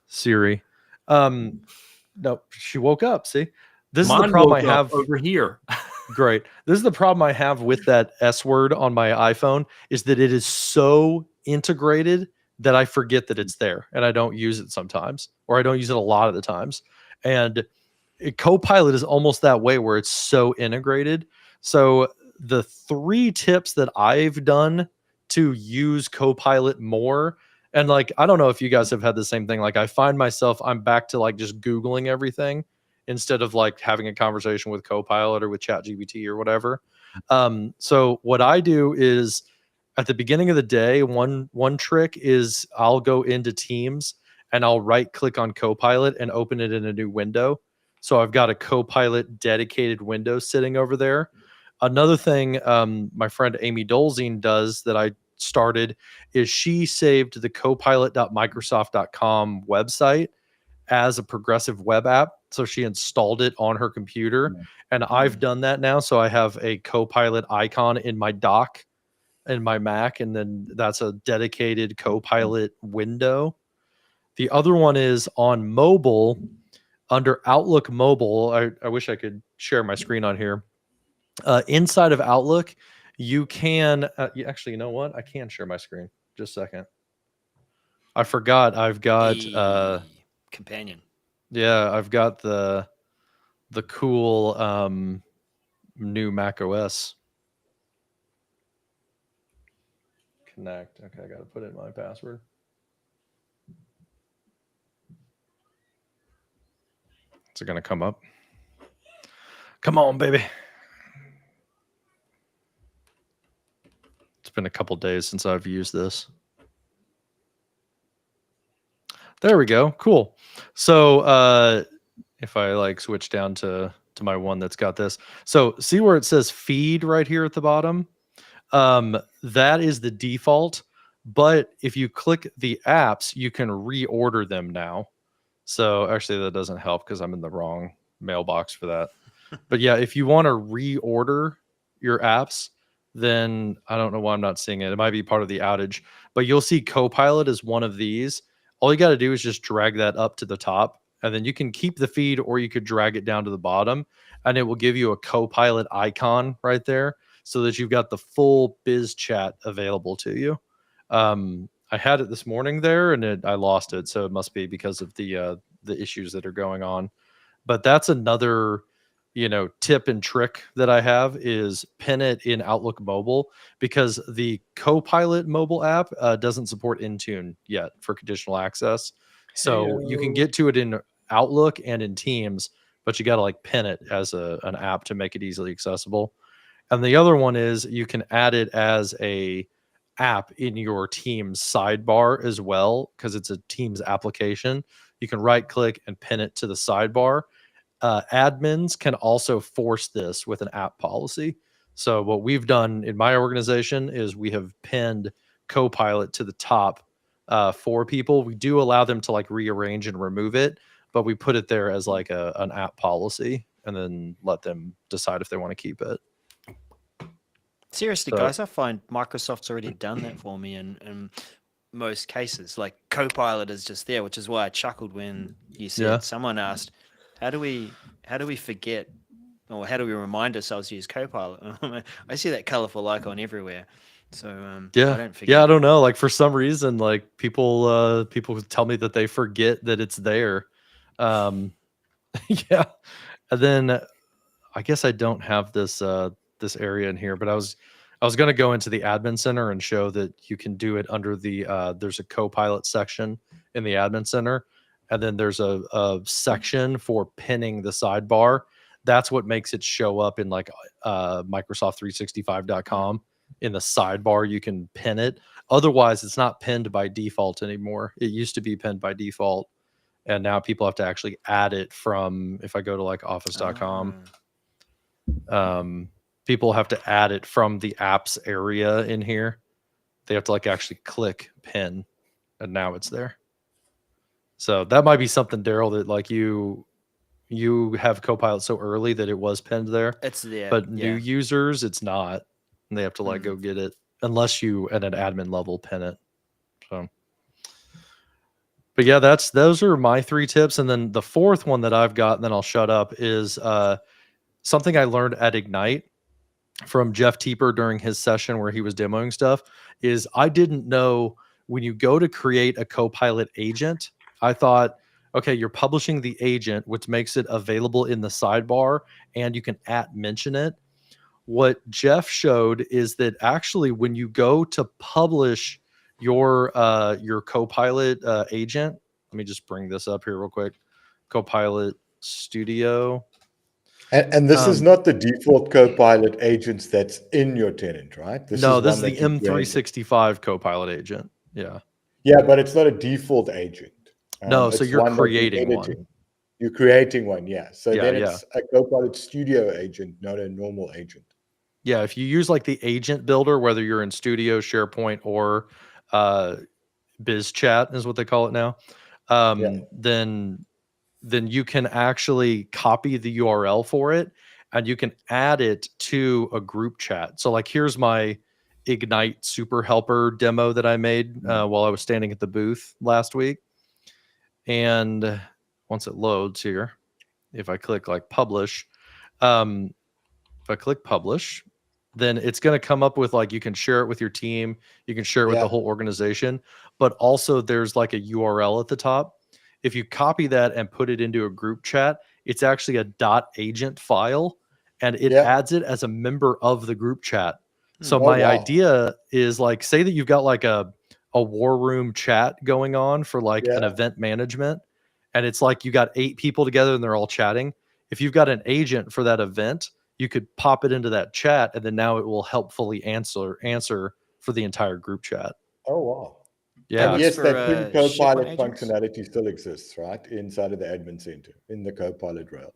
Siri. No, she woke up. See, this is the problem I have over here. Great. This is the problem I have with that S word on my iPhone is that it is so integrated that I forget that it's there and I don't use it sometimes, or I don't use it a lot of the times. And Copilot is almost that way where it's so integrated. So the 3 tips that I've done to use Copilot more, and like, I don't know if you guys have had the same thing. Like I find myself, I'm back to like just Googling everything instead of like having a conversation with Copilot or with ChatGPT or whatever. So what I do is at the beginning of the day, one trick is I'll go into Teams and I'll right click on Copilot and open it in a new window. So I've got a Copilot dedicated window sitting over there. Another thing my friend Amy Dolzine does that I started is she saved the copilot.microsoft.com website as a progressive web app. So she installed it on her computer. And I've done that now. So I have a Copilot icon in my dock in my Mac, and then that's a dedicated Copilot window. The other one is on mobile. under Outlook Mobile, I wish I could share my screen on here. Inside of Outlook, you can actually, you know what? I can share my screen. Just a second. I forgot. I've got companion. Yeah, I've got the cool new Mac OS Connect. Okay, I got to put in my password. Is it going to come up? Come on, baby. It's been a couple days since I've used this. There we go. Cool. So if I like switch down to my one that's got this. So see where it says feed right here at the bottom? That is the default. But if you click the apps, you can reorder them now. So actually that doesn't help because I'm in the wrong mailbox for that. But yeah, if you want to reorder your apps, then I don't know why I'm not seeing it. It might be part of the outage, but you'll see Copilot is one of these. All you got to do is just drag that up to the top, and then you can keep the feed or you could drag it down to the bottom, and it will give you a Copilot icon right there so that you've got the full biz chat available to you. I had it this morning there and I lost it. So it must be because of the issues that are going on. But that's another, tip and trick that I have is pin it in Outlook Mobile, because the Copilot mobile app doesn't support Intune yet for conditional access. So you can get to it in Outlook and in Teams, but you got to like pin it as an app to make it easily accessible. And the other one is you can add it as a app in your Teams sidebar as well, because it's a Teams application. You can right click and pin it to the sidebar. Admins can also force this with an app policy. So what we've done in my organization is we have pinned Copilot to the top for people. We do allow them to like rearrange and remove it, but we put it there as like an app policy and then let them decide if they want to keep it. Seriously, guys, I find Microsoft's already done that for me in most cases. Like Copilot is just there, which is why I chuckled when you said someone asked, how do we forget, or how do we remind ourselves to use Copilot? I see that colorful icon everywhere. So I don't forget. Yeah, I don't know. Like for some reason, like people tell me that they forget that it's there. Yeah. And then I guess I don't have this this area in here, but I was going to go into the admin center and show that you can do it under the there's a Copilot section in the admin center, and then there's a section for pinning the sidebar. That's what makes it show up in like Microsoft365.com. In the sidebar, you can pin it. Otherwise, it's not pinned by default anymore. It used to be pinned by default, and now people have to actually add it from, if I go to like office.com, people have to add it from the apps area in here. They have to like actually click pin, and now it's there. So that might be something, Daryl, that like you have Copilot so early that it was pinned there. It's there. But new users, it's not. And they have to like go get it unless you at an admin level pin it. So, but yeah, those are my 3 tips. And then the fourth one that I've got, and then I'll shut up, is something I learned at Ignite from Jeff Teeper during his session where he was demoing stuff. Is I didn't know when you go to create a Copilot agent, I thought, okay, you're publishing the agent, which makes it available in the sidebar, and you can mention it. What Jeff showed is that actually when you go to publish your Copilot agent, let me just bring this up here real quick. Copilot Studio. And this is not the default Copilot agents that's in your tenant, right? This is the M365 Copilot agent. Yeah. Yeah, but it's not a default agent. No, so you're creating one. You're creating one, yeah. So then it's a Copilot Studio agent, not a normal agent. Yeah, if you use like the agent builder, whether you're in Studio, SharePoint, or BizChat is what they call it now, then you can actually copy the URL for it and you can add it to a group chat. So like here's my Ignite Super Helper demo that I made while I was standing at the booth last week. And once it loads here, if I click like publish, if I click publish, then it's going to come up with like you can share it with your team, you can share it with the whole organization, but also there's like a URL at the top. If you copy that and put it into a group chat, it's actually a .agent file, and it adds it as a member of the group chat. So my idea is like, say that you've got like a war room chat going on for like an event management, and it's like you got 8 people together and they're all chatting. If you've got an agent for that event, you could pop it into that chat, and then now it will helpfully answer for the entire group chat. Oh, wow. Yeah. And yes, that same Copilot SharePoint functionality still exists, right? Inside of the admin center, in the Copilot rail.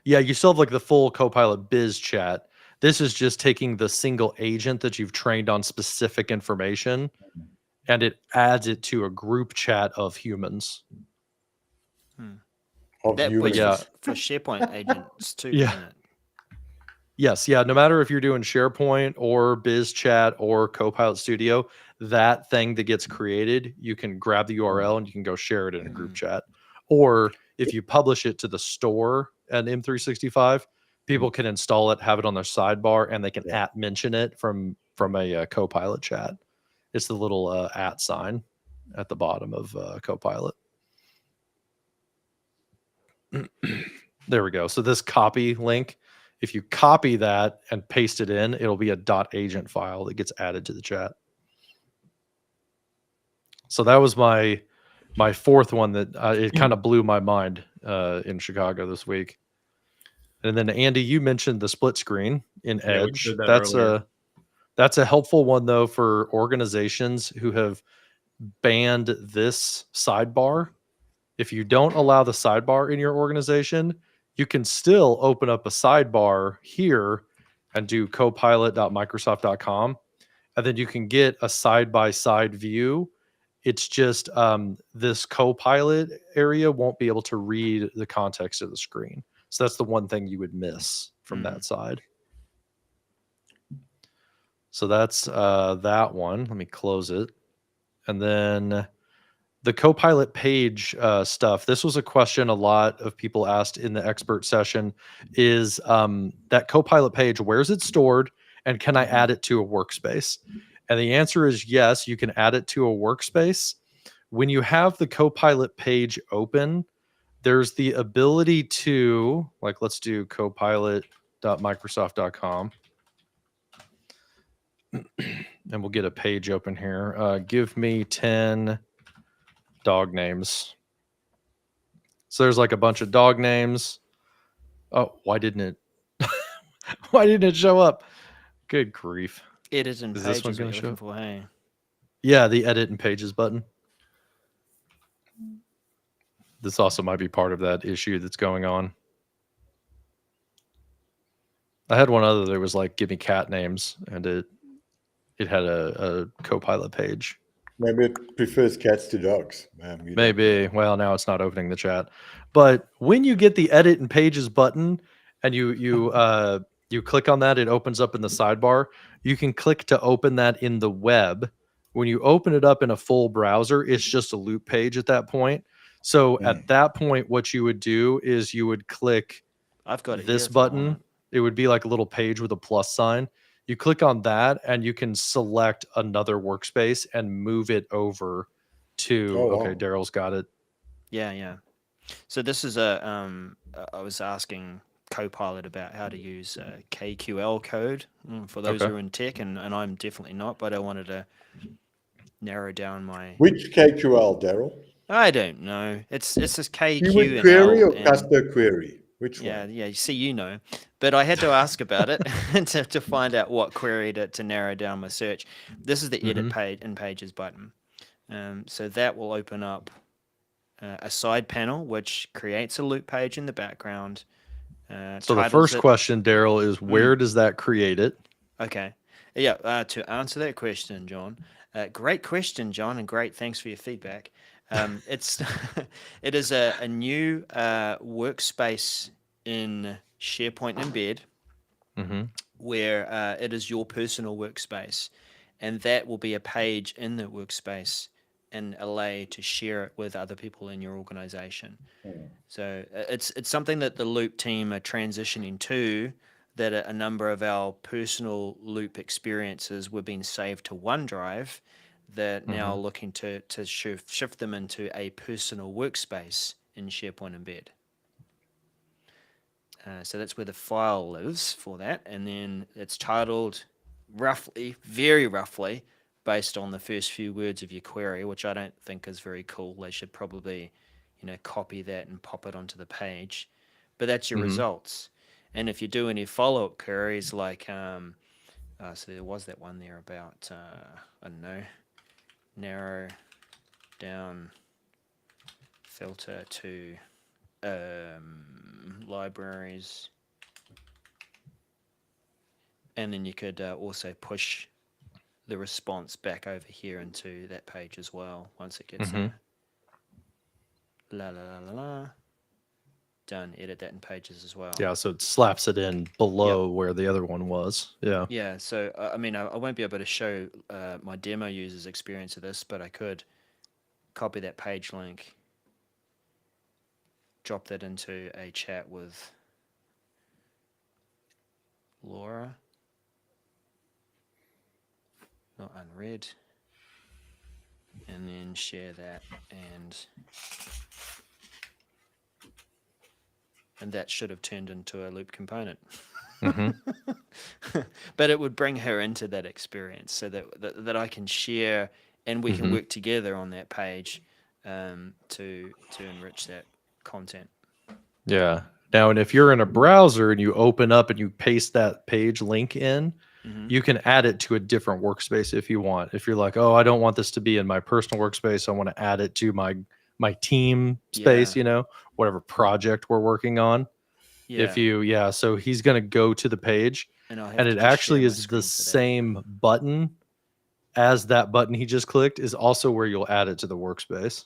Yeah, you still have like the full Copilot biz chat. This is just taking the single agent that you've trained on specific information, and it adds it to a group chat of humans. That works for SharePoint agents too, doesn't it? Yes, yeah. No matter if you're doing SharePoint or Biz Chat or Copilot Studio, that thing that gets created, you can grab the URL and you can go share it in a group chat. Or if you publish it to the store at M365, people can install it, have it on their sidebar, and they can mention it from a Copilot chat. It's the little @ sign at the bottom of Copilot. There we go. So this copy link, if you copy that and paste it in, it'll be a .agent file that gets added to the chat. So that was my fourth one that it kind of blew my mind in Chicago this week. And then Andy, you mentioned the split screen in Edge. That's a helpful one though for organizations who have banned this sidebar. If you don't allow the sidebar in your organization, you can still open up a sidebar here and do copilot.microsoft.com, and then you can get a side-by-side view. It's just this Copilot area won't be able to read the context of the screen. So that's the one thing you would miss from that side. So that's that one. Let me close it. And then the Copilot page stuff. This was a question a lot of people asked in the expert session is that Copilot page, where's it stored? And can I add it to a workspace? And the answer is yes, you can add it to a workspace. When you have the Copilot page open, there's the ability to, like, let's do copilot.microsoft.com. And we'll get a page open here. Give me 10 dog names. So there's like a bunch of dog names. Oh, why didn't it show up? Good grief. Edit and pages. Is this one going to show up? Hey? Yeah, the edit and pages button. This also might be part of that issue that's going on. I had one other that was like, give me cat names, and it had a Copilot page. Maybe it prefers cats to dogs. Maybe. Well, now it's not opening the chat. But when you get the edit and pages button and you click on that, it opens up in the sidebar. You can click to open that in the web. When you open it up in a full browser, it's just a loop page at that point. So at that point, what you would do is you would click this button. It would be like a little page with a plus sign. You click on that and you can select another workspace and move it over to, okay, Daryl's got it. Yeah. So this is I was asking Copilot about how to use KQL code for those who are in tech, and I'm definitely not, but I wanted to narrow down my... Which KQL, Daryl? I don't know. It's this KQ Keyword query or custom query? Which one? Yeah. You see, you know. But I had to ask about it to find out what query to narrow down my search. This is the edit page and pages button. So that will open up a side panel, which creates a loop page in the background. So the first question, Daryl, is where does that create it? Okay. Yeah, to answer that question, John. Great question, John, and great thanks for your feedback. It is a new workspace in SharePoint Embed, where it is your personal workspace, and that will be a page in the workspace and allay to share it with other people in your organization. Mm. So it's something that the Loop team are transitioning to, that a number of our personal Loop experiences were being saved to OneDrive, that now looking to shift them into a personal workspace in SharePoint Embed. So that's where the file lives for that. And then it's titled roughly, very roughly, based on the first few words of your query, which I don't think is very cool. They should probably, copy that and pop it onto the page. But that's your results. And if you do any follow-up queries, like, so there was that one there about, I don't know, narrow down filter to libraries, and then you could also push the response back over here into that page as well once it gets done. Edit that in Pages as well. Yeah, so it slaps it in below where the other one was. Yeah. So I mean, I won't be able to show my demo users experience of this, but I could copy that page link, drop that into a chat with Laura, not unread, and then share that, and that should have turned into a Loop component. But it would bring her into that experience, so that I can share, and we can work together on that page to enrich that content. Yeah. Now, and if you're in a browser and you open up and you paste that page link in, you can add it to a different workspace if you want. If you're like, oh, I don't want this to be in my personal workspace, I want to add it to my team space, whatever project we're working on. Yeah. So he's going to go to the page, and it actually is the same button as that button he just clicked is also where you'll add it to the workspace.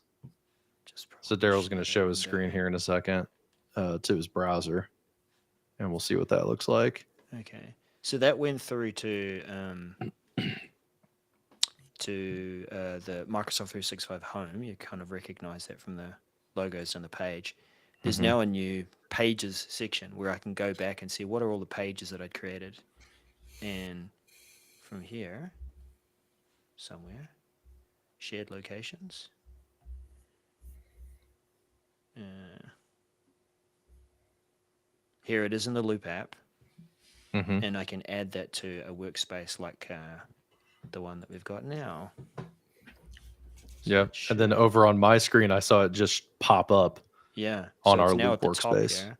So Daryl's going to show his screen here in a second to his browser, and we'll see what that looks like. Okay. So that went through to the Microsoft 365 Home. You kind of recognize that from the logos on the page. There's now a new Pages section where I can go back and see what are all the pages that I'd created. And from here, somewhere, shared locations. Here it is in the Loop app. And I can add that to a workspace like the one that we've got now. Yeah, and then over on my screen, I saw it just pop up. Yeah, on so our it's now Loop at the top workspace. here.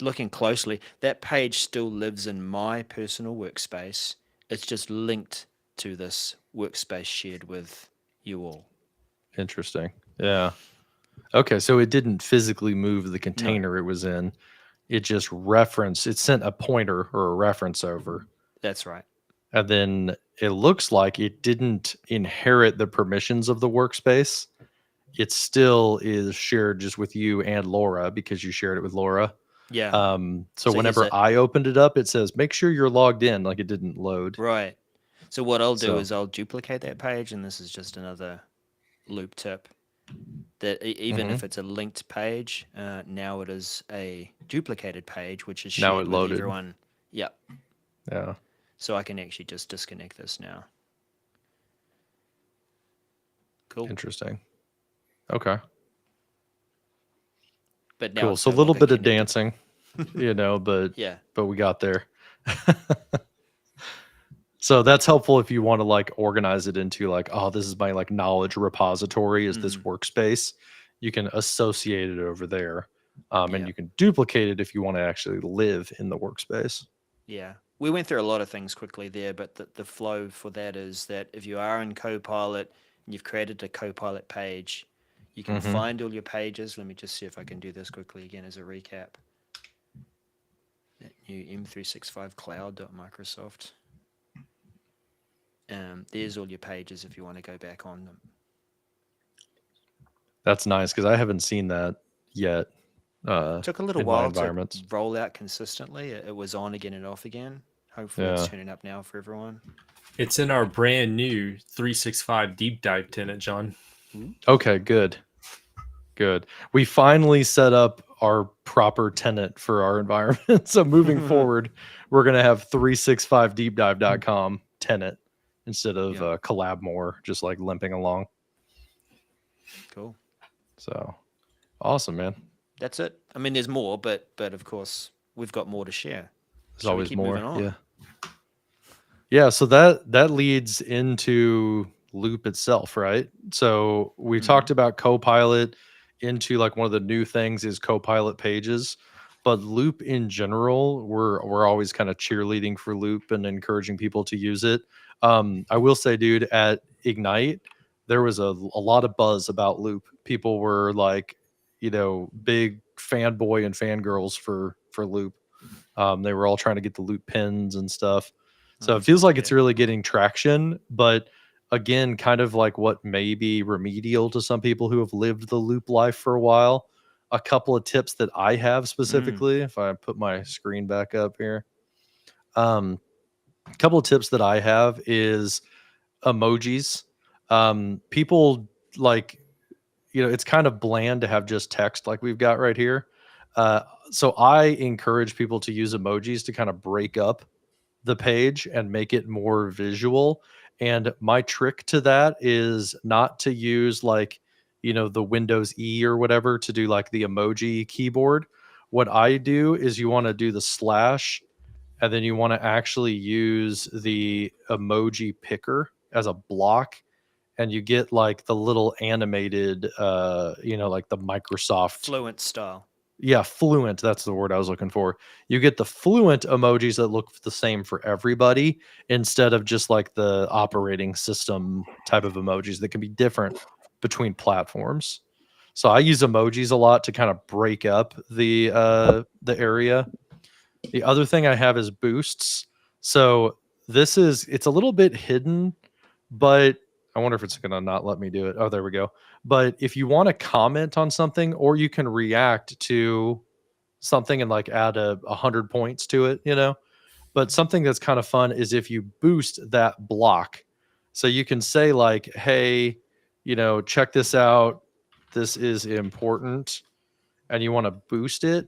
Looking closely, that page still lives in my personal workspace. It's just linked to this workspace shared with you all. Interesting. Yeah. Okay, so it didn't physically move the container it was in. It just it sent a pointer or a reference over. That's right. And then it looks like it didn't inherit the permissions of the workspace. It still is shared just with you and Laura because you shared it with Laura. Yeah. So whenever I opened it up, it says, make sure you're logged in. Like it didn't load. Right. So what I'll do is I'll duplicate that page, and this is just another Loop tip. That even if it's a linked page, now it is a duplicated page, which is shared with everyone. Yep. Yeah. So I can actually just disconnect this now. Cool. Interesting. Okay. But now cool. So a little bit of dancing, but but we got there. So that's helpful if you want to like organize it into like, oh, this is my like knowledge repository is this workspace. You can associate it over there. And you can duplicate it if you want to actually live in the workspace. Yeah. We went through a lot of things quickly there, but the flow for that is that if you are in Copilot and you've created a Copilot page, you can find all your pages. Let me just see if I can do this quickly again as a recap. That new M365 cloud.microsoft. There's all your pages if you want to go back on them. That's nice because I haven't seen that yet. It took a little while to roll out consistently. It was on again and off again. Hopefully it's turning up now for everyone. It's in our brand new 365 deep dive tenant, John. Okay, good. We finally set up our proper tenant for our environment. So moving forward, we're going to have 365deepdive.com tenant instead of collab more, just like limping along. Cool. So awesome, man. That's it. I mean, there's more, but of course we've got more to share. There's always more. Yeah. So that leads into Loop itself, right? So we talked about Copilot. Into like one of the new things is Copilot pages, but Loop in general, we're always kind of cheerleading for Loop and encouraging people to use it. I will say, dude, at Ignite, there was a lot of buzz about Loop. People were like, big fanboy and fangirls for Loop. They were all trying to get the Loop pins and stuff. So it feels like it's really getting traction, but again, kind of like what may be remedial to some people who have lived the Loop life for a while. A couple of tips that I have specifically, if I put my screen back up here. A couple of tips that I have is emojis. People like, it's kind of bland to have just text like we've got right here. So I encourage people to use emojis to kind of break up the page and make it more visual. And my trick to that is not to use like, the Windows E or whatever to do like the emoji keyboard. What I do is you want to do the slash and then you want to actually use the emoji picker as a block, and you get like the little animated, like the Microsoft Fluent style. Yeah, fluent. That's the word I was looking for. You get the fluent emojis that look the same for everybody instead of just like the operating system type of emojis that can be different between platforms. So I use emojis a lot to kind of break up the area. The other thing I have is boosts. So it's a little bit hidden, but I wonder if it's going to not let me do it. Oh, there we go. But if you want to comment on something, or you can react to something and like add 100 points to it, but something that's kind of fun is if you boost that block. So you can say like, hey, check this out. This is important. And you want to boost it.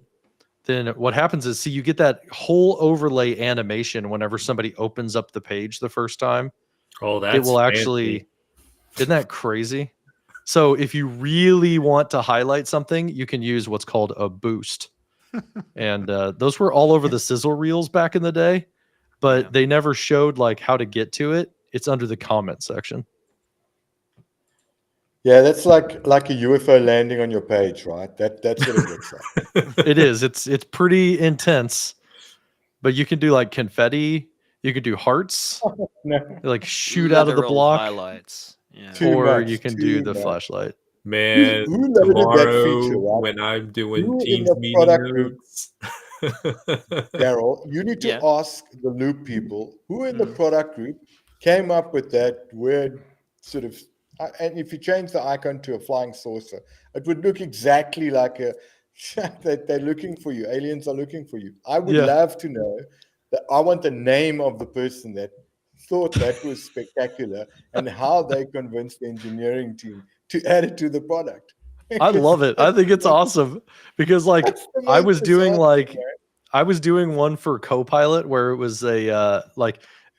Then what happens is, you get that whole overlay animation whenever somebody opens up the page the first time. Oh, that's it will actually, isn't that crazy? So if you really want to highlight something, you can use what's called a boost. And those were all over the sizzle reels back in the day, but they never showed like how to get to it. It's under the comment section. Yeah, that's like a UFO landing on your page, right? That's what it looks like. It is. It's pretty intense, but you can do like confetti. You can do hearts, like shoot out of the block. Highlights. Yeah. Or you can do the flashlight. Man, who tomorrow feature, right? when I'm doing Who Teams meeting notes. Daryl, you need to ask the Loop people who in the product group came up with that weird sort of, and if you change the icon to a flying saucer, it would look exactly like that they're looking for you. Aliens are looking for you. I would love to know that. I want the name of the person that thought that was spectacular and how they convinced the engineering team to add it to the product. I love it. I think it's awesome because like I was doing one for Copilot where it was a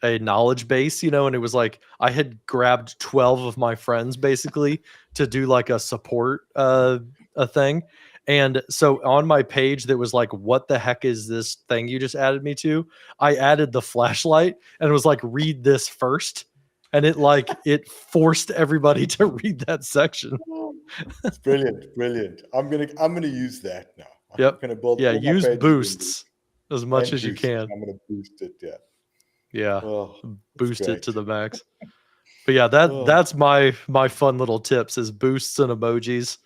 knowledge base, and it was like I had grabbed 12 of my friends basically to do like a support a thing. And so on my page that was like, what the heck is this thing you just added me to? I added the flashlight and it was like, read this first. And it forced everybody to read that section. It's brilliant. I'm gonna use that now. Yep. I'm gonna build use boosts as much as you can. I'm gonna boost it. Yeah. Boost it to the max. But yeah, that's my fun little tips is boosts and emojis.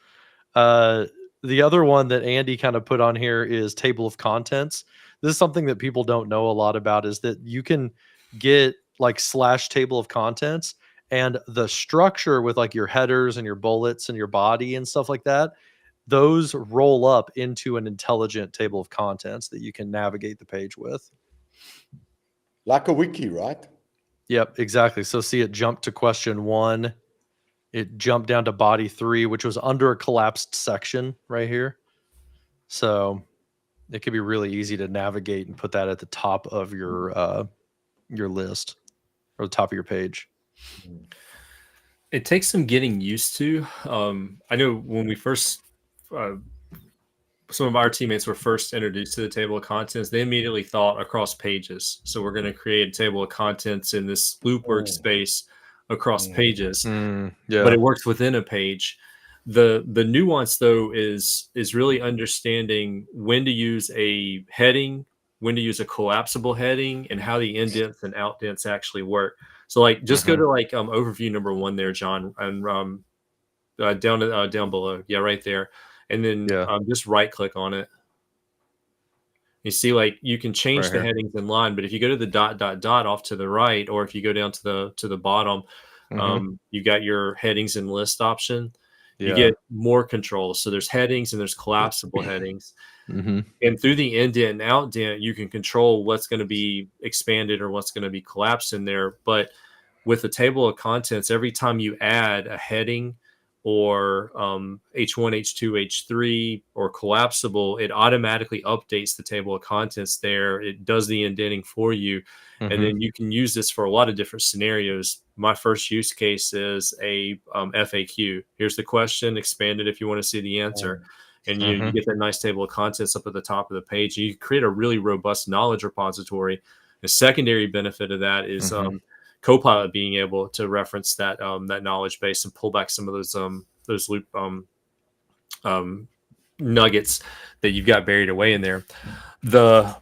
The other one that Andy kind of put on here is table of contents. This is something that people don't know a lot about, is that you can get like / table of contents, and the structure with like your headers and your bullets and your body and stuff like that, those roll up into an intelligent table of contents that you can navigate the page with. Like a wiki, right? Yep, exactly. So see it jump to question 1. It jumped down to body 3, which was under a collapsed section right here. So it could be really easy to navigate and put that at the top of your list or the top of your page. It takes some getting used to. I know when we first, some of our teammates were first introduced to the table of contents, they immediately thought across pages. So we're going to create a table of contents in this loop workspace across pages, but it works within a page. The nuance though is really understanding when to use a heading, when to use a collapsible heading, and how the indents and outdents actually work. So like just go to like overview number 1 there, John, and down below. Yeah, right there. And then just right click on it. You see, like you can change the headings in line, but if you go to the ... off to the right, or if you go down to the bottom, you got your headings and list option. You get more control. So there's headings and there's collapsible headings. And through the indent and outdent, you can control what's going to be expanded or what's going to be collapsed in there. But with the table of contents, every time you add a heading or H1, H2, H3, or collapsible, it automatically updates the table of contents there. It does the indenting for you. And then you can use this for a lot of different scenarios. My first use case is a FAQ. Here's the question, expand it if you want to see the answer. And you get that nice table of contents up at the top of the page. You create a really robust knowledge repository. The secondary benefit of that is Copilot being able to reference that that knowledge base and pull back some of those loop nuggets that you've got buried away in there. The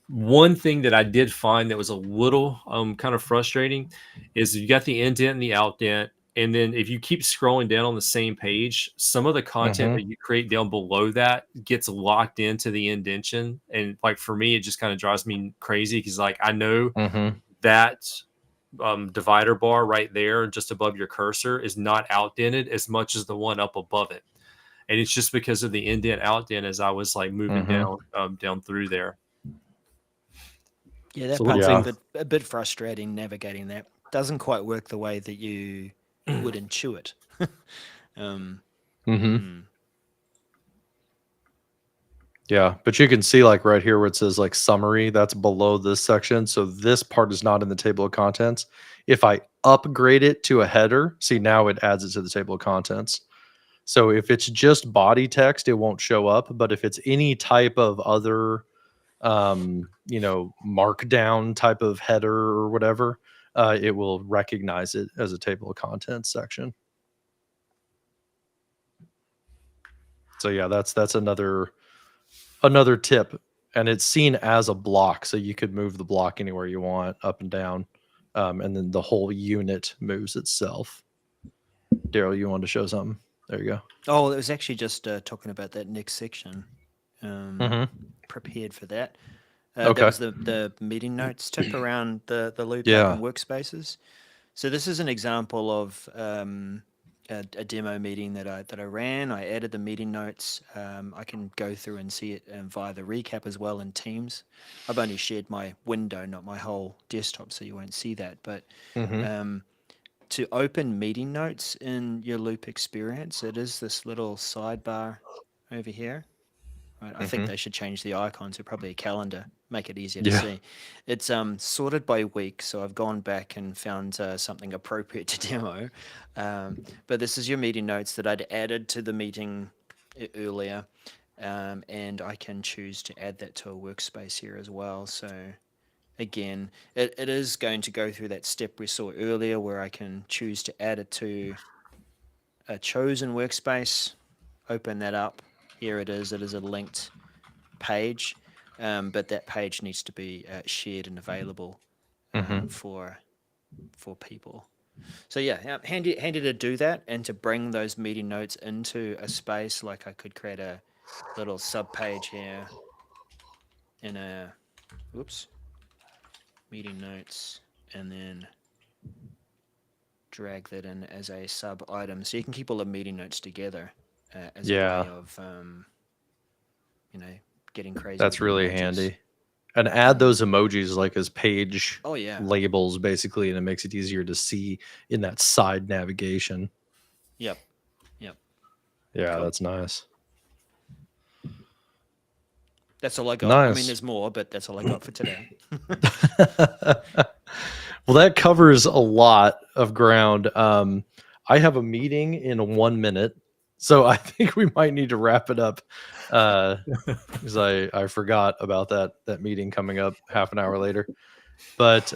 one thing that I did find that was a little kind of frustrating is you got the indent and the outdent, and then if you keep scrolling down on the same page, some of the content that you create down below that gets locked into the indentation, and like for me, it just kind of drives me crazy because like I know that divider bar right there just above your cursor is not outdented as much as the one up above it, and it's just because of the indent outdent as I was like moving down through there. Yeah, that part's a bit frustrating navigating that. Doesn't quite work the way that you would intuit. Yeah, but you can see like right here where it says like summary, that's below this section. So this part is not in the table of contents. If I upgrade it to a header, see now it adds it to the table of contents. So if it's just body text, it won't show up. But if it's any type of other, markdown type of header or whatever, it will recognize it as a table of contents section. So yeah, that's another tip, and it's seen as a block, so you could move the block anywhere you want, up and down, and then the whole unit moves itself. Daryl, you wanted to show something? There you go. Oh, it was actually just talking about that next section. Prepared for that. That was the meeting notes tip around the loop and workspaces. So this is an example of a demo meeting that I ran. I added the meeting notes. I can go through and see it via the recap as well in Teams. I've only shared my window, not my whole desktop, so you won't see that. But to open meeting notes in your loop experience, it is this little sidebar over here. Right, I think they should change the icon to probably a calendar, make it easier to see. It's sorted by week, so I've gone back and found something appropriate to demo. But this is your meeting notes that I'd added to the meeting earlier, and I can choose to add that to a workspace here as well. So again, it is going to go through that step we saw earlier where I can choose to add it to a chosen workspace, open that up. Here it is. It is a linked page, but that page needs to be shared and available for people. So yeah, handy to do that and to bring those meeting notes into a space. Like I could create a little sub page here in a meeting notes, and then drag that in as a sub item, so you can keep all the meeting notes together. As a way of, getting crazy. That's really handy. and add those emojis like as page Oh yeah. labels basically, and it makes it easier to see in that side navigation. Yep. Yep. Yeah, Cool. that's nice. That's all I got. I mean, Nice. there's more, but that's all I got for today. Well, that covers a lot of ground. I have a meeting in 1 minute, so I think we might need to wrap it up because I forgot about that meeting coming up half an hour later. But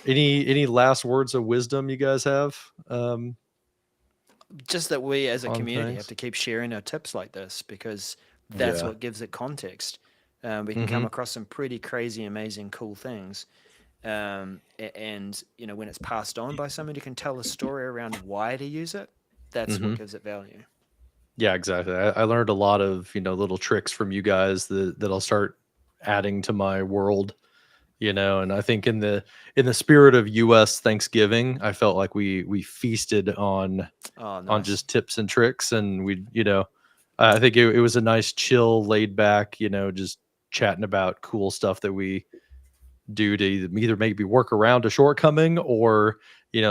any last words of wisdom you guys have? Just that we as a On community things? have to keep sharing our tips like this, because that's Yeah. what gives it context. We can come across some pretty crazy, amazing, cool things. And you know, when it's passed on by somebody who can tell a story around why to use it, that's what gives it value. Yeah, exactly. I learned a lot of, little tricks from you guys that I'll start adding to my world, and I think in the spirit of US Thanksgiving, I felt like we feasted on Oh, nice. just tips and tricks, and I think it was a nice chill, laid back, just chatting about cool stuff that we do to either maybe work around a shortcoming or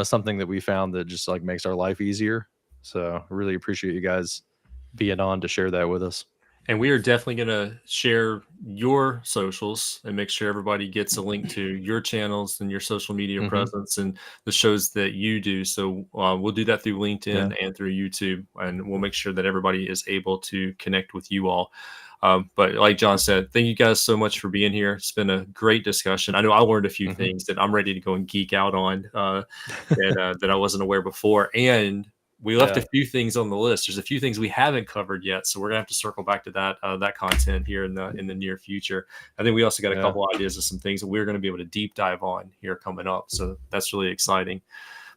something that we found that just like makes our life easier. So I really appreciate you guys being on to share that with us. And we are definitely going to share your socials and make sure everybody gets a link to your channels and your social media presence and the shows that you do. So we'll do that through LinkedIn and through YouTube, and we'll make sure that everybody is able to connect with you all. But like John said, thank you guys so much for being here. It's been a great discussion. I know I learned a few things that I'm ready to go and geek out on that I wasn't aware before. And we left a few things on the list. There's a few things we haven't covered yet, so we're gonna have to circle back to that content here in the near future. I think we also got a couple ideas of some things that we're going to be able to deep dive on here coming up. So that's really exciting.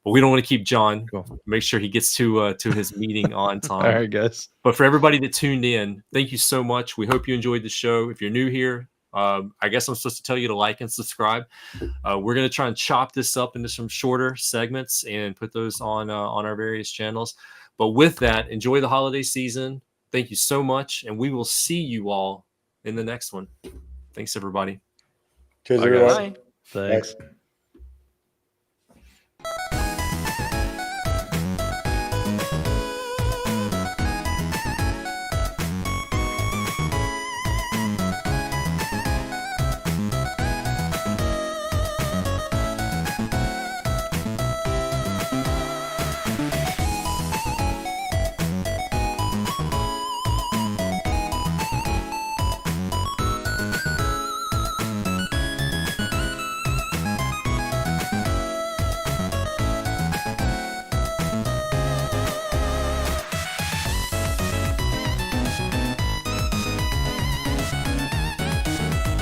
But we don't want to keep John. Cool. Make sure he gets to his meeting on time. All right, guys. But for everybody that tuned in, thank you so much. We hope you enjoyed the show. If you're new here, I guess I'm supposed to tell you to like and subscribe. We're going to try and chop this up into some shorter segments and put those on our various channels. But with that, enjoy the holiday season. Thank you so much. And we will see you all in the next one. Thanks, everybody. Cheers, Bye, everyone. guys. Thanks. Bye.